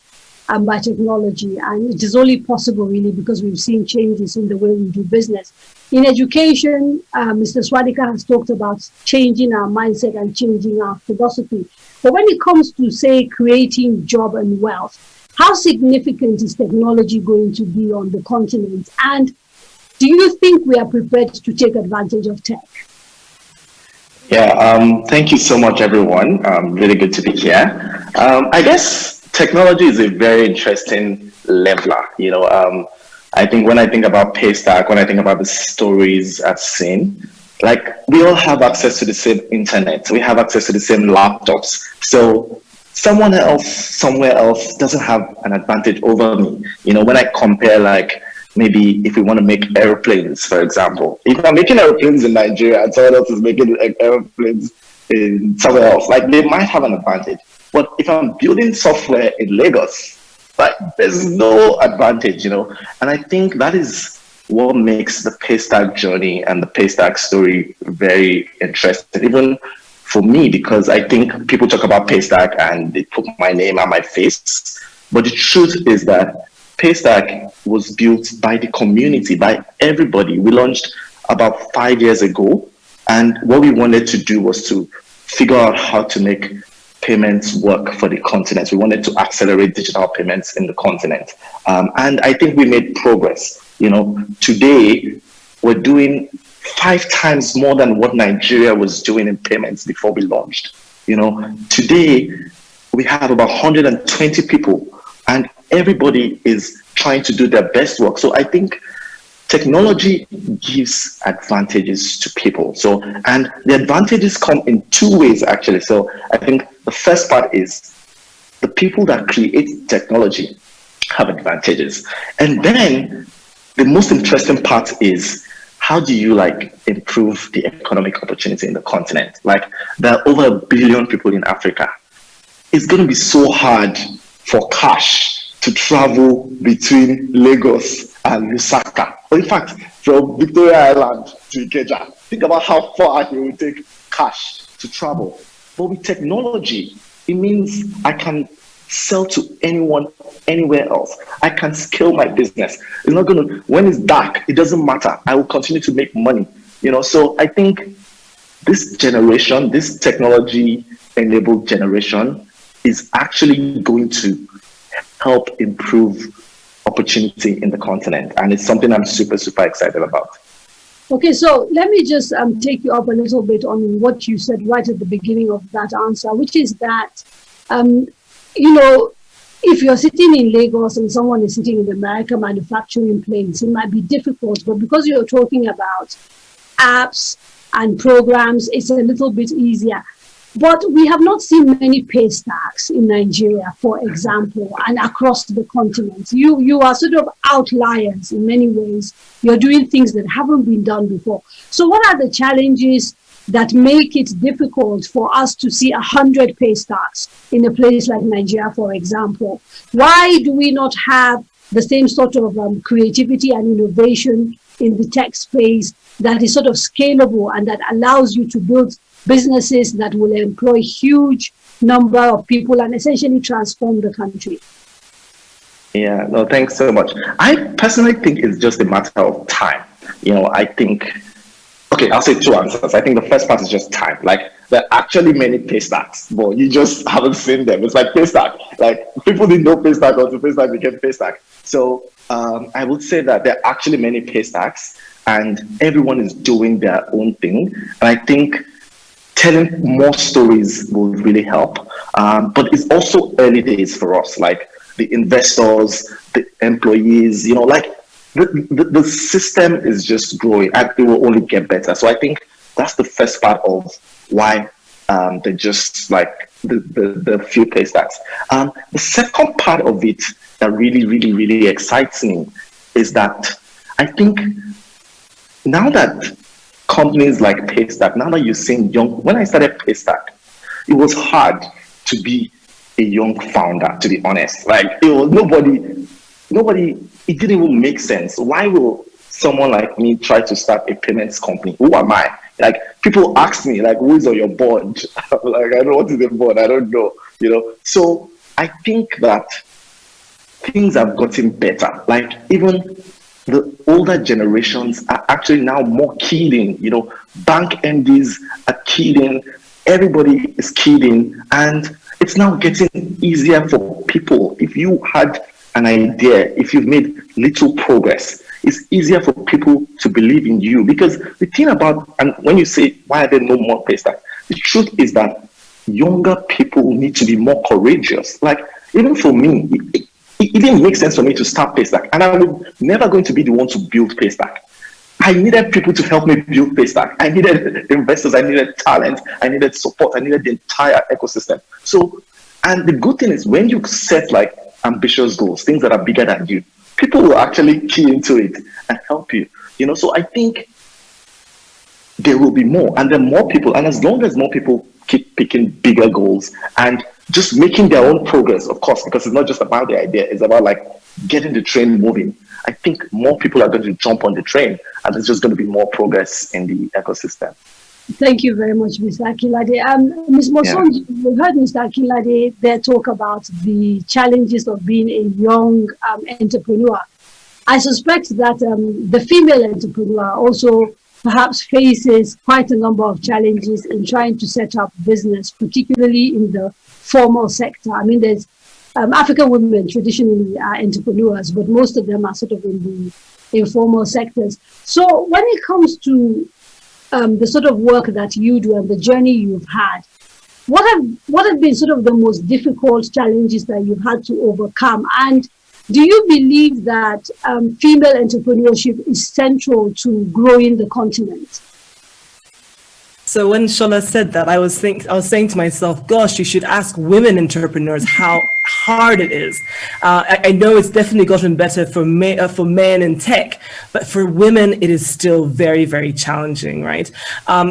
by technology, and it is only possible really because we've seen changes in the way we do business. In education, Mr. Swanika has talked about changing our mindset and changing our philosophy. But when it comes to, say, creating job and wealth, how significant is technology going to be on the continent? And do you think we are prepared to take advantage of tech? Yeah, thank you so much, everyone. Really good to be here. I guess technology is a very interesting leveler. I think when I think about Paystack, when I think about the stories I've seen, like we all have access to the same internet. We have access to the same laptops. So someone else, somewhere else doesn't have an advantage over me. When I compare, like, maybe if we want to make airplanes, for example, if I'm making airplanes in Nigeria and someone else is making airplanes in somewhere else, like they might have an advantage. But if I'm building software in Lagos, like there's no advantage, And I think that is what makes the Paystack journey and the Paystack story very interesting, even for me, because I think people talk about Paystack and they put my name and my face. But the truth is that Paystack was built by the community, by everybody. We launched about 5 years ago, and what we wanted to do was to figure out how to make payments work for the continent. We wanted to accelerate digital payments in the continent. And I think we made progress. Today we're doing 5 times more than what Nigeria was doing in payments before we launched. Today we have about 120 people, and everybody is trying to do their best work. So I think technology gives advantages to people. And the advantages come in 2 ways, actually. So I think the first part is the people that create technology have advantages. And then the most interesting part is, how do you improve the economic opportunity in the continent? There are over 1 billion people in Africa. It's going to be so hard for cash to travel between Lagos and Lusaka. In fact, from Victoria Island to Ikeja. Think about how far it will take cash to travel. But with technology, it means I can sell to anyone, anywhere else. I can scale my business. It's not going to, when it's dark, it doesn't matter. I will continue to make money. So I think this generation, this technology-enabled generation is actually going to help improve opportunity in the continent. And it's something I'm super, super excited about. Okay, so let me just take you up a little bit on what you said right at the beginning of that answer, which is that, if you're sitting in Lagos and someone is sitting in America manufacturing planes, it might be difficult, but because you're talking about apps and programs, it's a little bit easier. But we have not seen many pay stacks in Nigeria, for example, and across the continent. You are sort of outliers in many ways. You're doing things that haven't been done before. So what are the challenges that make it difficult for us to see 100 pay stacks in a place like Nigeria, for example? Why do we not have the same sort of creativity and innovation in the tech space that is sort of scalable and that allows you to build businesses that will employ huge number of people and essentially transform the country? Yeah, no, thanks so much. I personally think it's just a matter of time. I think, okay, I'll say two answers. I think the first part is just time. Like, there are actually many pay stacks, but you just haven't seen them. It's like Paystack. Like, people didn't know Paystack until Paystack became Paystack. So I would say that there are actually many pay stacks and everyone is doing their own thing. And I think telling more stories will really help. But it's also early days for us, like the investors, the employees, the system is just growing and it will only get better. So I think that's the first part of why they're just like the few pay stacks. The second part of it that really, really, really excites me is that I think now that companies like Paystack, now that you're seeing when I started Paystack, it was hard to be a young founder, to be honest. Like, it was nobody, it didn't even make sense. Why will someone like me try to start a payments company? Who am I? Like, people ask me, like, who is on your board? Like, I don't know what is the board, I don't know, So I think that things have gotten better. Like, even the older generations are actually now more keyed in, bank MDs are keyed in, everybody is keyed in, and it's now getting easier for people. If you had an idea, if you've made little progress, it's easier for people to believe in you. Because the thing about, and when you say, why are there no more Paystack? The truth is that younger people need to be more courageous. Like, even for me, it didn't make sense for me to start Paystack, and I was never going to be the one to build Paystack. I needed people to help me build Paystack. I needed investors, I needed talent, I needed support, I needed the entire ecosystem. So, and the good thing is when you set like ambitious goals, things that are bigger than you, people will actually key into it and help you. So I think there will be more, and then more people, and as long as more people keep picking bigger goals and just making their own progress, of course, because it's not just about the idea, it's about like getting the train moving. I think more people are going to jump on the train and there's just going to be more progress in the ecosystem. Thank you very much, Mr. Akinlade. Ms. Moson, we heard Mr. Akinlade there talk about the challenges of being a young entrepreneur. I suspect that the female entrepreneur also perhaps faces quite a number of challenges in trying to set up business, particularly in the formal sector. I mean, there's African women traditionally are entrepreneurs, but most of them are sort of in the informal sectors. So when it comes to the sort of work that you do and the journey you've had, what have been sort of the most difficult challenges that you've had to overcome? And do you believe that female entrepreneurship is central to growing the continent? So when Shola said that, I was saying to myself, gosh, you should ask women entrepreneurs how hard it is. I know it's definitely gotten better for men in tech, but for women, it is still very, very challenging, right?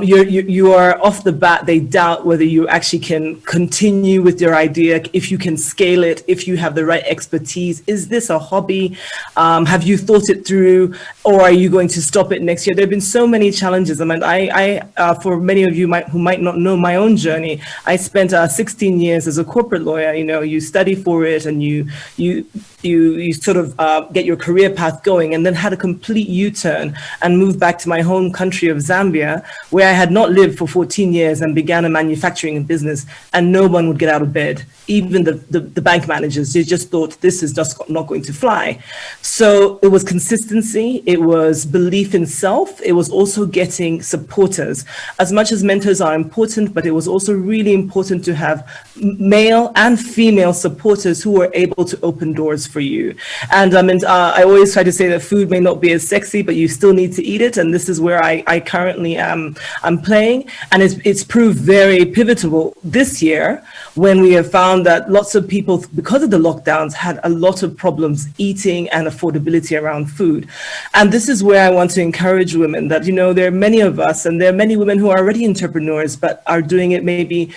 You are off the bat, they doubt whether you actually can continue with your idea, if you can scale it, if you have the right expertise. Is this a hobby? Have you thought it through, or are you going to stop it next year? There have been so many challenges. I mean, for many of you who might not know my own journey, I spent 16 years as a corporate lawyer. You know, you study for it and you sort of get your career path going, and then had a complete U-turn and moved back to my home country of Zambia, where I had not lived for 14 years, and began a manufacturing business, and no one would get out of bed. Even the bank managers, they just thought this is just not going to fly. So it was consistency, it was belief in self, it was also getting supporters. As much as mentors are important, but it was also really important to have male and female supporters who were able to open doors for you. And I always try to say that food may not be as sexy, but you still need to eat it. And this is where I currently am playing. And it's proved very pivotal this year, when we have found that lots of people, because of the lockdowns, had a lot of problems eating and affordability around food. And this is where I want to encourage women that, you know, there are many of us, and there are many women who are already entrepreneurs, but are doing it maybe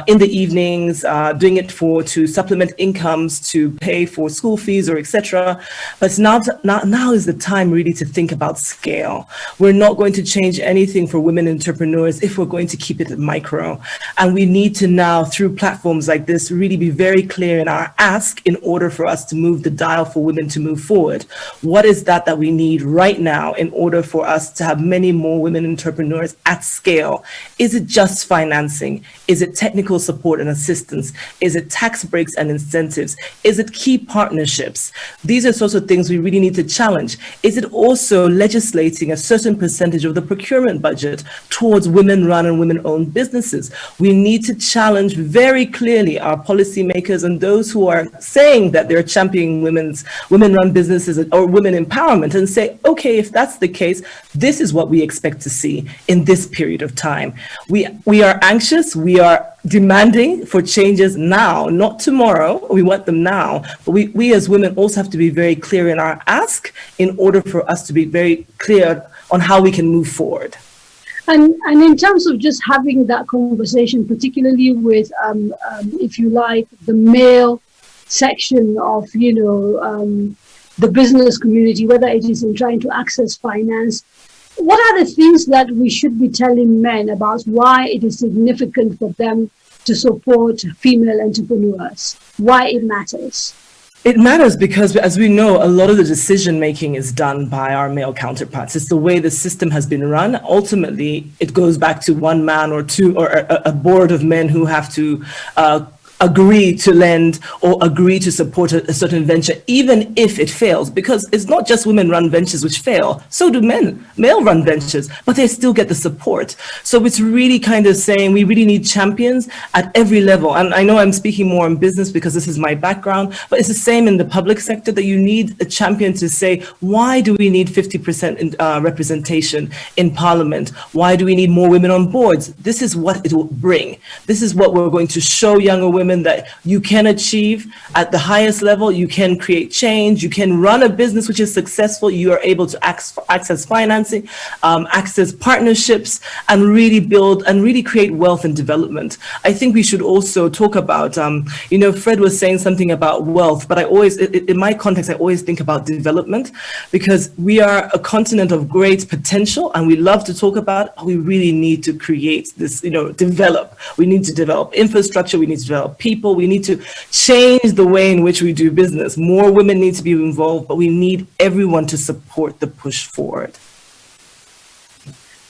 in the evenings, doing it to supplement incomes, to pay for school fees or etc. But now is the time really to think about scale. We're not going to change anything for women entrepreneurs if we're going to keep it micro. And we need to now, through platforms like this, really be very clear in our ask in order for us to move the dial for women to move forward. What is that we need right now in order for us to have many more women entrepreneurs at scale? Is it just financing? Is it technical support and assistance? Is it tax breaks and incentives? Is it key partnerships? These are sorts of things we really need to challenge. Is it also legislating a certain percentage of the procurement budget towards women-run and women-owned businesses? We need to challenge very clearly our policymakers and those who are saying that they're championing women-run businesses or women empowerment, and say, okay, if that's the case, this is what we expect to see in this period of time. We are anxious, we are demanding for changes now, not tomorrow. We want them now. But we as women also have to be very clear in our ask in order for us to be very clear on how we can move forward. And in terms of just having that conversation, particularly with, if you like, the male section of, the business community, whether it is in trying to access finance, what are the things that we should be telling men about why it is significant for them to support female entrepreneurs, why it matters? It matters because, as we know, a lot of the decision making is done by our male counterparts. It's the way the system has been run. Ultimately, it goes back to one man or two, or a board of men who have to agree to lend or agree to support a certain venture, even if it fails, because it's not just women-run ventures which fail, so do male-run ventures, but they still get the support. So it's really kind of saying we really need champions at every level. And I know I'm speaking more in business because this is my background, but it's the same in the public sector, that you need a champion to say, why do we need 50% representation in parliament? Why do we need more women on boards? This is what it will bring. This is what we're going to show younger women that you can achieve at the highest level. You can create change. You can run a business which is successful. You are able to access financing, access partnerships, and really build and really create wealth and development. I think we should also talk about, Fred was saying something about wealth, but I always, in my context, I always think about development, because we are a continent of great potential and we love to talk about, we really need to create this, develop. We need to develop infrastructure. We need to develop people. We need to change the way in which we do business. More women need to be involved, but we need everyone to support the push forward.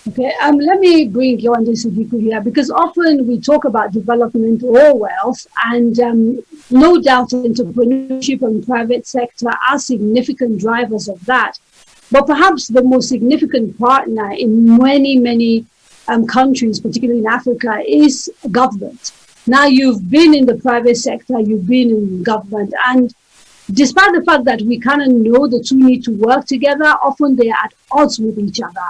Okay, let me bring Yewande Sidiku here, because often we talk about development or wealth, and no doubt entrepreneurship and private sector are significant drivers of that. But perhaps the most significant partner in many countries, particularly in Africa, is government. Now, you've been in the private sector, you've been in government, and despite the fact that we kind of know the two need to work together, often they are at odds with each other.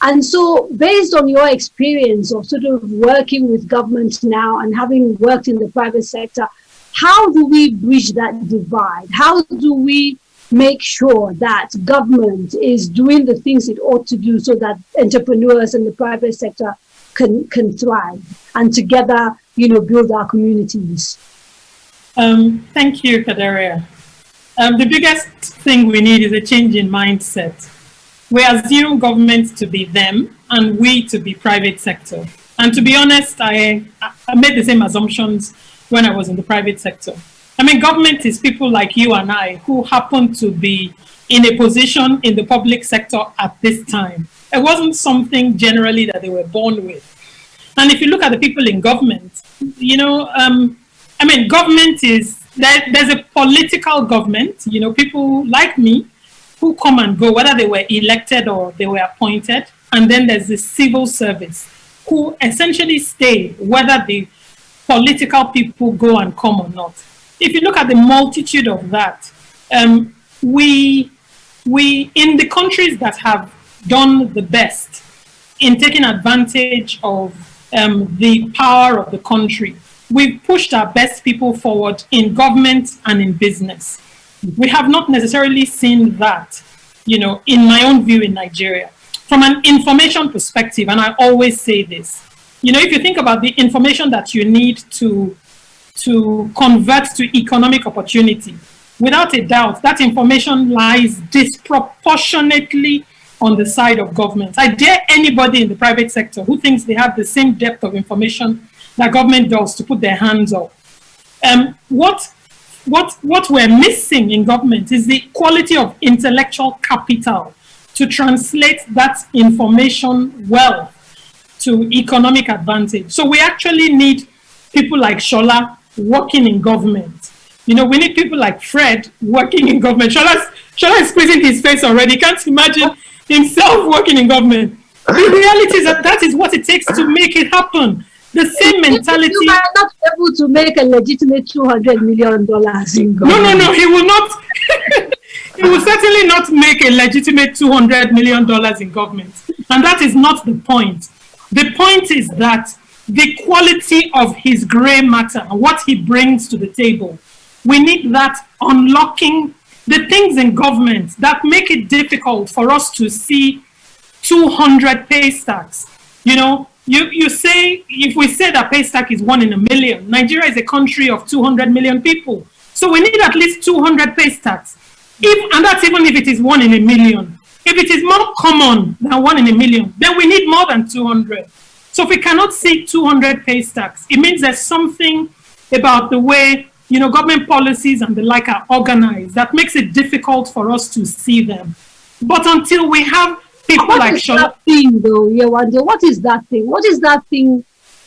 And so, based on your experience of sort of working with government now and having worked in the private sector, how do we bridge that divide? How do we make sure that government is doing the things it ought to do so that entrepreneurs and the private sector can thrive and together, build our communities? Thank you, Kadaria. The biggest thing we need is a change in mindset. We assume government to be them and we to be private sector. And to be honest, I made the same assumptions when I was in the private sector. I mean, government is people like you and I who happen to be in a position in the public sector at this time. It wasn't something generally that they were born with. And if you look at the people in government, government is, there's a political government, people like me who come and go, whether they were elected or they were appointed. And then there's the civil service who essentially stay whether the political people go and come or not. If you look at the multitude of that, we in the countries that have done the best in taking advantage of the power of the country, we've pushed our best people forward in government and in business. We have not necessarily seen that, in my own view in Nigeria. From an information perspective, and I always say this, if you think about the information that you need to convert to economic opportunity, without a doubt, that information lies disproportionately on the side of government. I dare anybody in the private sector who thinks they have the same depth of information that government does to put their hands up. What we're missing in government is the quality of intellectual capital to translate that information well to economic advantage. So we actually need people like Shola working in government. We need people like Fred working in government. Shola is squeezing his face already. Can't imagine himself working in government. The reality is that is what it takes to make it happen. The same mentality. You are not able to make a legitimate $200 million in government. No, he will not. He will certainly not make a legitimate $200 million in government. And that is not the point. The point is that the quality of his gray matter and what he brings to the table, we need that unlocking the things in government that make it difficult for us to see 200 pay stacks. You say, if we say that pay stack is 1 in a million, Nigeria is a country of 200 million people. So we need at least 200 pay stacks. And that's even if it is 1 in a million. If it is more common than 1 in a million, then we need more than 200. So if we cannot see 200 pay stacks, it means there's something about the way, government policies and the like are organized that makes it difficult for us to see them. But until we have people like Shola. What is that thing? What is that thing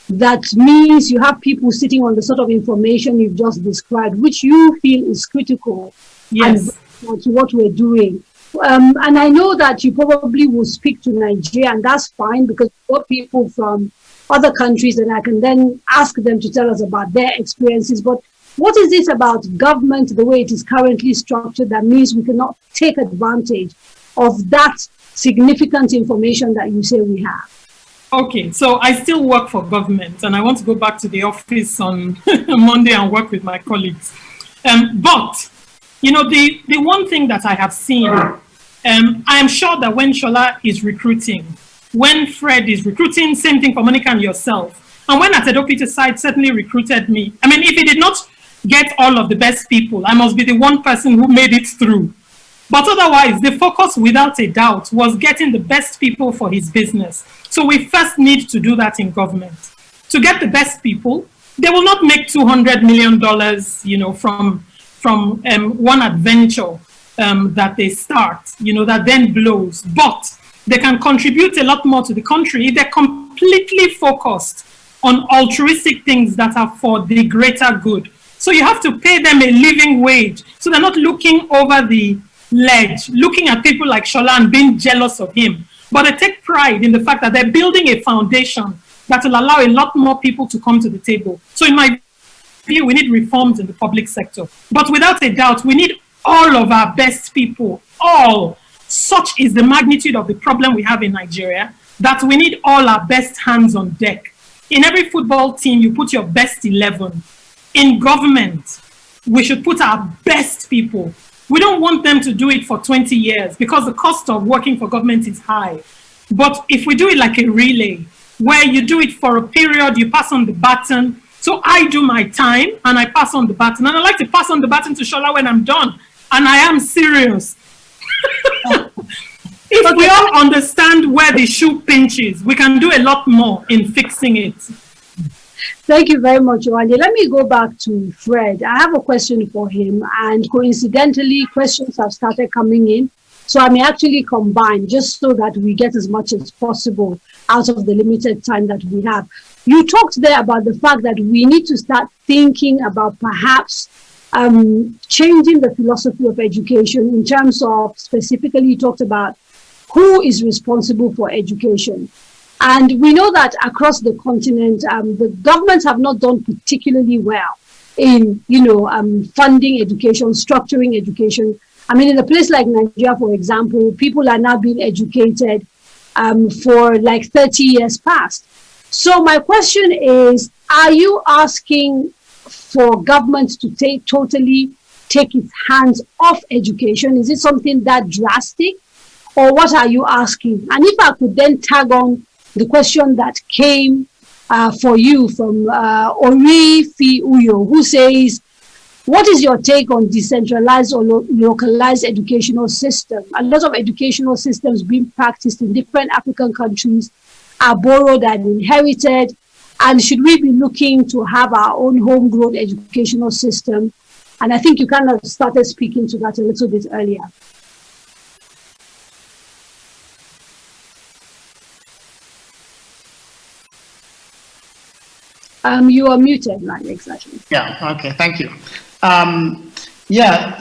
that means you have people sitting on the sort of information you've just described, which you feel is critical to what we're doing? And I know that you probably will speak to Nigeria, and that's fine because we've got people from other countries and I can then ask them to tell us about their experiences. But what is this about government, the way it is currently structured, that means we cannot take advantage of that significant information that you say we have? Okay, so I still work for government and I want to go back to the office on Monday and work with my colleagues. But, the one thing that I have seen, I am sure that when Shola is recruiting, when Fred is recruiting, same thing for Monica and yourself, and when Atedopite side certainly recruited me, if he did not get all of the best people, I must be the one person who made it through. But otherwise, the focus, without a doubt, was getting the best people for his business. So we first need to do that in government. To get the best people, they will not make $200 million, from one adventure that they start, that then blows. But they can contribute a lot more to the country if they're completely focused on altruistic things that are for the greater good. So you have to pay them a living wage. So they're not looking over the ledge, looking at people like Shola and being jealous of him. But they take pride in the fact that they're building a foundation that will allow a lot more people to come to the table. So in my view, we need reforms in the public sector. But without a doubt, we need all of our best people, all. Such is the magnitude of the problem we have in Nigeria that we need all our best hands on deck. In every football team, you put your best 11. in government, we should put our best people. We don't want them to do it for 20 years because the cost of working for government is high. But if we do it like a relay, where you do it for a period, you pass on the baton. So I do my time and I pass on the baton. And I like to pass on the baton to Shola when I'm done. And I am serious. If we all understand where the shoe pinches, we can do a lot more in fixing it. Thank you very much, Owande. Let me go back to Fred. I have a question for him, and coincidentally, questions have started coming in. So I may actually combine just so that we get as much as possible out of the limited time that we have. You talked there about the fact that we need to start thinking about perhaps changing the philosophy of education in terms of, specifically you talked about who is responsible for education. And we know that across the continent, the governments have not done particularly well in, funding education, structuring education. I mean, in a place like Nigeria, for example, people are now being educated for like 30 years past. So my question is, are you asking for government to totally take its hands off education? Is it something that drastic? Or what are you asking? And if I could then tag on the question that came for you from Ori Fi Uyo, who says, what is your take on decentralized or localized educational system? A lot of educational systems being practiced in different African countries are borrowed and inherited. And should we be looking to have our own homegrown educational system? And I think you kind of started speaking to that a little bit earlier. You are muted, right? Exactly. Yeah, okay, thank you.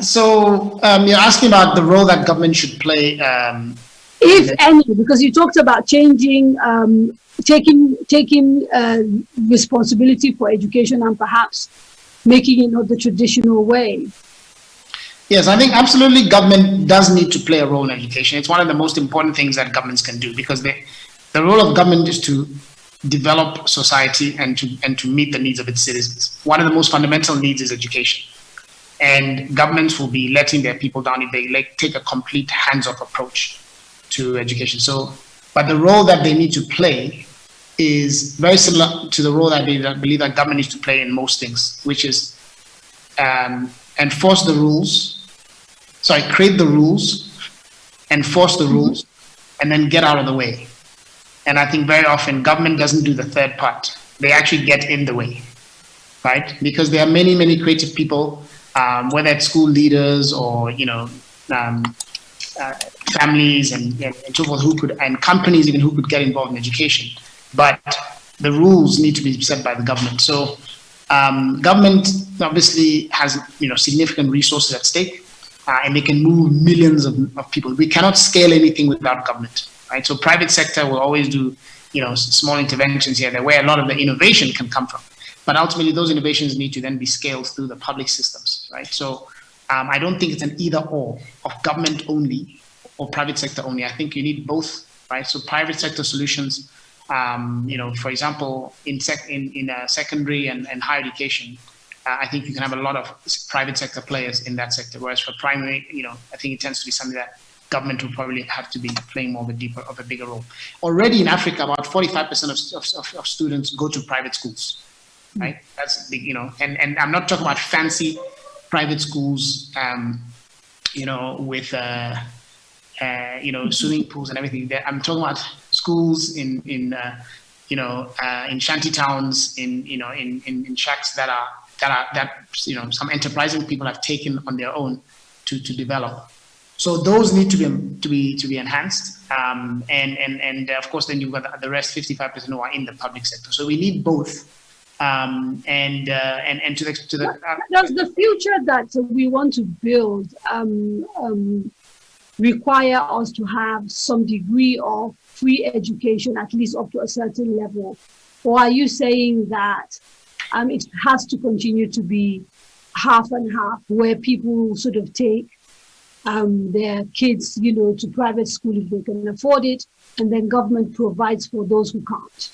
So you're asking about the role that government should play. If any, because you talked about changing, taking responsibility for education and perhaps making it not the traditional way. Yes, I think absolutely government does need to play a role in education. It's one of the most important things that governments can do, because the role of government is to develop society and to meet the needs of its citizens. One of the most fundamental needs is education. And governments will be letting their people down if they take a complete hands-off approach to education. But the role that they need to play is very similar to the role that I believe that government needs to play in most things, which is enforce the rules, create the rules, enforce the rules, and then get out of the way. And I think very often government doesn't do the third part. They actually get in the way, right? Because there are many, many creative people, whether it's school leaders or, families and so forth and companies even who could get involved in education. But the rules need to be set by the government. So government obviously has, significant resources at stake, and they can move millions of people. We cannot scale anything without government. Right? So private sector will always do, small interventions here, where a lot of the innovation can come from. But ultimately, those innovations need to then be scaled through the public systems, right? So I don't think it's an either or of government only or private sector only. I think you need both, right? So private sector solutions, for example, in secondary and higher education, I think you can have a lot of private sector players in that sector. Whereas for primary, I think it tends to be something that government will probably have to be playing more of a bigger role. Already in Africa, about 45% of students go to private schools, right? That's big, and I'm not talking about fancy private schools, with swimming pools and everything. I'm talking about schools in shanty towns, in shacks that some enterprising people have taken on their own to develop. So those need to be enhanced, and of course then you've got the rest 55% who are in the public sector. So we need both, and to the does the future that we want to build require us to have some degree of free education, at least up to a certain level, or are you saying that it has to continue to be half and half, where people sort of take their kids, to private school if they can afford it, and then government provides for those who can't?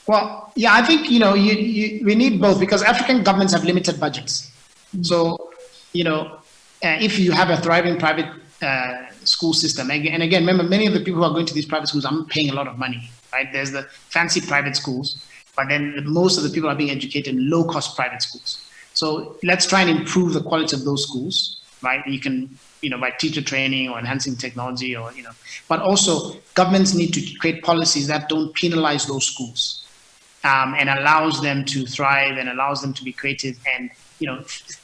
Well, yeah, I think, we need both because African governments have limited budgets. So, if you have a thriving private school system, and again, remember, many of the people who are going to these private schools are paying a lot of money, right? There's the fancy private schools, but then most of the people are being educated in low-cost private schools. So let's try and improve the quality of those schools, right? You can, by teacher training or enhancing technology or, but also governments need to create policies that don't penalize those schools and allows them to thrive and allows them to be creative and,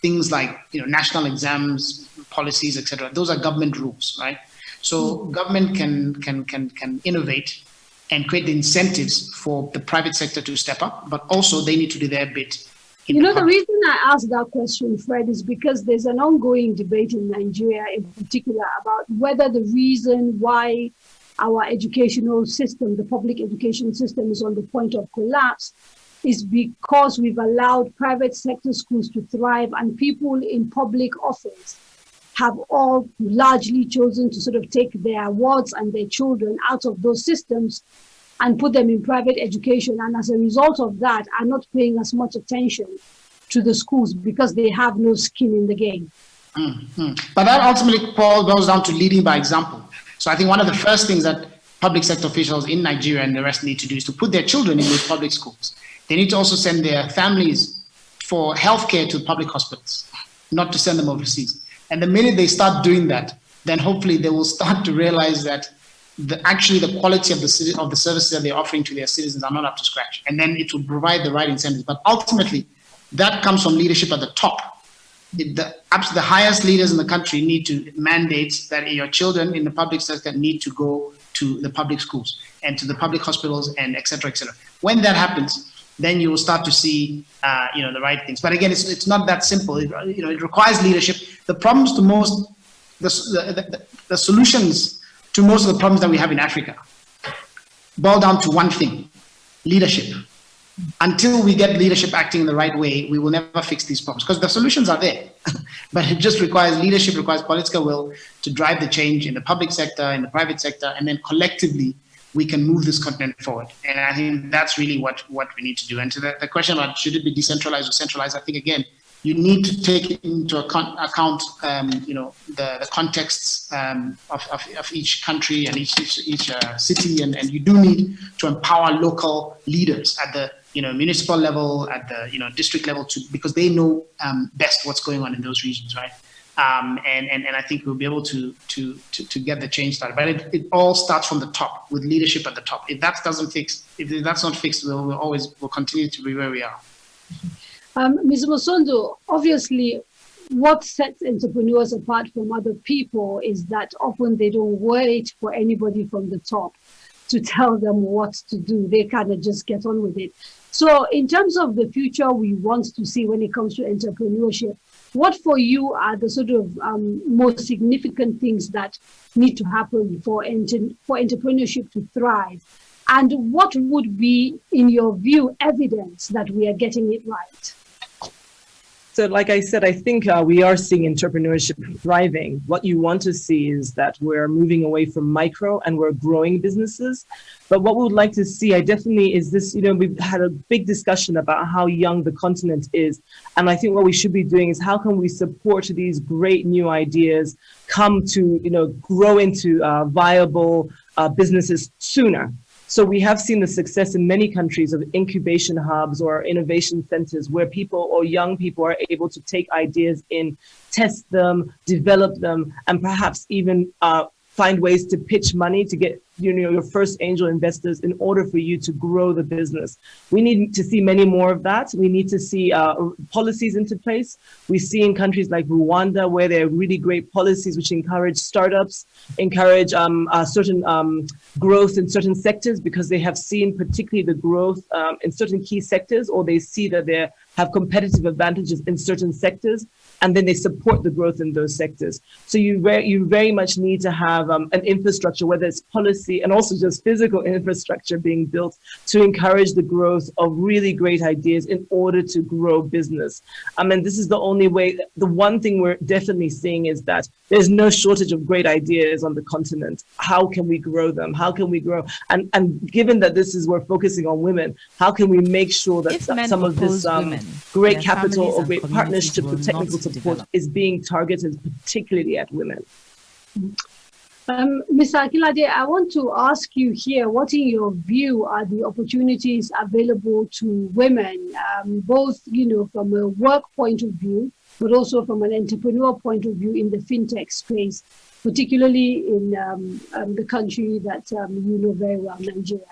things like, national exams, policies, etc. Those are government rules, right? So government can innovate and create the incentives for the private sector to step up, but also they need to do their bit. The reason I asked that question, Fred, is because there's an ongoing debate in Nigeria in particular about whether the reason why our educational system, the public education system, is on the point of collapse is because we've allowed private sector schools to thrive and people in public office have all largely chosen to sort of take their wards and their children out of those systems and put them in private education. And as a result of that, are not paying as much attention to the schools because they have no skin in the game. But that ultimately boils down to leading by example. So I think one of the first things that public sector officials in Nigeria and the rest need to do is to put their children in those public schools. They need to also send their families for healthcare to public hospitals, not to send them overseas. And the minute they start doing that, then hopefully they will start to realize that actually the quality of the services that they're offering to their citizens are not up to scratch. And then it will provide the right incentives. But ultimately, that comes from leadership at the top. The highest leaders in the country need to mandate that your children in the public sector need to go to the public schools and to the public hospitals and et cetera, et cetera. When that happens, then you will start to see, the right things. But again, it's not that simple. It requires leadership. The problems to most, the solutions to most of the problems that we have in Africa boil down to one thing: leadership. Until we get leadership acting in the right way, we will never fix these problems because the solutions are there. But it just requires leadership, requires political will to drive the change in the public sector, in the private sector, and then collectively we can move this continent forward. And I think that's really what we need to do. And to the question about should it be decentralized or centralized, I think, again, you need to take into account the contexts of each country and each city, and you do need to empower local leaders at the municipal level, at the district level, because they know best what's going on in those regions, right? And I think we'll be able to get the change started. But it all starts from the top, with leadership at the top. If that's not fixed, we'll continue to be where we are. Ms. Mosondo, obviously, what sets entrepreneurs apart from other people is that often they don't wait for anybody from the top to tell them what to do. They kind of just get on with it. So in terms of the future we want to see when it comes to entrepreneurship, what for you are the sort of most significant things that need to happen for entrepreneurship to thrive? And what would be, in your view, evidence that we are getting it right? So like I said, I think we are seeing entrepreneurship thriving. What you want to see is that we're moving away from micro and we're growing businesses. But what we would like to see, is this, we've had a big discussion about how young the continent is. And I think what we should be doing is how can we support these great new ideas come to, grow into viable businesses sooner. So we have seen the success in many countries of incubation hubs or innovation centers where people or young people are able to take ideas in, test them, develop them, and perhaps even find ways to pitch money to get your first angel investors in order for you to grow the business. We need to see many more of that. We need to see policies into place. We see in countries like Rwanda where there are really great policies which encourage startups, encourage certain growth in certain sectors because they have seen particularly the growth in certain key sectors, or they see that they have competitive advantages in certain sectors, and then they support the growth in those sectors. So you very much need to have an infrastructure, whether it's policy, policy and also just physical infrastructure being built to encourage the growth of really great ideas in order to grow business. I mean, this is the only way. The one thing we're definitely seeing is that there's no shortage of great ideas on the continent. How can we grow them? How can we grow? And given that we're focusing on women, how can we make sure that some of this great capital or great partnership or technical support is being targeted particularly at women? Mr. Akilade, I want to ask you here, what in your view are the opportunities available to women, both, from a work point of view, but also from an entrepreneur point of view in the fintech space, particularly in the country that you know very well, Nigeria?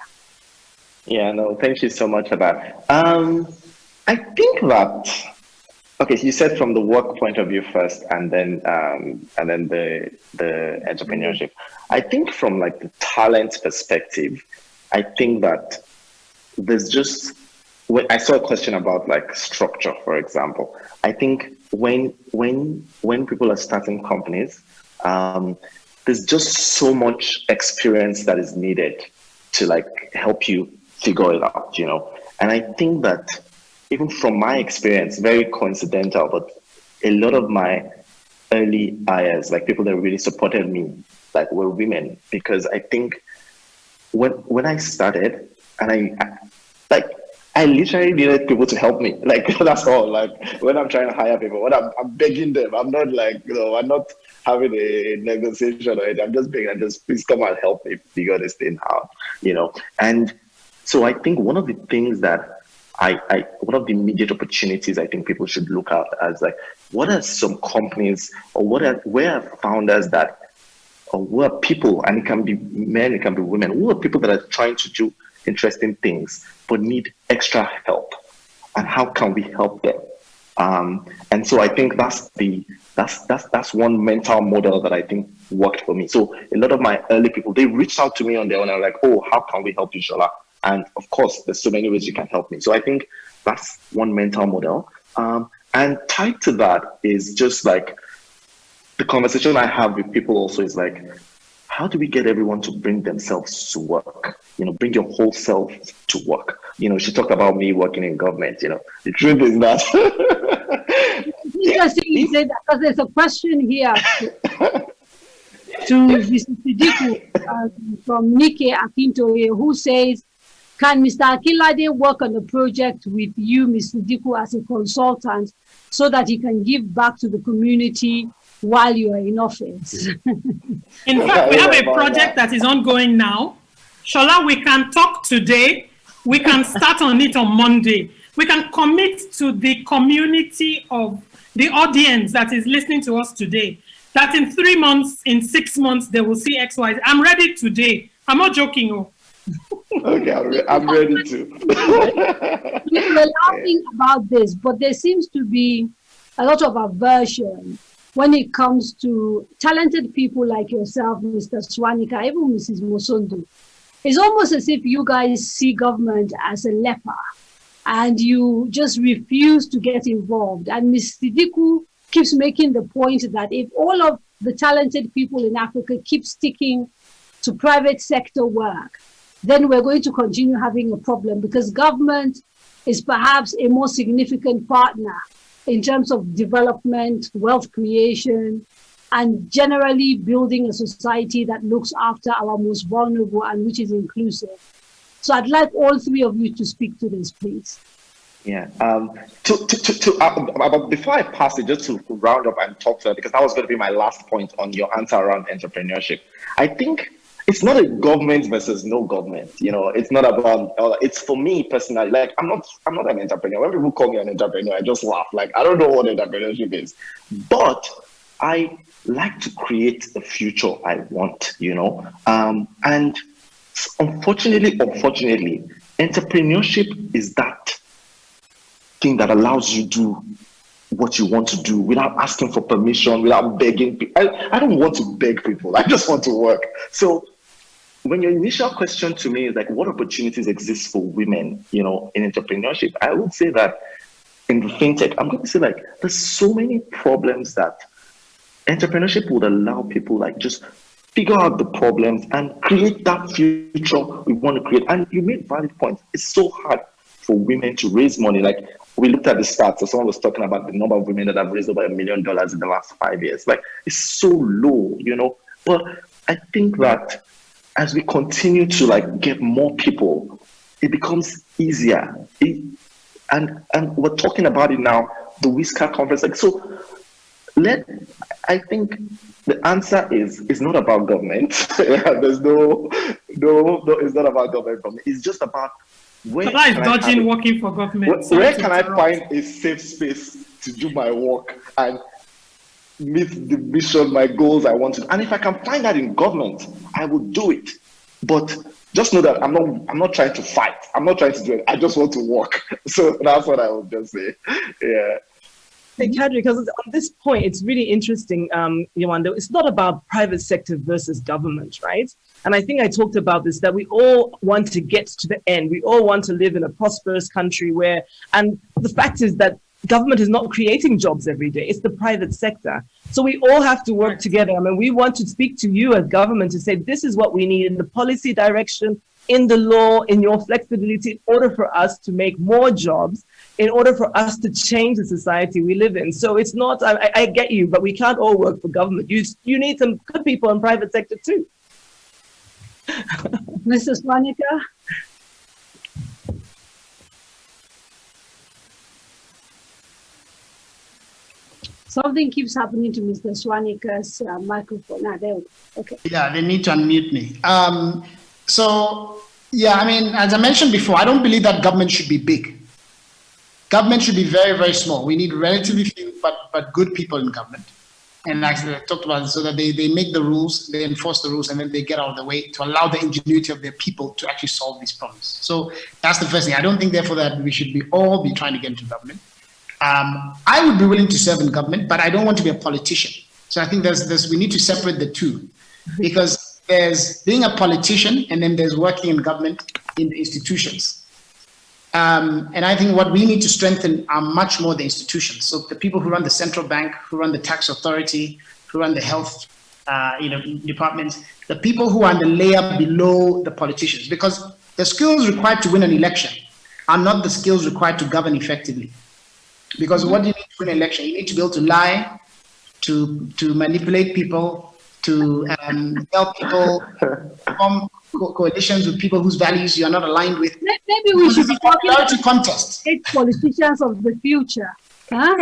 Yeah, no, thank you so much for that. I think that, okay, you said from the work point of view first, and then the entrepreneurship. I think from like the talent perspective, I think that there's just, I saw a question about like structure, for example. I think when people are starting companies, there's just so much experience that is needed to like help you figure it out, And I think that even from my experience, very coincidental, but a lot of my early hires, like people that really supported me, like were women, because I think when I started, and I literally needed people to help me. Like that's all. Like when I'm trying to hire people, when I'm begging them, I'm not like, I'm not having a negotiation or anything. I'm just begging, please come and help me figure this thing out, And so I think one of the things that one of the immediate opportunities I think people should look at as like, what are some companies or where are founders that, or who are people, and it can be men, it can be women, who are people that are trying to do interesting things but need extra help, and how can we help them? And so I think that's one mental model that I think worked for me. So a lot of my early people, they reached out to me on their own and like, oh, how can we help you, Shola? And of course, there's so many ways you can help me. So I think that's one mental model. And tied to that is just like the conversation I have with people also is like, how do we get everyone to bring themselves to work? Bring your whole self to work. She talked about me working in government, The truth is that. Interesting you say that, because there's a question here to Mr. Sidiku from Nike Akintoye, who says, can Mr. Akilade work on a project with you, Mr. Sidiku, as a consultant so that he can give back to the community while you are in office? In fact, we have a project that is ongoing now. Shola, we can talk today. We can start on it on Monday. We can commit to the community of the audience that is listening to us today, that in 3 months, in 6 months, they will see X, Y. I'm ready today. I'm not joking. Okay, I'm ready to. We're laughing about this, but there seems to be a lot of aversion when it comes to talented people like yourself, Mr. Swanika, even Mrs. Mosondo. It's almost as if you guys see government as a leper and you just refuse to get involved. And Ms. Sidiku keeps making the point that if all of the talented people in Africa keep sticking to private sector work, then we're going to continue having a problem, because government is perhaps a more significant partner in terms of development, wealth creation, and generally building a society that looks after our most vulnerable and which is inclusive. So I'd like all three of you to speak to this, please. Yeah. But before I pass it, just to round up and talk to that, because that was going to be my last point on your answer around entrepreneurship. I think it's not a government versus no government. It's not about. It's for me personally. Like I'm not an entrepreneur. When people call me an entrepreneur, I just laugh. Like I don't know what entrepreneurship is, but I like to create the future I want. And unfortunately, entrepreneurship is that thing that allows you to do what you want to do without asking for permission, without begging people. I don't want to beg people. I just want to work. So when your initial question to me is like, what opportunities exist for women, in entrepreneurship? I would say that in the fintech, I'm going to say like, there's so many problems that entrepreneurship would allow people like just figure out the problems, and create that future we want to create. And you made valid points. It's so hard for women to raise money. Like, we looked at the stats, so someone was talking about the number of women that have raised over $1 million in the last 5 years. Like, it's so low, you know. But I think that as we continue to like get more people, it becomes easier. And we're talking about it now, the WISCAR conference. Like, so I think the answer is not about government. There's no, it's not about government. It's just about where is dodging working for government. Where can I find a safe space to do my work and meet the mission, my goals I want to. And if I can find that in government, I will do it. But just know that I'm not trying to fight. I'm not trying to do it. I just want to work. So that's what I would just say. Yeah. Hey, Kadri, because on this point, it's really interesting, Yewande. It's not about private sector versus government, right? And I think I talked about this, that we all want to get to the end. We all want to live in a prosperous country where, and the fact is that government is not creating jobs every day. It's the private sector. So we all have to work together. I mean, we want to speak to you as government to say, this is what we need in the policy direction, in the law, in your flexibility, in order for us to make more jobs, in order for us to change the society we live in. So it's not, I get you, but we can't all work for government. You need some good people in private sector too. Mrs. Swanika? Something keeps happening to Mr. Swanika's microphone. There we go. Okay. Yeah, they need to unmute me. So, yeah, I mean, as I mentioned before, I don't believe that government should be big. Government should be very, very small. We need relatively few, but good people in government. And actually, I talked about it, so that they make the rules, they enforce the rules, and then they get out of the way to allow the ingenuity of their people to actually solve these problems. So that's the first thing. I don't think, therefore, that we should all be trying to get into government. I would be willing to serve in government, but I don't want to be a politician. So I think we need to separate the two, because there's being a politician and then there's working in government in the institutions. And I think what we need to strengthen are much more the institutions. So the people who run the central bank, who run the tax authority, who run the health departments, the people who are on the layer below the politicians, because the skills required to win an election are not the skills required to govern effectively. Because what do you need to win an election? You need to be able to lie, to manipulate people, to help people form coalitions with people whose values you are not aligned with. Maybe we should be talking about contest. Politicians of the future. Huh?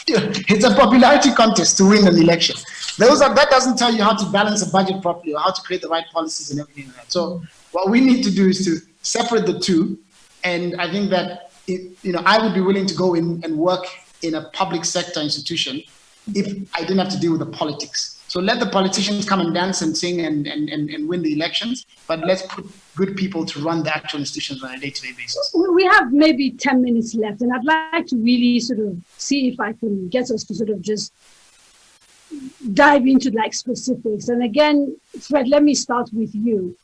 It's a popularity contest to win an election. That doesn't tell you how to balance a budget properly or how to create the right policies and everything like that. So what we need to do is to separate the two. And I think that I would be willing to go in and work in a public sector institution if I didn't have to deal with the politics. So let the politicians come and dance and sing and win the elections, but let's put good people to run the actual institutions on a day-to-day basis. We have maybe 10 minutes left, and I'd like to really sort of see if I can get us to sort of just dive into like specifics. And again, Fred, let me start with you.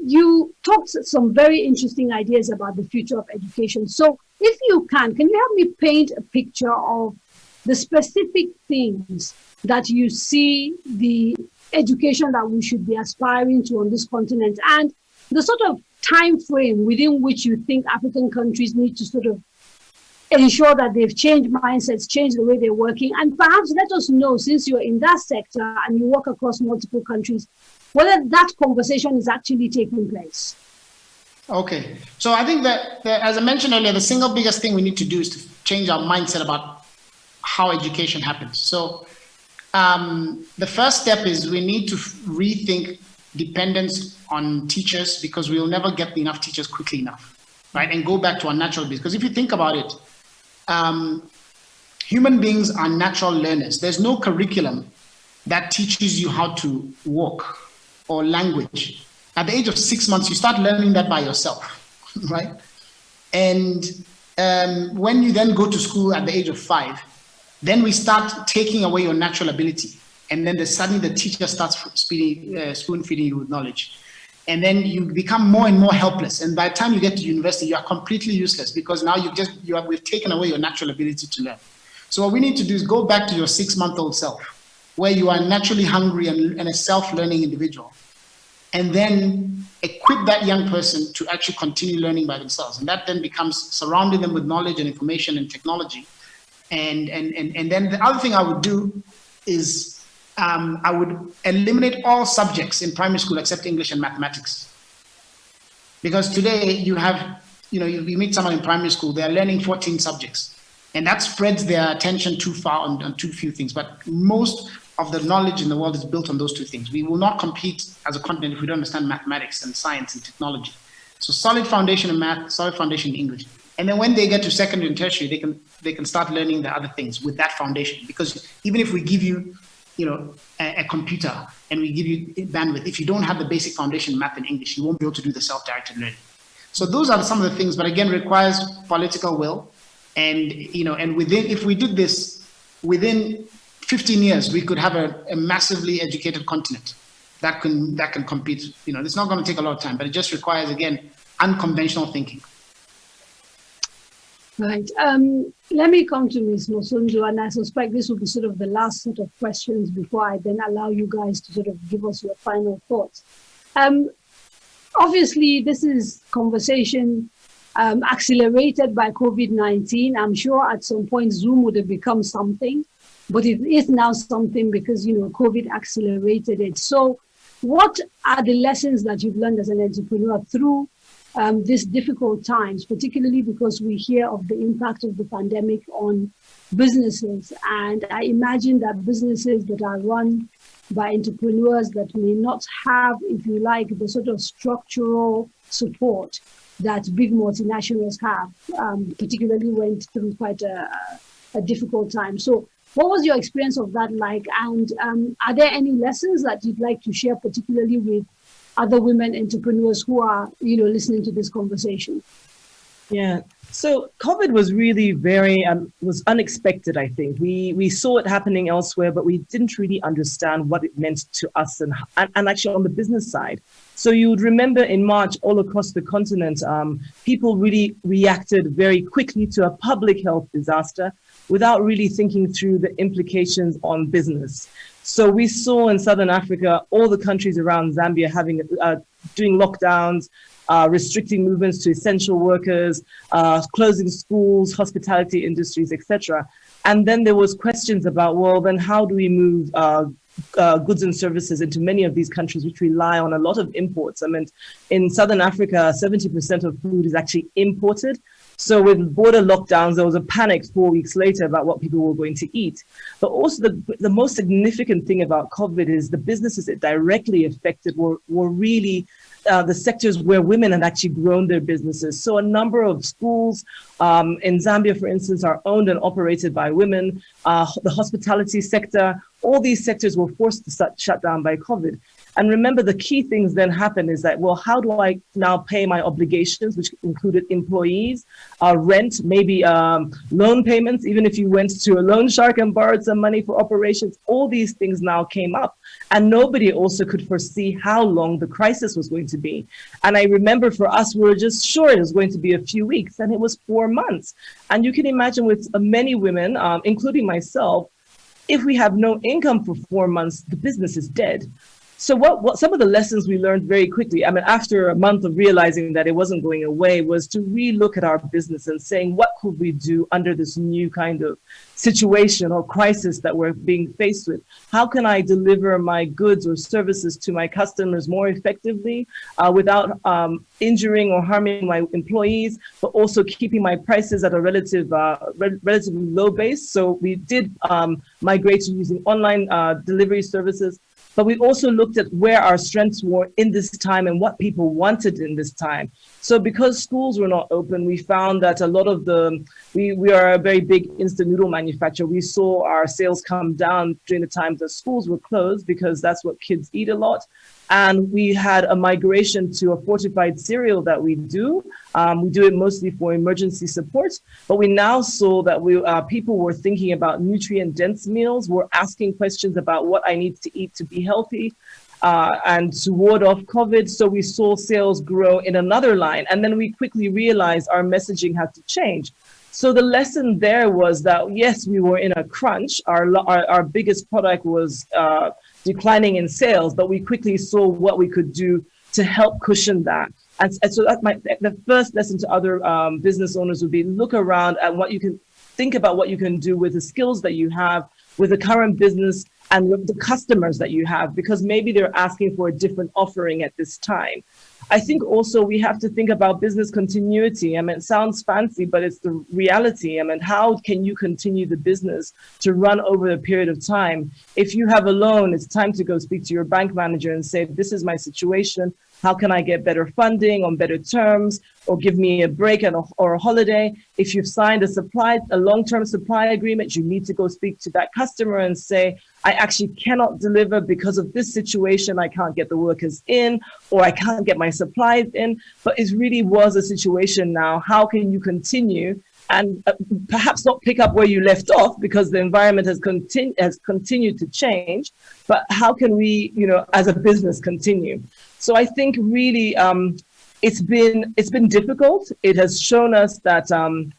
You talked some very interesting ideas about the future of education. So if you can you help me paint a picture of the specific things that you see the education that we should be aspiring to on this continent, and the sort of time frame within which you think African countries need to sort of ensure that they've changed mindsets, changed the way they're working, and perhaps let us know, since you're in that sector and you work across multiple countries, whether that conversation is actually taking place. Okay, so I think that as I mentioned earlier, the single biggest thing we need to do is to change our mindset about how education happens. So the first step is we need to rethink dependence on teachers, because we will never get enough teachers quickly enough, right? And go back to our natural base. Because if you think about it, human beings are natural learners. There's no curriculum that teaches you how to walk or language. At the age of 6 months, you start learning that by yourself, right? And when you then go to school at the age of 5, then we start taking away your natural ability. And then suddenly the teacher starts spoon feeding you with knowledge. And then you become more and more helpless. And by the time you get to university, you are completely useless, because now we've taken away your natural ability to learn. So what we need to do is go back to your 6-month-old self where you are naturally hungry and a self-learning individual, and then equip that young person to actually continue learning by themselves. And that then becomes surrounding them with knowledge and information and technology. And then the other thing I would do is I would eliminate all subjects in primary school except English and mathematics. Because today you have, you meet someone in primary school, they're learning 14 subjects. And that spreads their attention too far on too few things. But most of the knowledge in the world is built on those two things. We will not compete as a continent if we don't understand mathematics and science and technology. So solid foundation in math, solid foundation in English. And then when they get to secondary and tertiary, they can start learning the other things with that foundation. Because even if we give you, a computer and we give you bandwidth, if you don't have the basic foundation in math and English, you won't be able to do the self-directed learning. So those are some of the things, but again, requires political will. And, and if we did this within 15 years, we could have a massively educated continent that can compete. It's not going to take a lot of time, but it just requires, again, unconventional thinking. Right. Let me come to Ms. Mosonjo, and I suspect this will be sort of the last set of questions before I then allow you guys to sort of give us your final thoughts. Obviously, this is conversation accelerated by COVID-19. I'm sure at some point Zoom would have become something, but it is now something because, COVID accelerated it. So what are the lessons that you've learned as an entrepreneur through these difficult times, particularly because we hear of the impact of the pandemic on businesses? And I imagine that businesses that are run by entrepreneurs that may not have, if you like, the sort of structural support that big multinationals have, particularly went through quite a difficult time. So what was your experience of that like? And are there any lessons that you'd like to share, particularly with other women entrepreneurs who are, listening to this conversation? Yeah. So COVID was really was unexpected, I think. We saw it happening elsewhere, but we didn't really understand what it meant to us and actually on the business side. So you would remember in March, all across the continent, people really reacted very quickly to a public health disaster without really thinking through the implications on business. So we saw in Southern Africa, all the countries around Zambia doing lockdowns, restricting movements to essential workers, closing schools, hospitality industries, etc. And then there was questions about, well, then how do we move goods and services into many of these countries which rely on a lot of imports? I mean, in Southern Africa, 70% of food is actually imported. So with border lockdowns, there was a panic 4 weeks later about what people were going to eat. But also the most significant thing about COVID is the businesses it directly affected were really the sectors where women had actually grown their businesses. So a number of schools in Zambia, for instance, are owned and operated by women. The hospitality sector, all these sectors were forced to shut down by COVID. And remember, the key things then happen is that, well, how do I now pay my obligations, which included employees, rent, maybe loan payments, even if you went to a loan shark and borrowed some money for operations, all these things now came up. And nobody also could foresee how long the crisis was going to be. And I remember for us, we were just sure it was going to be a few weeks, and it was 4 months. And you can imagine with many women, including myself, if we have no income for 4 months, the business is dead. So what some of the lessons we learned very quickly, I mean, after a month of realizing that it wasn't going away, was to relook at our business and saying, what could we do under this new kind of situation or crisis that we're being faced with? How can I deliver my goods or services to my customers more effectively without injuring or harming my employees, but also keeping my prices at a relatively low base? So we did migrate to using online delivery services. But we also looked at where our strengths were in this time and what people wanted in this time. So because schools were not open, we found that a lot of we are a very big instant noodle manufacturer. We saw our sales come down during the time that schools were closed because that's what kids eat a lot. And we had a migration to a fortified cereal that we do. We do it mostly for emergency support, but we now saw that people were thinking about nutrient-dense meals, were asking questions about what I need to eat to be healthy and to ward off COVID. So we saw sales grow in another line. And then we quickly realized our messaging had to change. So the lesson there was that, yes, we were in a crunch. Our biggest product was declining in sales, but we quickly saw what we could do to help cushion that. And so the first lesson to other business owners would be look around at what you can think about, what you can do with the skills that you have, with the current business and with the customers that you have, because maybe they're asking for a different offering at this time. I think also we have to think about business continuity. I mean, it sounds fancy, but it's the reality. I mean, how can you continue the business to run over a period of time? If you have a loan, it's time to go speak to your bank manager and say, this is my situation. How can I get better funding on better terms, or give me a break or a holiday? If you've signed a long-term supply agreement, you need to go speak to that customer and say, I actually cannot deliver because of this situation. I can't get the workers in, or I can't get my supplies in. But it really was a situation now. How can you continue and perhaps not pick up where you left off, because the environment has continued to change, but how can we, as a business, continue? So I think really it's been difficult. It has shown us that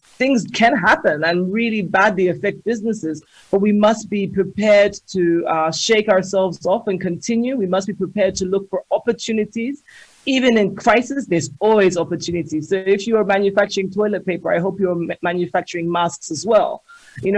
things can happen and really badly affect businesses, but we must be prepared to shake ourselves off and continue. We must be prepared to look for opportunities. Even in crisis, there's always opportunities. So if you are manufacturing toilet paper, I hope you're manufacturing masks as well.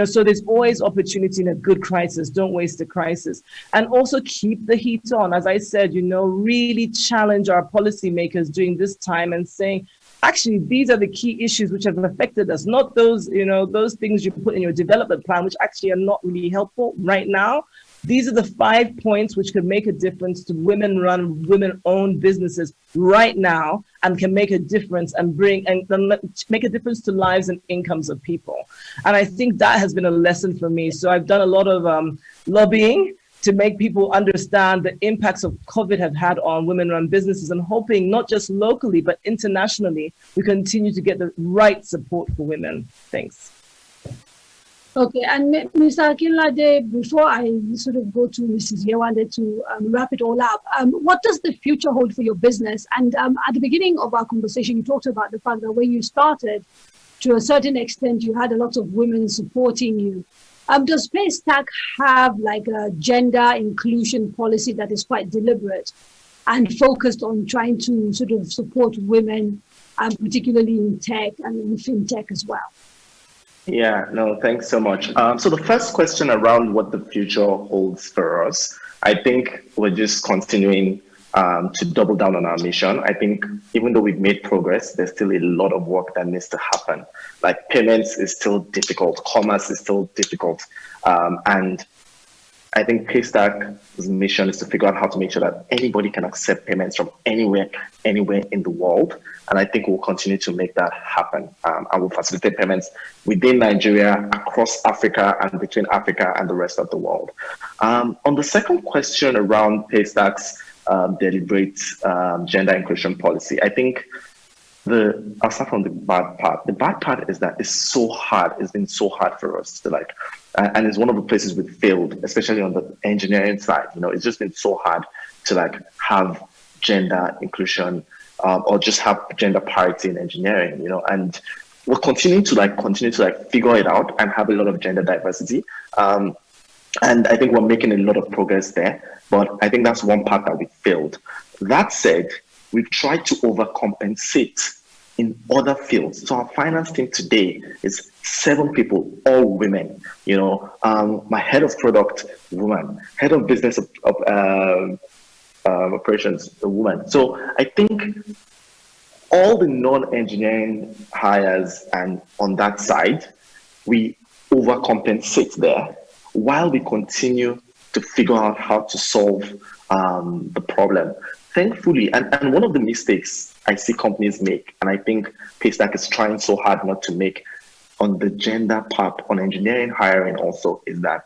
So there's always opportunity in a good crisis. Don't waste a crisis. And also keep the heat on. As I said, really challenge our policymakers during this time and saying, actually, these are the key issues which have affected us, not those, those things you put in your development plan, which actually are not really helpful right now. These are the 5 points which can make a difference to women-run, women-owned businesses right now, and can make a difference and make a difference to lives and incomes of people. And I think that has been a lesson for me. So I've done a lot of lobbying to make people understand the impacts of COVID have had on women-run businesses, and hoping not just locally, but internationally, we continue to get the right support for women. Thanks. Okay, and Mr. Akinlade, before I sort of go to Mrs. Yewande to wrap it all up, what does the future hold for your business? And at the beginning of our conversation, you talked about the fact that when you started, to a certain extent, you had a lot of women supporting you. Does Paystack have like a gender inclusion policy that is quite deliberate and focused on trying to sort of support women, particularly in tech and in fintech as well? Yeah, no, thanks so much. So the first question around what the future holds for us, I think we're just continuing to double down on our mission. I think even though we've made progress, there's still a lot of work that needs to happen. Like payments is still difficult, commerce is still difficult. And I think Paystack's mission is to figure out how to make sure that anybody can accept payments from anywhere in the world. And I think we'll continue to make that happen. And we'll facilitate payments within Nigeria, across Africa, and between Africa and the rest of the world. On the second question around Paystack's deliberate gender inclusion policy, I think I'll start from the bad part. The bad part is that it's so hard. It's been so hard for us to and it's one of the places we've failed, especially on the engineering side. It's just been so hard to have gender inclusion or just have gender parity in engineering. And we're continuing to figure it out and have a lot of gender diversity. And I think we're making a lot of progress there. But I think that's one part that we failed. That said, we've tried to overcompensate in other fields. So our finance team today is 7 people, all women. My head of product, woman. Head of business operations, a woman. So I think all the non-engineering hires, and on that side, we overcompensate there while we continue to figure out how to solve the problem. Thankfully, and one of the mistakes I see companies make, and I think Paystack is trying so hard not to make on the gender part, on engineering hiring also, is that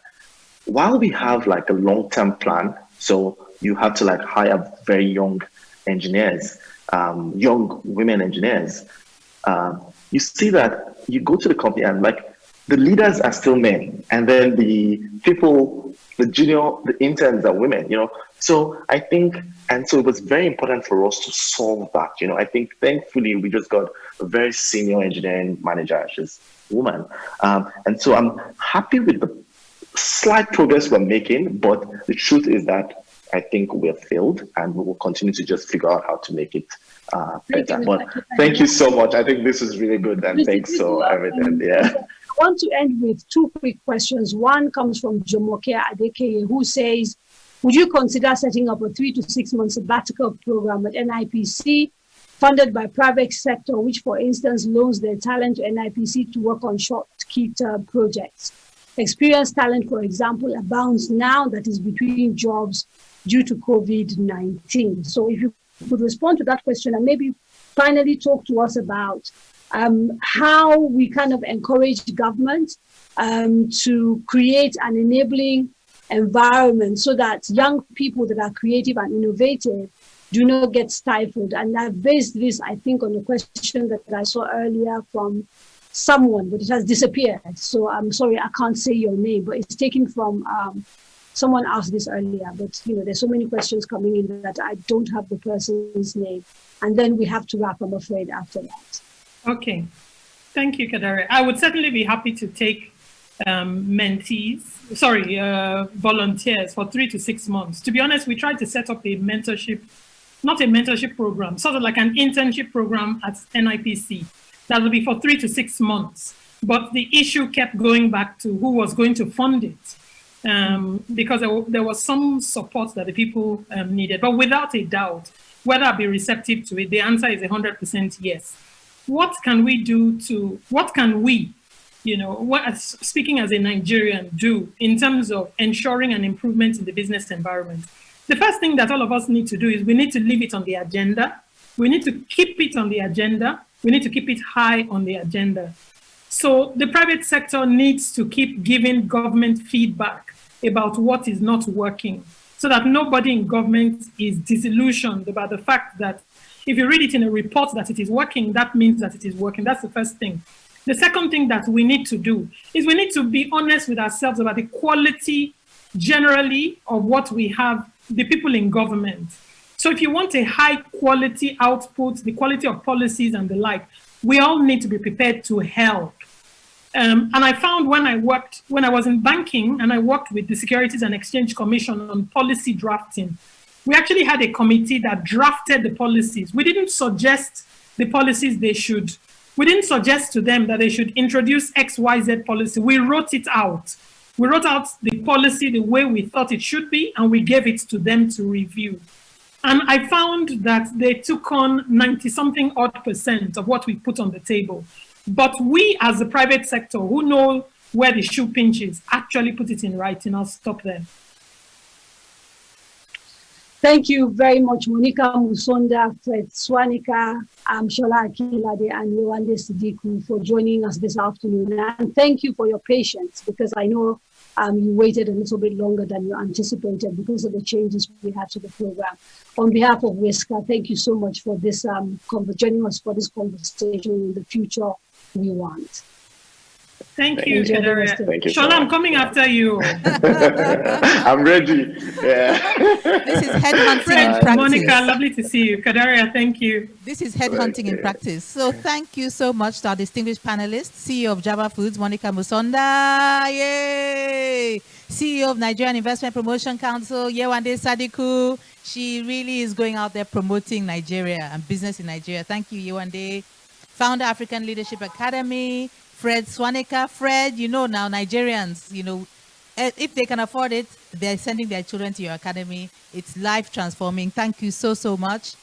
while we have a long-term plan, so you have to hire very young engineers, young women engineers, you see that you go to the company and the leaders are still men, and then the people, the interns are women, So I think, and so it was very important for us to solve that, I think thankfully we just got a very senior engineering manager, she's a woman. And so I'm happy with the slight progress we're making, but the truth is that I think we're failed, and we will continue to just figure out how to make it better. But thank you so much. I think this is really good, and thanks for everything. Yeah. I want to end with two quick questions. One comes from Jomoke Adeke, who says, would you consider setting up a 3 to 6 month sabbatical program at NIPC funded by private sector, which, for instance, loans their talent to NIPC to work on short key-term projects? Experienced talent, for example, abounds now that is between jobs due to COVID-19. So if you could respond to that question and maybe finally talk to us about how we kind of encourage government to create an enabling environment so that young people that are creative and innovative do not get stifled. And I've based this, I think, on a question that I saw earlier from someone, but it has disappeared. So I'm sorry, I can't say your name, but it's taken from someone asked this earlier. But there's so many questions coming in that I don't have the person's name. And then we have to wrap, I'm afraid, after that. Okay. Thank you, Kadare. I would certainly be happy to take volunteers for 3 to 6 months. To be honest, we tried to set up a mentorship, not a mentorship program, sort of like an internship program at NIPC. That will be for 3 to 6 months. But the issue kept going back to who was going to fund it, because there was some support that the people needed. But without a doubt, whether I'll be receptive to it, the answer is 100% yes. What can we do speaking as a Nigerian, do in terms of ensuring an improvement in the business environment? The first thing that all of us need to do is we need to leave it on the agenda. We need to keep it on the agenda. We need to keep it high on the agenda. So the private sector needs to keep giving government feedback about what is not working, so that nobody in government is disillusioned about the fact that if you read it in a report that it is working, that means that it is working. That's the first thing. The second thing that we need to do is we need to be honest with ourselves about the quality generally of what we have, the people in government. So if you want a high quality output, the quality of policies and the like, we all need to be prepared to help. And I found when I was in banking and I worked with the Securities and Exchange Commission on policy drafting, we actually had a committee that drafted the policies. We didn't suggest the policies we didn't suggest to them that they should introduce XYZ policy. We wrote it out. We wrote out the policy the way we thought it should be, and we gave it to them to review. And I found that they took on 90-something odd % of what we put on the table. But we, as the private sector, who know where the shoe pinches, actually put it in writing. I'll stop there. Thank you very much, Monica Musonda, Fred Swanika, Shola Akinlade, and Yewande Sidiku for joining us this afternoon. And thank you for your patience, because I know you waited a little bit longer than you anticipated because of the changes we had to the program. On behalf of WISCAR, thank you so much for this joining us for this conversation in the future we want. Thank you, Kadare. Shola, I'm coming after you. I'm ready. Yeah. This is headhunting in practice. Monica, lovely to see you. Kadare, thank you. This is headhunting in practice. So thank you so much to our distinguished panelists, CEO of Java Foods, Monica Musonda, yay! CEO of Nigerian Investment Promotion Council, Yewande Sadiku. She really is going out there promoting Nigeria and business in Nigeria. Thank you, Yewande. Founder, African Leadership Academy, Fred Swanika. Fred, now Nigerians, if they can afford it, they're sending their children to your academy. It's life transforming. Thank you so, so much.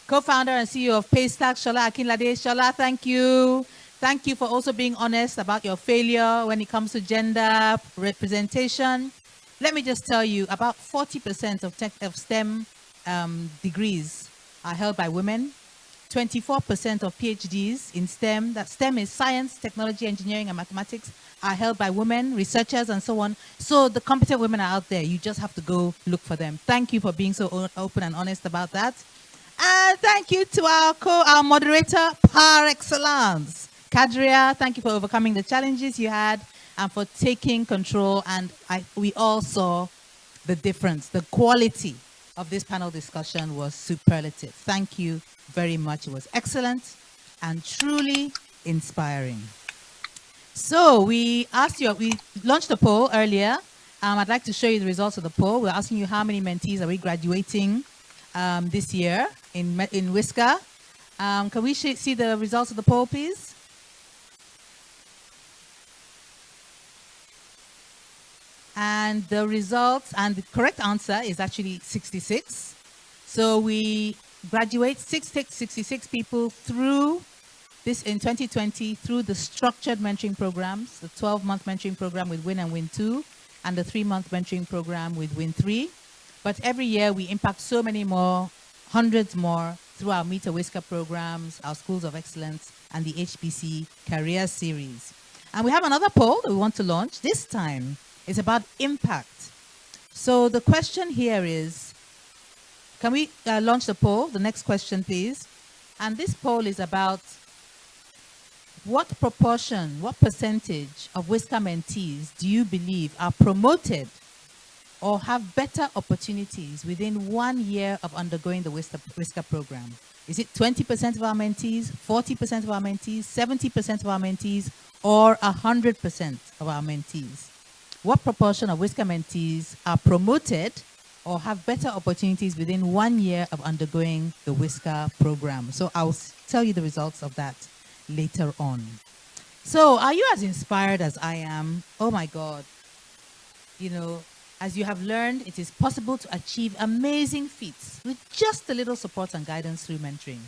Co-founder and CEO of Paystack, Shola Akinlade. Shola, thank you. Thank you for also being honest about your failure when it comes to gender representation. Let me just tell you, about 40% of STEM degrees are held by women. 24% of PhDs in STEM, that STEM is science, technology, engineering, and mathematics, are held by women, researchers, and so on. So the competent women are out there. You just have to go look for them. Thank you for being so open and honest about that. And thank you to our moderator par excellence, Kadria, thank you for overcoming the challenges you had and for taking control. And we all saw the difference. The quality of this panel discussion was superlative. Thank you very much. It was excellent and truly inspiring. So we launched a poll earlier. I'd like to show you the results of the poll. We're asking you how many mentees are we graduating this year in WISCAR. Can we see the results of the poll, please? And the results, and the correct answer is actually 66. So we graduate 66 people through this in 2020 through the structured mentoring programs, the 12-month mentoring program with WIN and WIN 2, and the 3-month mentoring program with WIN 3. But every year we impact so many more, hundreds more, through our Meet a WISCAR programs, our Schools of Excellence, and the HBC Career Series. And we have another poll that we want to launch. This time it's about impact. So the question here is, can we launch the poll? The next question, please. And this poll is about what proportion, what percentage of WISCAR mentees do you believe are promoted or have better opportunities within 1 year of undergoing the WISCAR program? Is it 20% of our mentees, 40% of our mentees, 70% of our mentees, or 100% of our mentees? What proportion of WISCAR mentees are promoted or have better opportunities within 1 year of undergoing the WISCAR program? So I'll tell you the results of that later on. So are you as inspired as I am? Oh my God. You know, as you have learned, it is possible to achieve amazing feats with just a little support and guidance through mentoring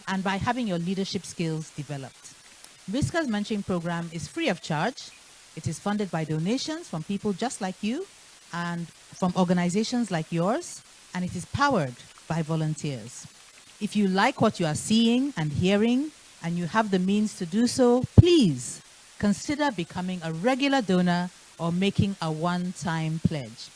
and by having your leadership skills developed. WISCAR's mentoring program is free of charge. It is funded by donations from people just like you and from organizations like yours, and it is powered by volunteers. If you like what you are seeing and hearing, and you have the means to do so, please consider becoming a regular donor or making a one-time pledge.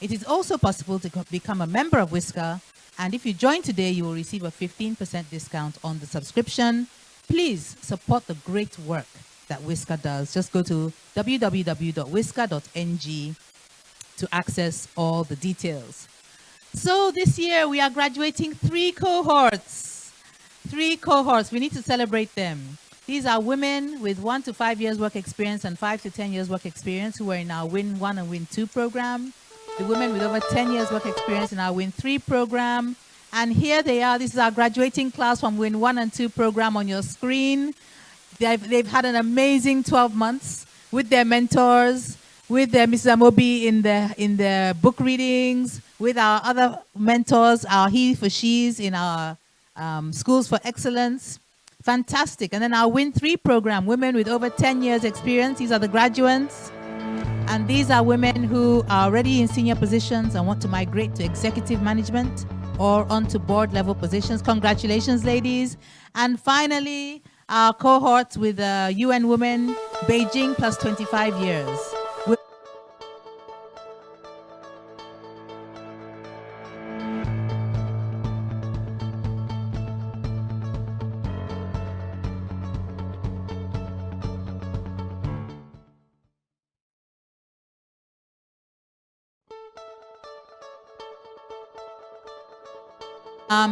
It is also possible to become a member of WISCAR, and if you join today, you will receive a 15% discount on the subscription. Please support the great work that WISCAR does. Just go to www.wiscar.ng to access all the details. So this year we are graduating 3 cohorts. 3 cohorts. We need to celebrate them. These are women with 1 to 5 years work experience and 5 to 10 years work experience who are in our WIN 1 and WIN 2 program. The women with over 10 years work experience in our WIN 3 program. And here they are. This is our graduating class from WIN 1 and 2 program on your screen. They've had an amazing 12 months with their mentors, with their Mrs. Amobi in the book readings, with our other mentors, our he for she's in our Schools for Excellence. Fantastic. And then our WIN 3 program, women with over 10 years experience. These are the graduates. And these are women who are already in senior positions and want to migrate to executive management or onto board level positions. Congratulations, ladies. And finally, our cohort with UN Women, Beijing plus 25 years.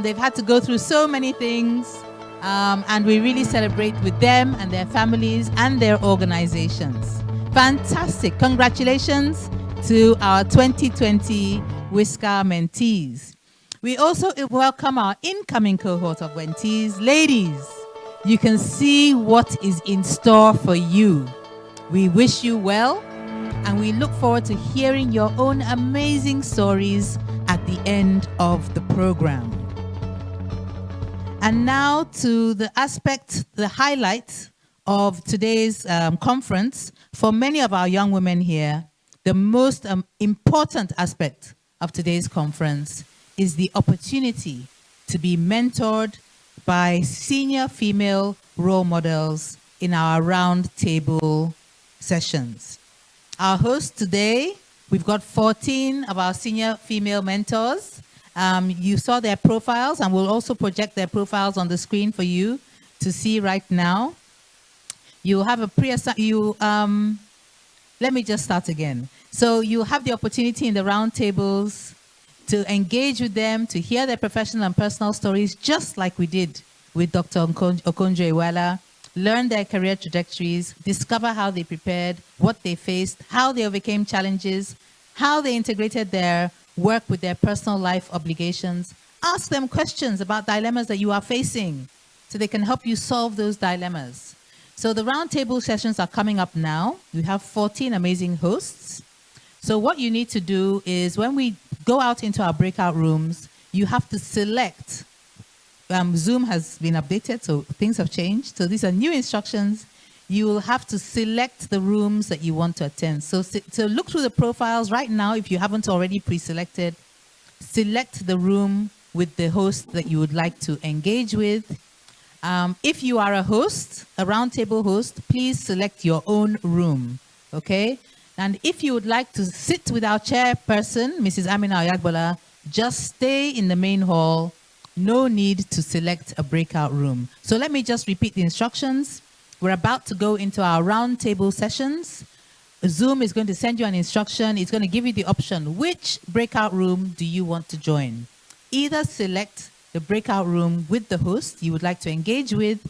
They've had to go through so many things, and we really celebrate with them and their families and their organizations. Fantastic. Congratulations to our 2020 WISCAR mentees. We also welcome our incoming cohort of mentees. Ladies, you can see what is in store for you. We wish you well, and we look forward to hearing your own amazing stories at the end of the program. And now to the highlight of today's conference. For many of our young women here, the most important aspect of today's conference is the opportunity to be mentored by senior female role models in our round table sessions. Our hosts today, we've got 14 of our senior female mentors. You saw their profiles, and we'll also project their profiles on the screen for you to see right now. You have a let me just start again. So you have the opportunity in the roundtables to engage with them, to hear their professional and personal stories, just like we did with Dr. Okonjo-Iweala, learn their career trajectories, discover how they prepared, what they faced, how they overcame challenges, how they integrated their work with their personal life obligations. Ask them questions about dilemmas that you are facing so they can help you solve those dilemmas. So the roundtable sessions are coming up now. We have 14 amazing hosts. So what you need to do is when we go out into our breakout rooms, you have to select. Zoom has been updated, so things have changed. So these are new instructions. You will have to select the rooms that you want to attend. So look through the profiles right now. If you haven't already pre-selected, select the room with the host that you would like to engage with. If you are a host, a roundtable host, please select your own room, okay? And if you would like to sit with our chairperson, Mrs. Amina Oyagbola, just stay in the main hall. No need to select a breakout room. So let me just repeat the instructions. We're about to go into our roundtable sessions. Zoom is going to send you an instruction. It's going to give you the option, which breakout room do you want to join? Either select the breakout room with the host you would like to engage with,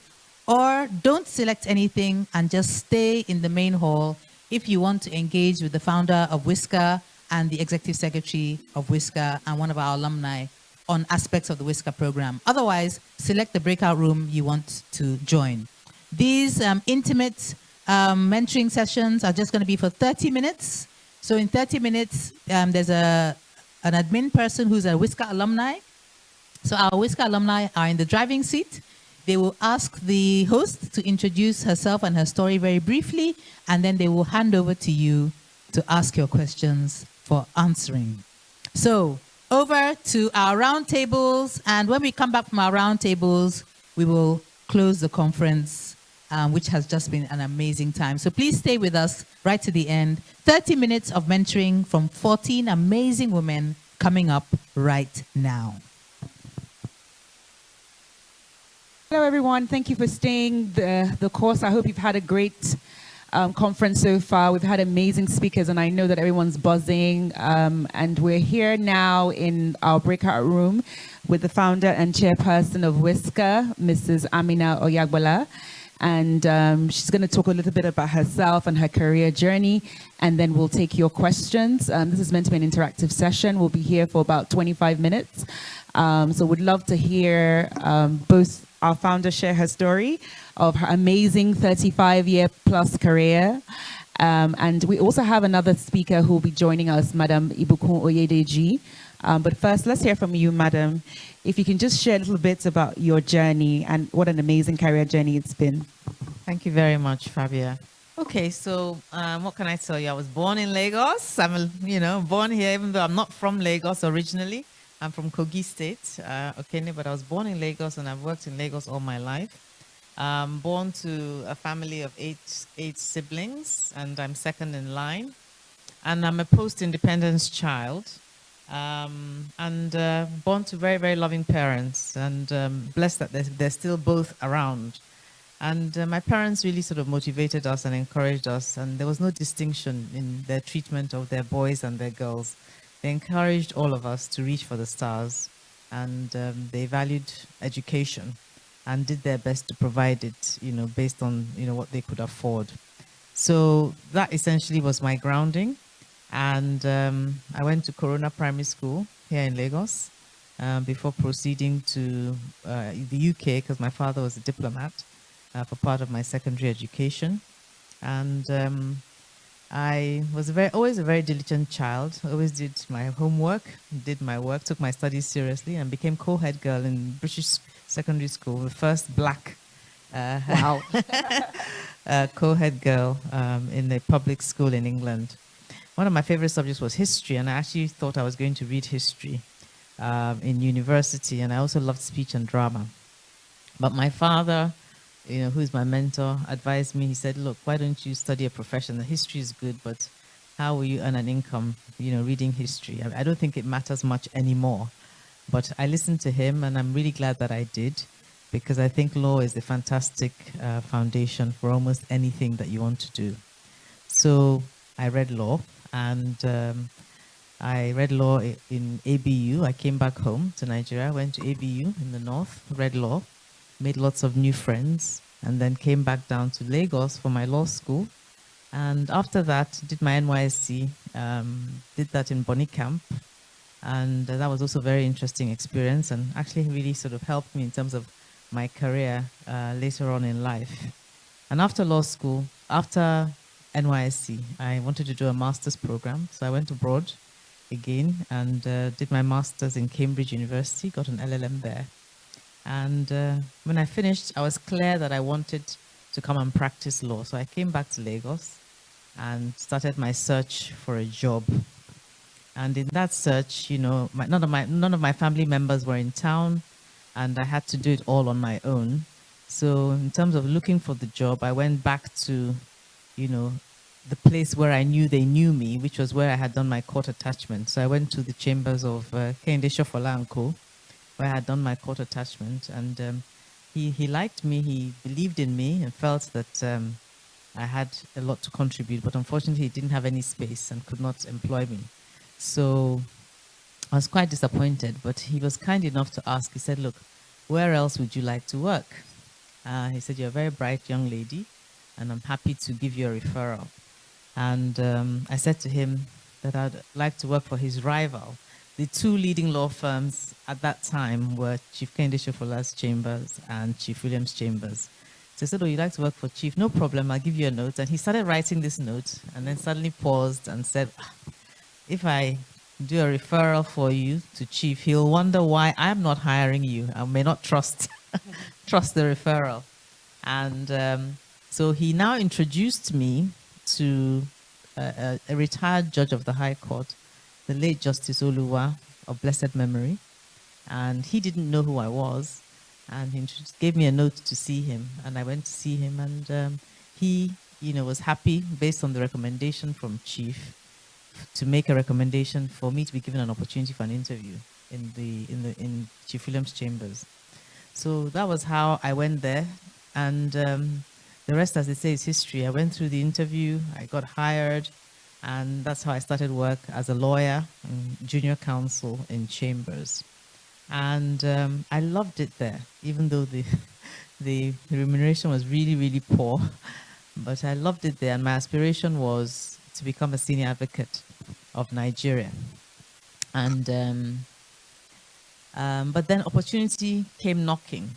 or don't select anything and just stay in the main hall if you want to engage with the founder of WISCAR and the executive secretary of WISCAR and one of our alumni on aspects of the WISCAR program. Otherwise, select the breakout room you want to join. These intimate mentoring sessions are just going to be for 30 minutes. So in 30 minutes, there's an admin person who's a WISCAR alumni. So our WISCAR alumni are in the driving seat. They will ask the host to introduce herself and her story very briefly, and then they will hand over to you to ask your questions for answering. So over to our roundtables, and when we come back from our roundtables, we will close the conference, which has just been an amazing time. So please stay with us right to the end. 30 minutes of mentoring from 14 amazing women coming up right now. Hello, everyone. Thank you for staying the course. I hope you've had a great conference so far. We've had amazing speakers, and I know that everyone's buzzing. And we're here now in our breakout room with the founder and chairperson of WISCAR, Mrs. Amina Oyagbola. And she's going to talk a little bit about herself and her career journey, and then we'll take your questions. This is meant to be an interactive session. We'll be here for about 25 minutes. So we'd love to hear both our founder share her story of her amazing 35-year-plus career. And we also have another speaker who will be joining us, Madam Ibukun Oyedeji. But first, let's hear from you, Madam. If you can just share a little bit about your journey and what an amazing career journey it's been. Thank you very much, Fabia. Okay, so what can I tell you? I was born in Lagos. I'm, born here, even though I'm not from Lagos originally. I'm from Kogi State, Okene, but I was born in Lagos and I've worked in Lagos all my life. Born to a family of eight siblings, and I'm second in line. And I'm a post-independence child, and born to very, very loving parents, and blessed that they're still both around. And my parents really sort of motivated us and encouraged us, and there was no distinction in their treatment of their boys and their girls. They encouraged all of us to reach for the stars, and they valued education and did their best to provide it, based on, what they could afford. So that essentially was my grounding. And I went to Corona Primary School here in Lagos before proceeding to the UK, because my father was a diplomat, for part of my secondary education. And I was always a very diligent child. Always did my homework, did my work, took my studies seriously, and became co-head girl in British secondary school, the first black co-head girl in a public school in England. One of my favorite subjects was history, and I actually thought I was going to read history in university, and I also loved speech and drama. But my father, who is my mentor, advised me. He said, look, why don't you study a profession? The history is good, but how will you earn an income, reading history? I don't think it matters much anymore. But I listened to him, and I'm really glad that I did. because I think law is a fantastic foundation for almost anything that you want to do. So I read law, and I read law in ABU. I came back home to Nigeria, went to ABU in the north, read law, made lots of new friends, and then came back down to Lagos for my law school. And after that, did my NYSC, did that in Bonny Camp. And that was also a very interesting experience, and actually really sort of helped me in terms of my career later on in life. And after law school, after NYSC, I wanted to do a master's program. So I went abroad again and did my master's in Cambridge University, got an LLM there. And when I finished, I was clear that I wanted to come and practice law. So I came back to Lagos and started my search for a job. And in that search, you know, none of my family members were in town, and I had to do it all on my own. So in terms of looking for the job, I went back to, you know, the place where I knew they knew me, which was where I had done my court attachment. So I went to the chambers of Kehinde Shofola & Co., where I had done my court attachment. And he liked me, he believed in me, and felt that I had a lot to contribute. But unfortunately, he didn't have any space and could not employ me. So I was quite disappointed, but he was kind enough to ask. He said, look, where else would you like to work? He said, you're a very bright young lady, and I'm happy to give you a referral. And I said to him that I'd like to work for his rival. The two leading law firms at that time were Chief Kehinde Shofola's chambers and Chief William's chambers. So I said, oh, you'd like to work for Chief? No problem, I'll give you a note. And he started writing this note, and then suddenly paused and said, if I do a referral for you to Chief, he'll wonder why I'm not hiring you. I may not trust trust the referral. And so he now introduced me to a retired judge of the High Court, the late Justice Oluwa of blessed memory. And he didn't know who I was. And he just gave me a note to see him. And I went to see him, and he, you know, was happy based on the recommendation from Chief to make a recommendation for me to be given an opportunity for an interview in Chief William's chambers. So that was how I went there, and the rest, as they say, is history. I went through the interview, I got hired, and that's how I started work as a lawyer and junior counsel in chambers. And I loved it there, even though the remuneration was really, really poor, but I loved it there, and my aspiration was to become a senior advocate of Nigeria. And but then opportunity came knocking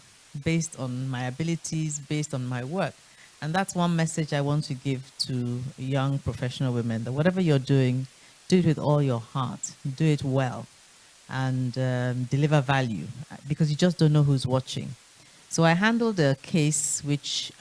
based on my abilities, based on my work. And that's one message I want to give to young professional women, that whatever you're doing, do it with all your heart, do it well, and deliver value, because you just don't know who's watching. So I handled a case which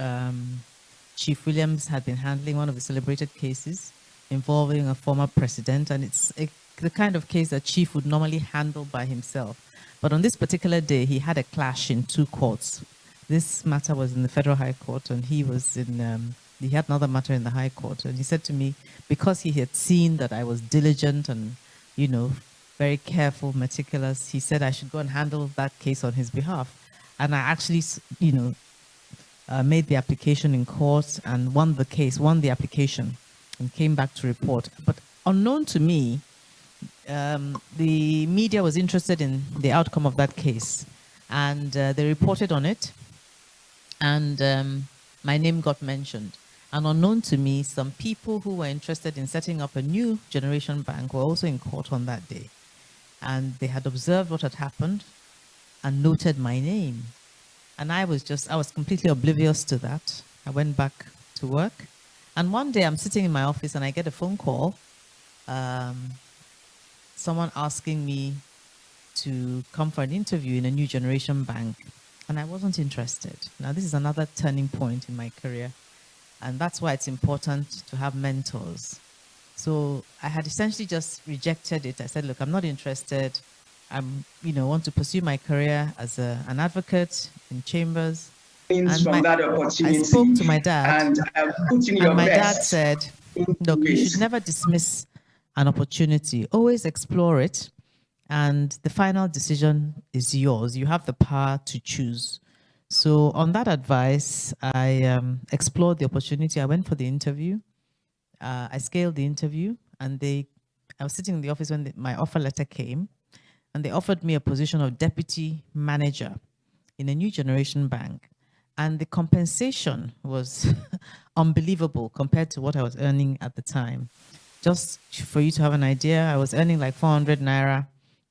Chief Williams had been handling, one of the celebrated cases involving a former president, and it's the kind of case that Chief would normally handle by himself. But on this particular day, he had a clash in two courts. This matter was in the Federal High Court, and he was he had another matter in the High Court. And he said to me, because he had seen that I was diligent and, you know, very careful, meticulous, he said I should go and handle that case on his behalf. And I actually, you know, made the application in court and won the case, won the application, and came back to report. But unknown to me, the media was interested in the outcome of that case, and they reported on it, and my name got mentioned. And unknown to me, some people who were interested in setting up a new generation bank were also in court on that day, and they had observed what had happened and noted my name. And I was completely oblivious to that. I went back to work, and one day I'm sitting in my office and I get a phone call, someone asking me to come for an interview in a new generation bank, and I wasn't interested. Now, this is another turning point in my career, and that's why it's important to have mentors. So I had essentially just rejected it. I said, look, I'm not interested. Want to pursue my career as an advocate in chambers. And I spoke to my dad, and my dad said, look, you should never dismiss an opportunity. Always explore it, and the final decision is yours. You have the power to choose. So on that advice, I explored the opportunity. I went for the interview. I scaled the interview, and I was sitting in the office when my offer letter came, and they offered me a position of deputy manager in a new generation bank. And the compensation was unbelievable compared to what I was earning at the time. Just for you to have an idea, I was earning like 400 naira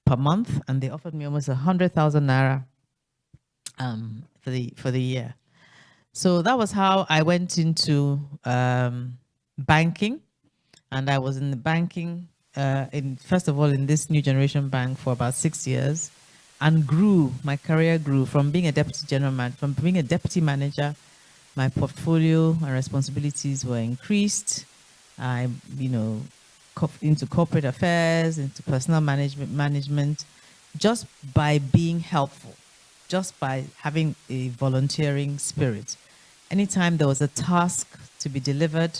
per month, and they offered me almost 100,000 naira for the year. So that was how I went into banking, and I was in the banking first of all in this new generation bank for about 6 years, and my career grew from being a deputy general manager, from being a deputy manager. My portfolio and responsibilities were increased. I, into corporate affairs, into personal management, just by being helpful, just by having a volunteering spirit. Anytime there was a task to be delivered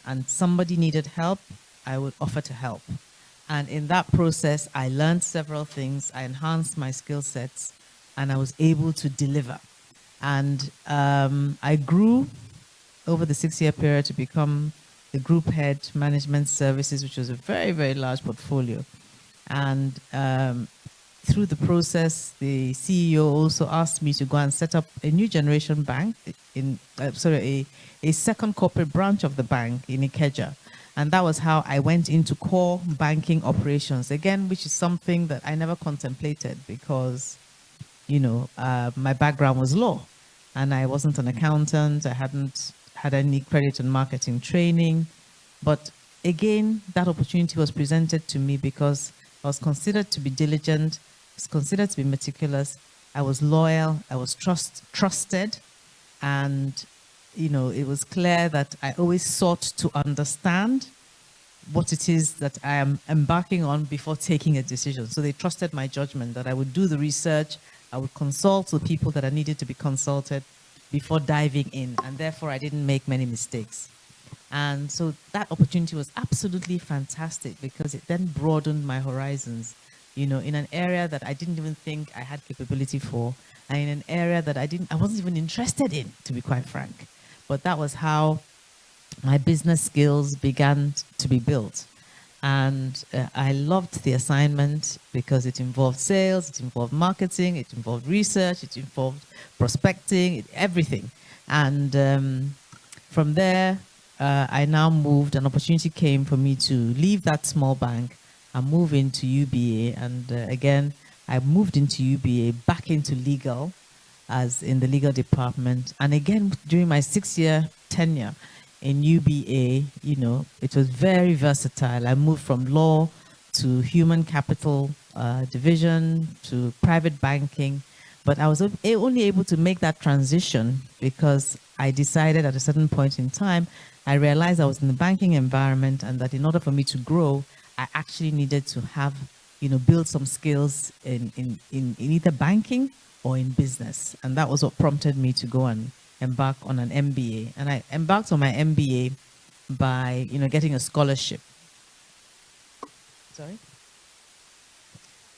and somebody needed help, I would offer to help. And in that process, I learned several things. I enhanced my skill sets, and I was able to deliver. And I grew over the 6-year period to become the group head management services, which was a very, very large portfolio. And through the process, the CEO also asked me to go and set up a new generation bank a second corporate branch of the bank in Ikeja. And that was how I went into core banking operations, again, which is something that I never contemplated because, my background was law, and I wasn't an accountant. I hadn't had any credit and marketing training. But again, that opportunity was presented to me because I was considered to be diligent, I was considered to be meticulous, I was loyal, I was trusted, and it was clear that I always sought to understand what it is that I am embarking on before taking a decision. So they trusted my judgment that I would do the research, I would consult the people that I needed to be consulted before diving in, and therefore I didn't make many mistakes. And so that opportunity was absolutely fantastic because it then broadened my horizons, in an area that I didn't even think I had capability for, and in an area that I wasn't even interested in, to be quite frank. But that was how my business skills began to be built. And I loved the assignment because it involved sales, it involved marketing, it involved research, it involved prospecting, everything. And from there, I now moved, an opportunity came for me to leave that small bank and move into UBA. And again, I moved into UBA, back into legal, as in the legal department. And again, during my 6-year tenure in UBA, it was very versatile. I moved from law to human capital division to private banking. But I was only able to make that transition because I decided at a certain point in time, I realized I was in the banking environment and that in order for me to grow, I actually needed to have, build some skills in either banking or in business. And that was what prompted me to go and embark on an MBA. And I embarked on my MBA by, getting a scholarship. Sorry?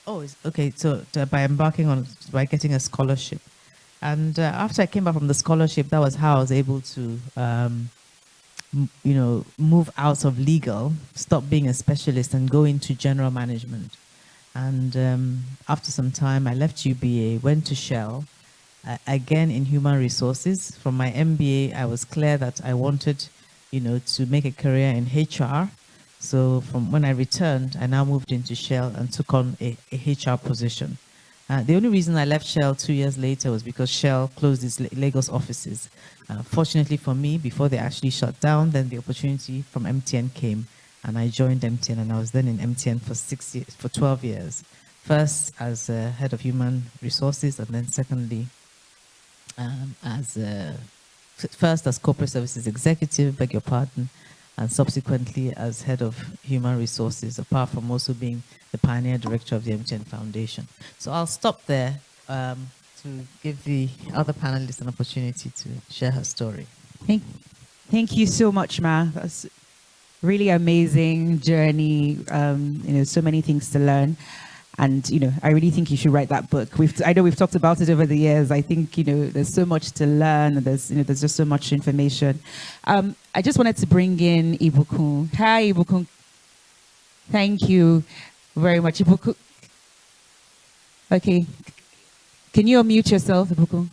Oh, okay. So by getting a scholarship. And after I came back from the scholarship, that was how I was able to, move out of legal, stop being a specialist and go into general management. And after some time, I left UBA, went to Shell, again in human resources. From my MBA, I was clear that I wanted, to make a career in HR. So from when I returned, I now moved into Shell and took on a HR position. The only reason I left Shell 2 years later was because Shell closed its Lagos offices. Fortunately for me, before they actually shut down, then the opportunity from MTN came, and I joined MTN, and I was then in MTN for 12 years. First as head of human resources, and then secondly first as corporate services executive, beg your pardon, and subsequently as head of human resources, apart from also being the pioneer director of the MTN Foundation. So I'll stop there to give the other panelists an opportunity to share her story. Thank you so much, Ma. That's really amazing journey. So many things to learn. And, I really think you should write that book. I know we've talked about it over the years. I think, there's so much to learn. And there's just so much information. I just wanted to bring in Ibukun. Hi, Ibukun. Thank you very much. Ibukun. Okay. Can you unmute yourself, Ibukun?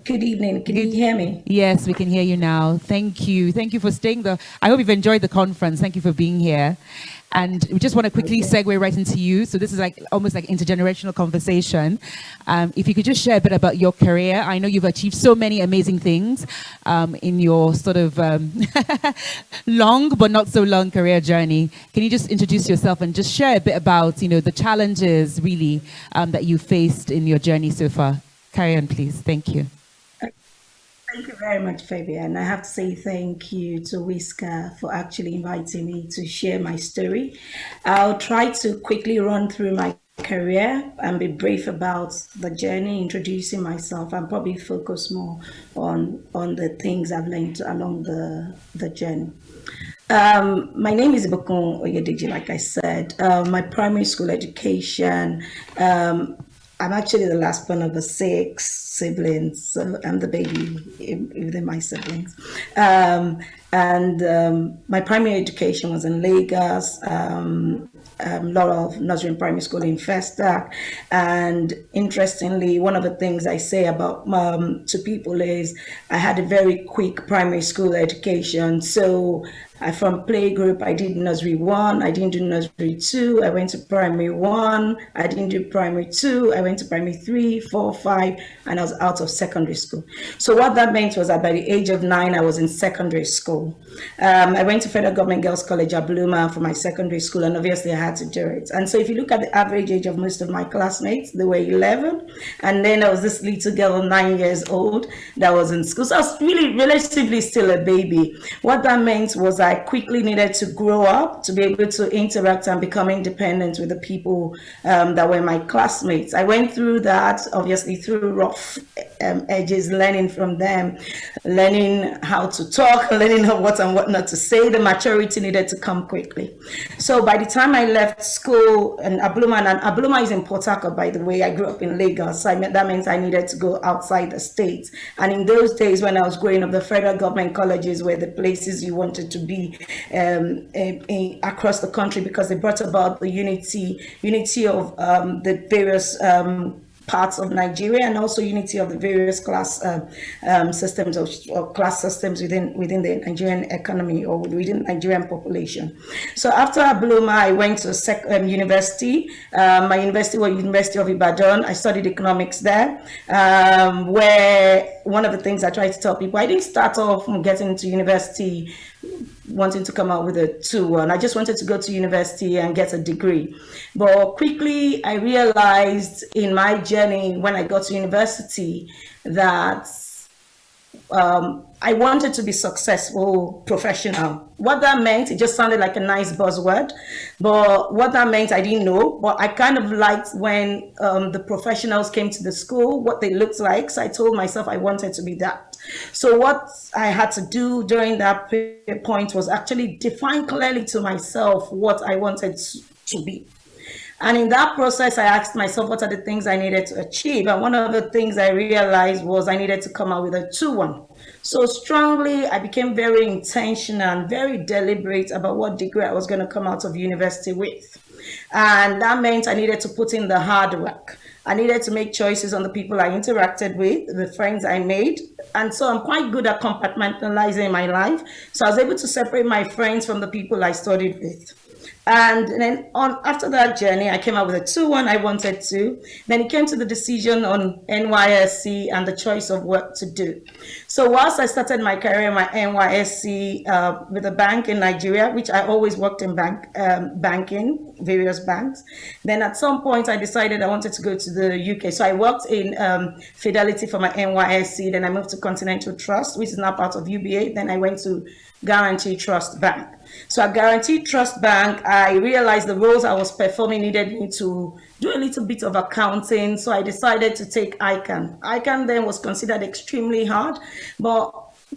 Good evening. Can you hear me? Yes, we can hear you now. Thank you. Thank you for staying there. I hope you've enjoyed the conference. Thank you for being here. And we just want to quickly segue right into you. So this is almost like intergenerational conversation. If you could just share a bit about your career. I know you've achieved so many amazing things in your sort of long but not so long career journey. Can you just introduce yourself and just share a bit about the challenges really that you faced in your journey so far? Carry on, please. Thank you. Thank you very much, Fabian. I have to say thank you to WISCAR for actually inviting me to share my story. I'll try to quickly run through my career and be brief about the journey, introducing myself, and probably focus more on the things I've learned along the journey. My name is Ibukun Oyedeji, like I said. My primary school education, I'm actually the last born of the 6 siblings, so I'm the baby within my siblings. My primary education was in Lagos, a lot of nursery and primary school in Festac. And interestingly, one of the things I say about to people is I had a very quick primary school education. So from playgroup, I did nursery 1, I didn't do nursery 2, I went to primary 1, I didn't do primary 2, I went to primary 3, 4, 5, and I was out of secondary school. So what that meant was that by the age of 9, I was in secondary school. I went to Federal Government Girls College, Abluma, for my secondary school, and obviously I had to do it. And so if you look at the average age of most of my classmates, they were 11, and then I was this little girl, 9 years old, that was in school. So I was really relatively still a baby. What that meant was I quickly needed to grow up to be able to interact and become independent with the people that were my classmates. I went through that, obviously through rough edges, learning from them, learning how to talk, learning what and what not to say. The maturity needed to come quickly. So by the time I left school in Abluma, and Abluma is in Port Harcourt, by the way, I grew up in Lagos, so that means I needed to go outside the state. And in those days when I was growing up, the federal government colleges were the places you wanted to be across the country, because they brought about the unity of the various parts of Nigeria, and also unity of the various class systems or class systems within the Nigerian economy or within Nigerian population. So after Abluma, I went to university. My university was University of Ibadan. I studied economics there, where one of the things I try to tell people, I didn't start off from getting into university wanting to come out with a 2-1. I just wanted to go to university and get a degree. But quickly, I realized in my journey when I got to university that I wanted to be successful professional. What that meant, it just sounded like a nice buzzword, but what that meant, I didn't know. But I kind of liked when the professionals came to the school, what they looked like. So I told myself I wanted to be that. So what I had to do during that point was actually define clearly to myself what I wanted to be. And in that process, I asked myself, what are the things I needed to achieve? And one of the things I realized was I needed to come out with a 2-1. So strongly, I became very intentional and very deliberate about what degree I was going to come out of university with. And that meant I needed to put in the hard work. I needed to make choices on the people I interacted with, the friends I made. And so I'm quite good at compartmentalizing my life. So I was able to separate my friends from the people I studied with. And then after that journey, I came out with a 2-1 I wanted to. Then it came to the decision on NYSC and the choice of what to do. So whilst I started my career in my NYSC with a bank in Nigeria, which I always worked in banking, various banks. Then at some point I decided I wanted to go to the UK. So I worked in Fidelity for my NYSC. Then I moved to Continental Trust, which is now part of UBA. Then I went to Guarantee Trust Bank. So at Guarantee Trust Bank, I realized the roles I was performing needed me to do a little bit of accounting. So I decided to take ICANN. ICANN then was considered extremely hard, but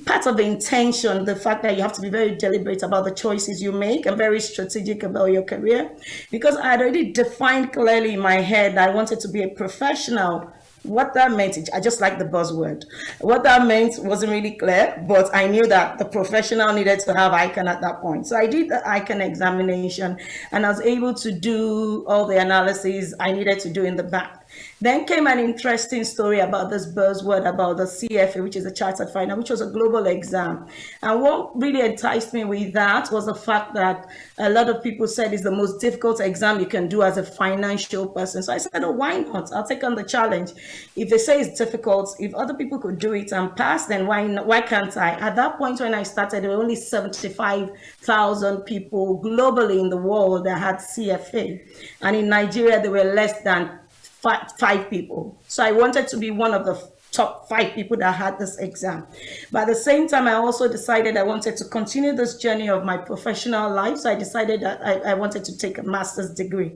part of the intention, the fact that you have to be very deliberate about the choices you make and very strategic about your career, because I had already defined clearly in my head that I wanted to be a professional. What that meant, I just like the buzzword. What that meant wasn't really clear, but I knew that the professional needed to have ICANN at that point. So I did the ICANN examination and I was able to do all the analysis I needed to do in the back. Then came an interesting story about this buzzword about the CFA, which is a Chartered Finance, which was a global exam. And what really enticed me with that was the fact that a lot of people said it's the most difficult exam you can do as a financial person. So I said, oh, why not? I'll take on the challenge. If they say it's difficult, if other people could do it and pass, then why can't I? At that point when I started, there were only 75,000 people globally in the world that had CFA. And in Nigeria, there were less than five people. So I wanted to be one of the top 5 people that had this exam. But at the same time, I also decided I wanted to continue this journey of my professional life. So I decided that I wanted to take a master's degree.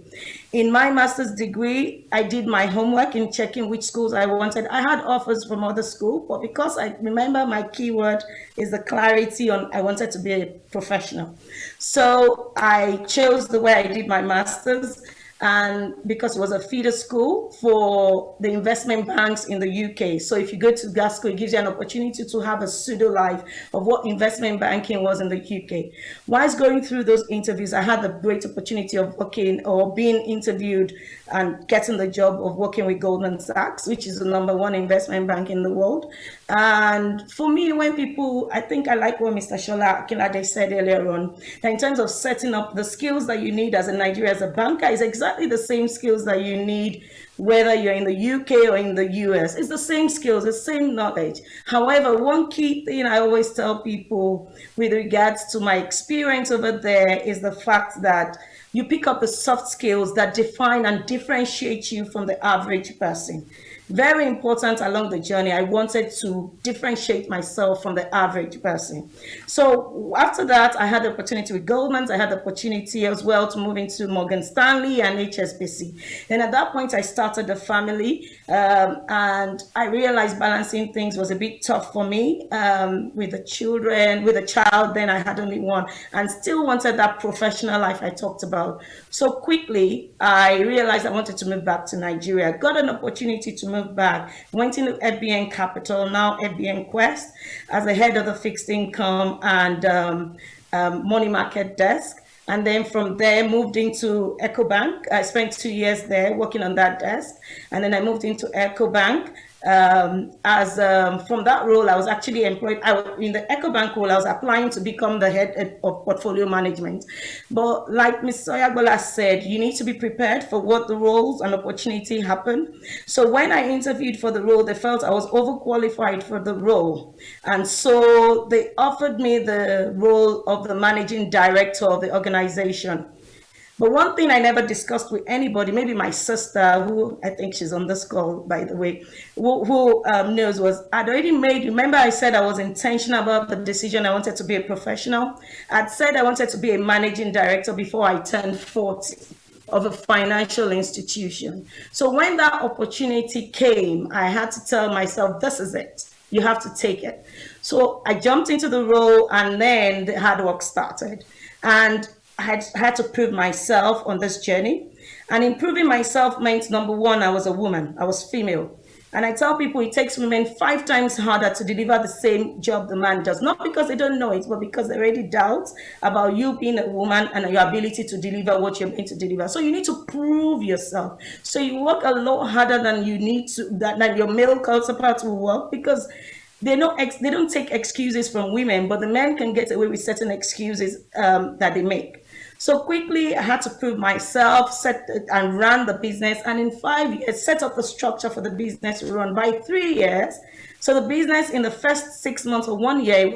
In my master's degree, I did my homework in checking which schools I wanted. I had offers from other schools, but because I remember my keyword is the clarity on I wanted to be a professional. So I chose the way I did my master's. And because it was a feeder school for the investment banks in the UK. So if you go to Glasgow, it gives you an opportunity to have a pseudo life of what investment banking was in the UK. Whilst going through those interviews, I had the great opportunity of working or being interviewed and getting the job of working with Goldman Sachs, which is the #1 investment bank in the world. And for me, when people, I think I like what Mr. Shola Akinlade said earlier on, that in terms of setting up the skills that you need as a Nigerian, as a banker, is exactly the same skills that you need whether you're in the UK or in the US. It's the same skills, the same knowledge. However, one key thing I always tell people with regards to my experience over there is the fact that you pick up the soft skills that define and differentiate you from the average person. Very important along the journey. I wanted to differentiate myself from the average person. So after that, I had the opportunity with Goldman. I had the opportunity as well to move into Morgan Stanley and HSBC. And at that point, I started a family, and I realized balancing things was a bit tough for me with the children, with a child. Then I had only one, and still wanted that professional life I talked about. So quickly, I realized I wanted to move back to Nigeria. Got an opportunity to move back, went into FBN Capital, now FBN Quest, as the head of the fixed income and money market desk. And then from there, moved into EcoBank. I spent 2 years there working on that desk. And then I moved into EcoBank. From that role, I was actually employed in the EcoBank role. I was applying to become the head of portfolio management. But like Ms. Soyagbola said, you need to be prepared for what the roles and opportunity happen. So when I interviewed for the role, they felt I was overqualified for the role. And so they offered me the role of the managing director of the organization. But one thing I never discussed with anybody, maybe my sister, who I think she's on this call, by the way, who knows, was I'd already made, remember I said I was intentional about the decision I wanted to be a professional. I'd said I wanted to be a managing director before I turned 40 of a financial institution. So when that opportunity came, I had to tell myself, this is it. You have to take it. So I jumped into the role and then the hard work started. And I had to prove myself on this journey. And improving myself meant, #1, I was a woman, I was female. And I tell people it takes women 5 times harder to deliver the same job the man does. Not because they don't know it, but because they already doubt about you being a woman and your ability to deliver what you're meant to deliver. So you need to prove yourself. So you work a lot harder than you need to, than your male counterparts will work, because they don't take excuses from women, but the men can get away with certain excuses that they make. So quickly, I had to prove myself, set and ran the business, and in 5 years, set up the structure for the business to run. By 3 years, so the business in the first 6 months or 1 year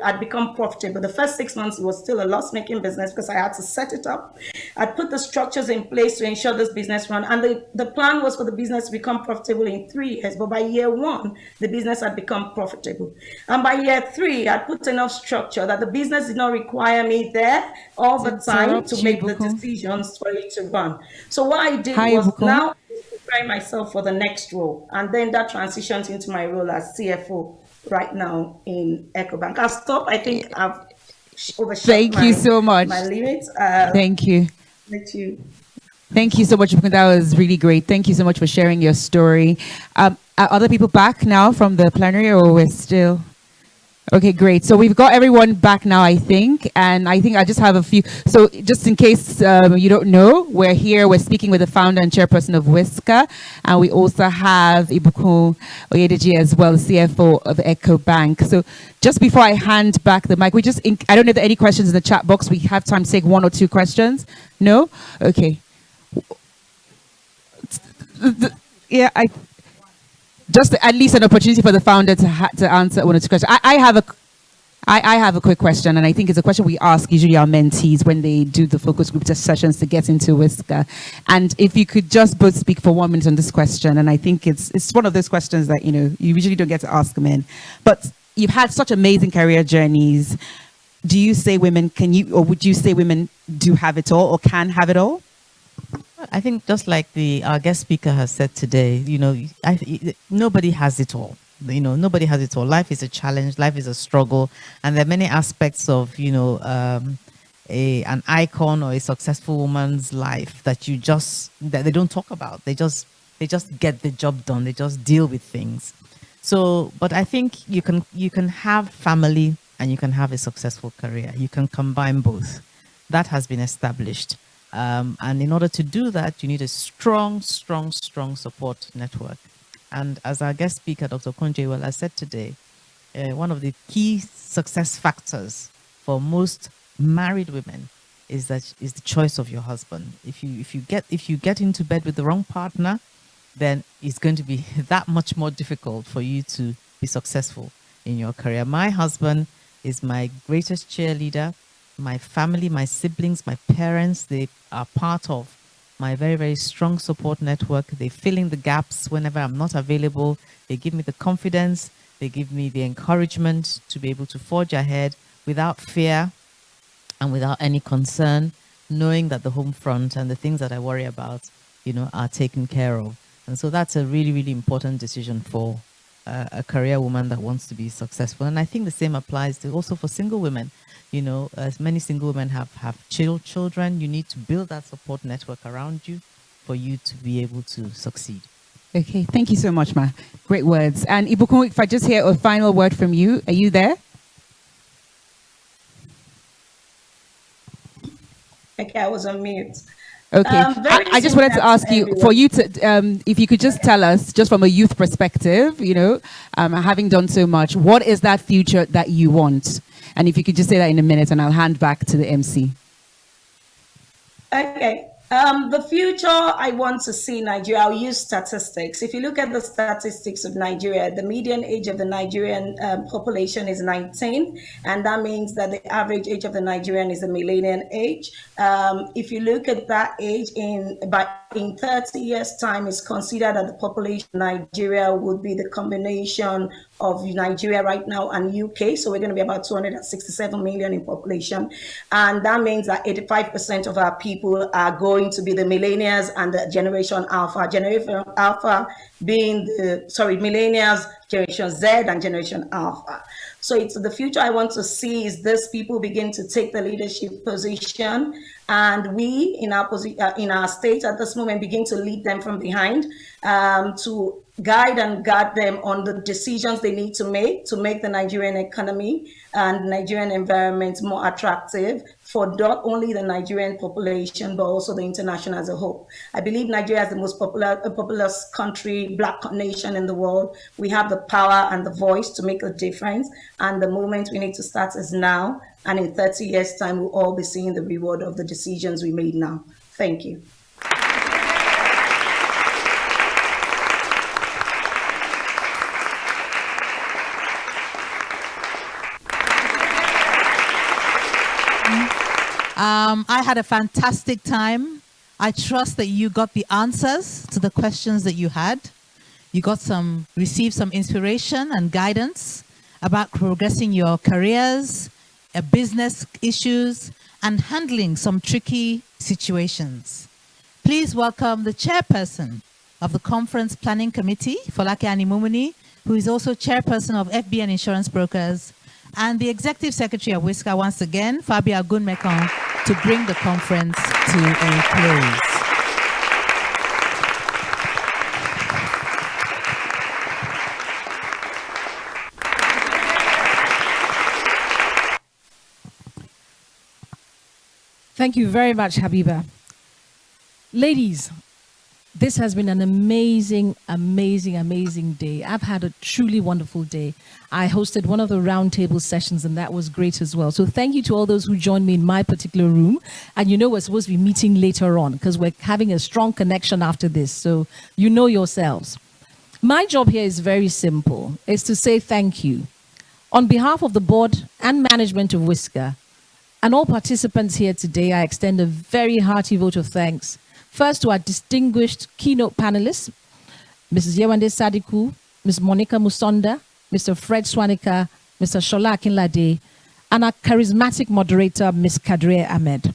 had become profitable. The first 6 months, it was still a loss-making business because I had to set it up. I put the structures in place to ensure this business run. And the plan was for the business to become profitable in 3 years. But by year 1, the business had become profitable. And by year 3, I put enough structure that the business did not require me there all the time to make the decisions for it to run. So what I did was now prepare myself for the next role, and then that transitions into my role as CFO right now in EcoBank. I'll stop. I think I've overshot Thank you so much. my limits. Thank you. Let you. Thank you so much. That was really great. Thank you so much for sharing your story. Are other people back now from the plenary, or we're still? Okay, great. So we've got everyone back now, I think. And I think I just have a few. So just in case you don't know, we're here. We're speaking with the founder and chairperson of WISCAR. And we also have Ibukun Oyedeji as well, CFO of EcoBank. So just before I hand back the mic, I don't know if there are any questions in the chat box. We have time to take 1 or 2 questions. No? Okay. Yeah, just at least an opportunity for the founder to answer one or two questions. I have a quick question, and I think it's a question we ask usually our mentees when they do the focus group sessions to get into WISCAR. And if you could just both speak for 1 minute on this question, and I think it's one of those questions that you usually don't get to ask men. But you've had such amazing career journeys. Do you say women would you say women do have it all or can have it all? I think just like our guest speaker has said today, nobody has it all. Nobody has it all. Life is a challenge. Life is a struggle, and there are many aspects of an icon or a successful woman's life that that they don't talk about. They just get the job done. They just deal with things. So, but I think you can have family and you can have a successful career. You can combine both. That has been established. And in order to do that, you need a strong support network. And as our guest speaker, Dr. Konjewel, has said today, one of the key success factors for most married women is the choice of your husband. If you get into bed with the wrong partner, then it's going to be that much more difficult for you to be successful in your career. My husband is my greatest cheerleader. My family, my siblings, my parents, they are part of my very, very strong support network. They fill in the gaps whenever I'm not available. They give me the confidence. They give me the encouragement to be able to forge ahead without fear and without any concern, knowing that the home front and the things that I worry about, are taken care of. And so that's a really, really important decision for a career woman that wants to be successful. And I think the same applies also for single women. As many single women have children, you need to build that support network around you for you to be able to succeed. Okay, thank you so much, Ma. Great words. And Ibukun, if I just hear a final word from you, are you there? Okay, I was on mute. Okay, I just wanted to ask you, for you to, if you could just tell us, just from a youth perspective, having done so much, what is that future that you want? And if you could just say that in a minute, and I'll hand back to the MC. Okay. The future, I want to see Nigeria. I'll use statistics. If you look at the statistics of Nigeria, the median age of the Nigerian population is 19, and that means that the average age of the Nigerian is the millennial age. If you look at that age, in 30 years' time, it's considered that the population of Nigeria would be the combination of Nigeria right now and UK. So we're going to be about 267 million in population. And that means that 85% of our people are going to be the millennials and the Generation Alpha. Generation Alpha being millennials, Generation Z and Generation Alpha. So it's the future I want to see is these people begin to take the leadership position, and we in our state at this moment begin to lead them from behind, to guide and guard them on the decisions they need to make the Nigerian economy and Nigerian environment more attractive for not only the Nigerian population, but also the international as a whole. I believe Nigeria is the most populous country, Black nation in the world. We have the power and the voice to make a difference. And the moment we need to start is now. And in 30 years' time, we'll all be seeing the reward of the decisions we made now. Thank you. I had a fantastic time. I trust that you got the answers to the questions that you had. You received some inspiration and guidance about progressing your careers, business issues, and handling some tricky situations. Please welcome the chairperson of the Conference Planning Committee, Folake Animumuni, who is also chairperson of FBN Insurance Brokers, and the executive secretary of WISCAR once again, Fabia Ogunmekong, to bring the conference to a close. Thank you very much, Habiba. Ladies, this has been an amazing, amazing, amazing day. I've had a truly wonderful day. I hosted one of the roundtable sessions, and that was great as well. So thank you to all those who joined me in my particular room. And you know we're supposed to be meeting later on because we're having a strong connection after this. So you know yourselves. My job here is very simple. It's to say thank you. On behalf of the board and management of WISCAR, and all participants here today, I extend a very hearty vote of thanks. First to our distinguished keynote panelists, Mrs. Yewande Sadiku, Ms. Monica Musonda, Mr. Fred Swanika, Mr. Shola Akinlade, and our charismatic moderator, Ms. Kadre Ahmed.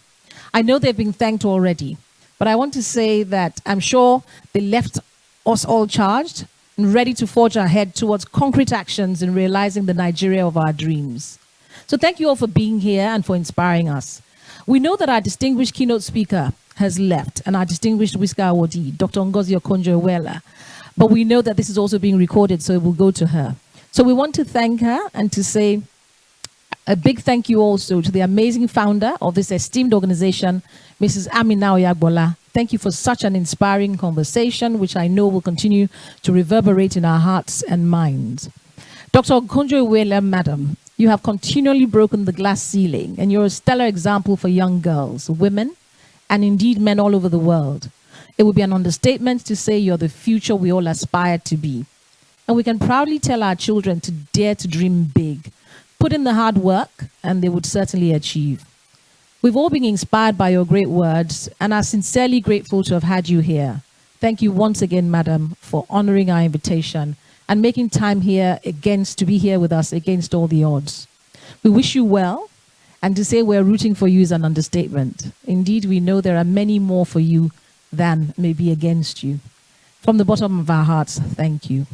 I know they've been thanked already, but I want to say that I'm sure they left us all charged and ready to forge ahead towards concrete actions in realizing the Nigeria of our dreams. So thank you all for being here and for inspiring us. We know that our distinguished keynote speaker has left and our distinguished WISCAR awardee, Dr. Ngozi Okonjo-Iweala, but we know that this is also being recorded, so it will go to her. So we want to thank her and to say a big thank you also to the amazing founder of this esteemed organization, Mrs. Amina Oyagbola. Thank you for such an inspiring conversation, which I know will continue to reverberate in our hearts and minds. Dr. Okonjo-Iweala, madam, you have continually broken the glass ceiling, and you're a stellar example for young girls, women, and indeed men all over the world. It would be an understatement to say you're the future we all aspire to be. And we can proudly tell our children to dare to dream big, put in the hard work, and they would certainly achieve. We've all been inspired by your great words and are sincerely grateful to have had you here. Thank you once again, madam, for honoring our invitation and making time here to be here with us against all the odds. We wish you well, and to say we're rooting for you is an understatement. Indeed, we know there are many more for you than may be against you. From the bottom of our hearts, thank you.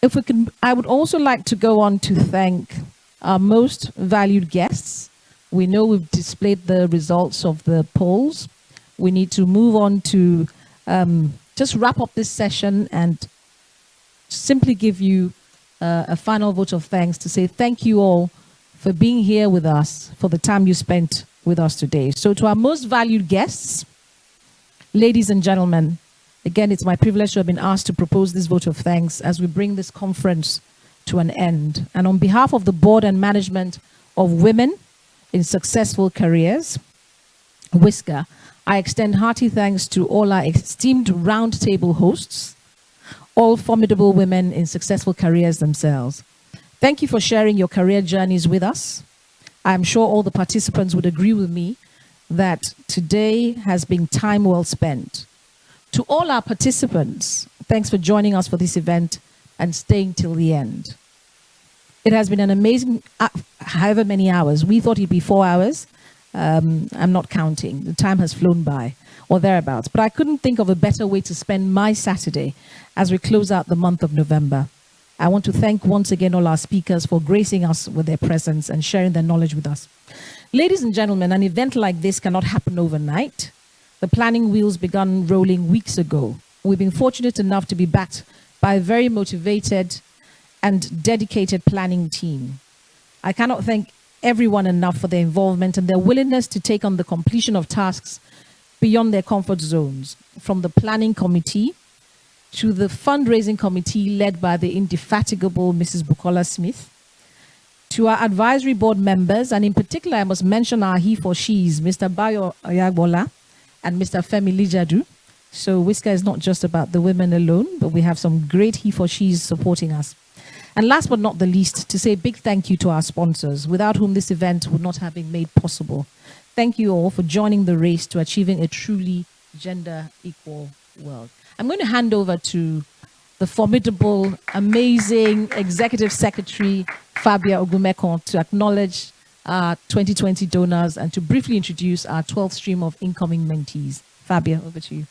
If we can, I would also like to go on to thank our most valued guests. We know we've displayed the results of the polls. We need to move on to just wrap up this session and simply give you a final vote of thanks to say thank you all for being here with us, for the time you spent with us today. So to our most valued guests, ladies and gentlemen, again, it's my privilege to have been asked to propose this vote of thanks as we bring this conference to an end. And on behalf of the board and management of Women in Successful Careers, WISCAR, I extend hearty thanks to all our esteemed roundtable hosts, all formidable women in successful careers themselves. Thank you for sharing your career journeys with us. I'm sure all the participants would agree with me that today has been time well spent. To all our participants, thanks for joining us for this event and staying till the end. It has been an amazing, however many hours. We thought it'd be 4 hours. I'm not counting. The time has flown by, or thereabouts. But I couldn't think of a better way to spend my Saturday as we close out the month of November. I want to thank once again all our speakers for gracing us with their presence and sharing their knowledge with us. Ladies and gentlemen, an event like this cannot happen overnight. The planning wheels began rolling weeks ago. We've been fortunate enough to be backed by a very motivated and dedicated planning team. I cannot thank everyone enough for their involvement and their willingness to take on the completion of tasks beyond their comfort zones, from the planning committee to the fundraising committee led by the indefatigable Mrs. Bukola Smith, to our advisory board members, and in particular, I must mention our he for she's, Mr. Bayo Oyagbola and Mr. Femi Lijadu. So WISCAR is not just about the women alone, but we have some great he for she's supporting us. And last but not the least, to say a big thank you to our sponsors, without whom this event would not have been made possible. Thank you all for joining the race to achieving a truly gender equal world. I'm going to hand over to the formidable, amazing Executive Secretary, Fabia Ogunmekong, to acknowledge our 2020 donors and to briefly introduce our 12th stream of incoming mentees. Fabia, over to you.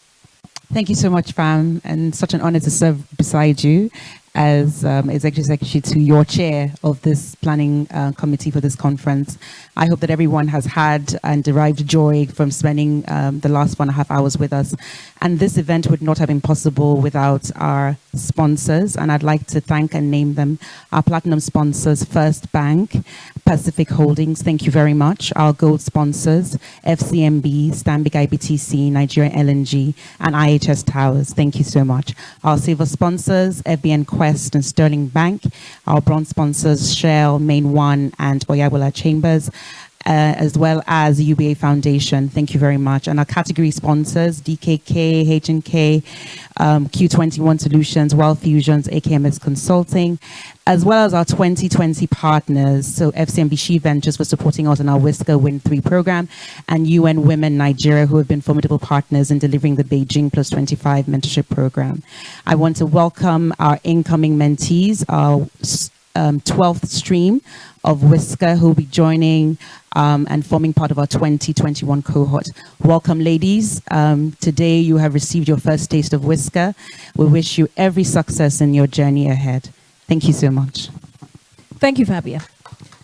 Thank you so much, Pam, and such an honor to serve beside you. as Executive Secretary to your chair of this planning committee for this conference. I hope that everyone has had and derived joy from spending the last 1.5 hours with us. And this event would not have been possible without our sponsors. And I'd like to thank and name them. Our platinum sponsors, First Bank, Pacific Holdings, thank you very much. Our gold sponsors, FCMB, Stanbic IBTC, Nigeria LNG, and IHS Towers, thank you so much. Our silver sponsors, FBN Quest and Sterling Bank. Our bronze sponsors, Shell, Main One, and Oyawela Chambers, as well as UBA Foundation. Thank you very much. And our category sponsors, DKK, H&K, Q21 Solutions, Wealth Fusions, AKMS Consulting, as well as our 2020 partners. So FCMB She Ventures for supporting us in our WISCAR Win 3 program, and UN Women Nigeria, who have been formidable partners in delivering the Beijing Plus 25 mentorship program. I want to welcome our incoming mentees, our 12th stream of WISCAR, who will be joining and forming part of our 2021 cohort. Welcome, ladies. Today you have received your first taste of WISCAR. We wish you every success in your journey ahead. Thank you so much. Thank you, Fabia.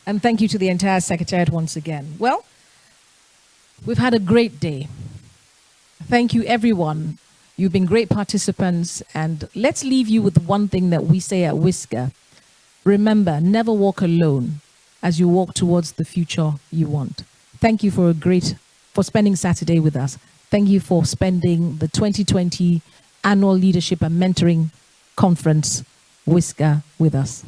And thank you to the entire Secretariat once again. Well, we've had a great day. Thank you, everyone. You've been great participants. And let's leave you with one thing that we say at WISCAR. Remember, never walk alone as you walk towards the future you want. Thank you for spending Saturday with us. Thank you for spending the 2020 Annual Leadership and Mentoring Conference, WISCAR, with us.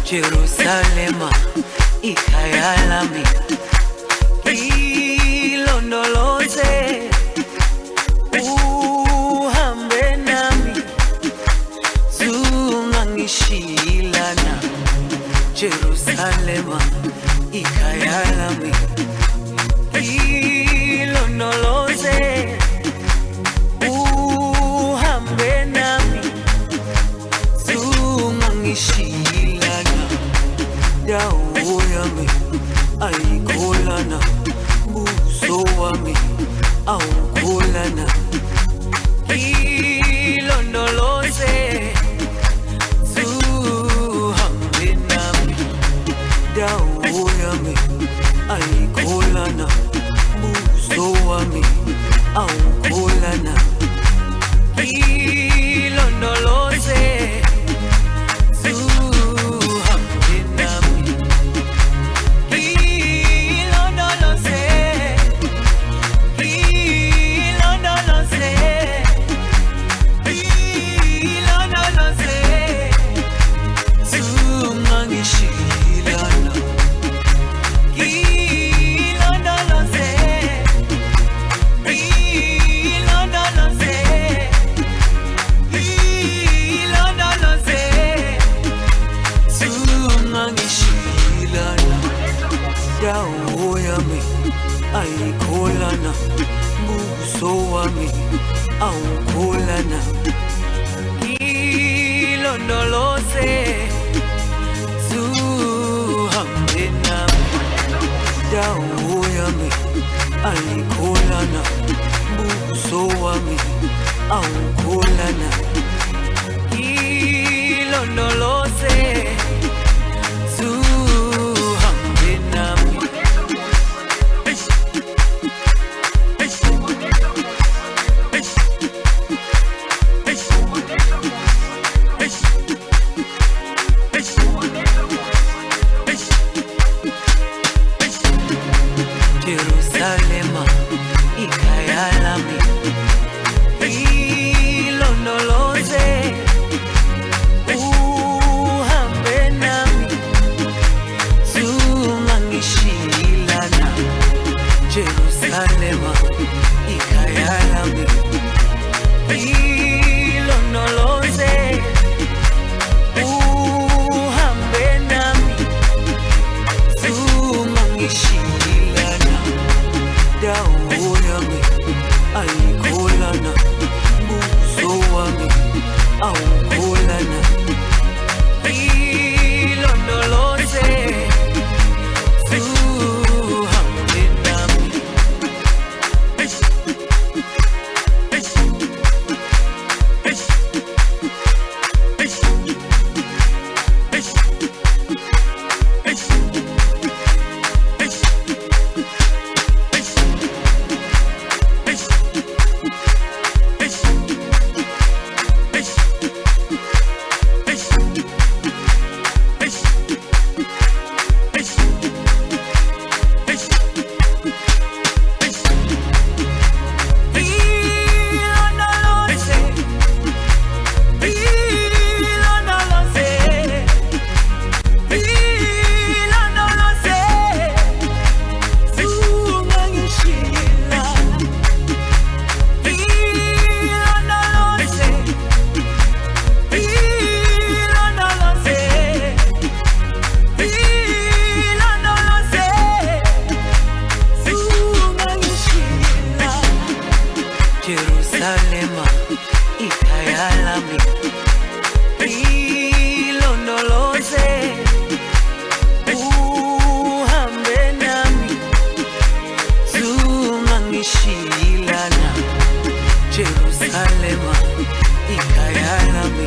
Jerusalema ikayalami ilondoloze uhambe nami zungangishilana Jerusalema ikayalami ilondoloze uhambe nami zungangishilana dawo yami ayikholana buso wami awukholana ilondoloze zuhambe nami dawo yami ayikholana buso wami awukholana ilondoloze ayikholana buso wami awukholana ilondoloze zuhambe nami dawo yami ayikholana buso wami awukholana ilondoloze zuhambe nami Jerusalema, ikayalami, ilondoloze, uhambe nami, dawo yami, ayikholana, buso wami, awukholana, ilondoloze, zuhambe nami, ilondoloze, Jerusalema, ikayalami, ikayalami, Jerusalema ikhaya lami ilondoloze uhambe nami zungangishilana Jerusalema ikhaya lami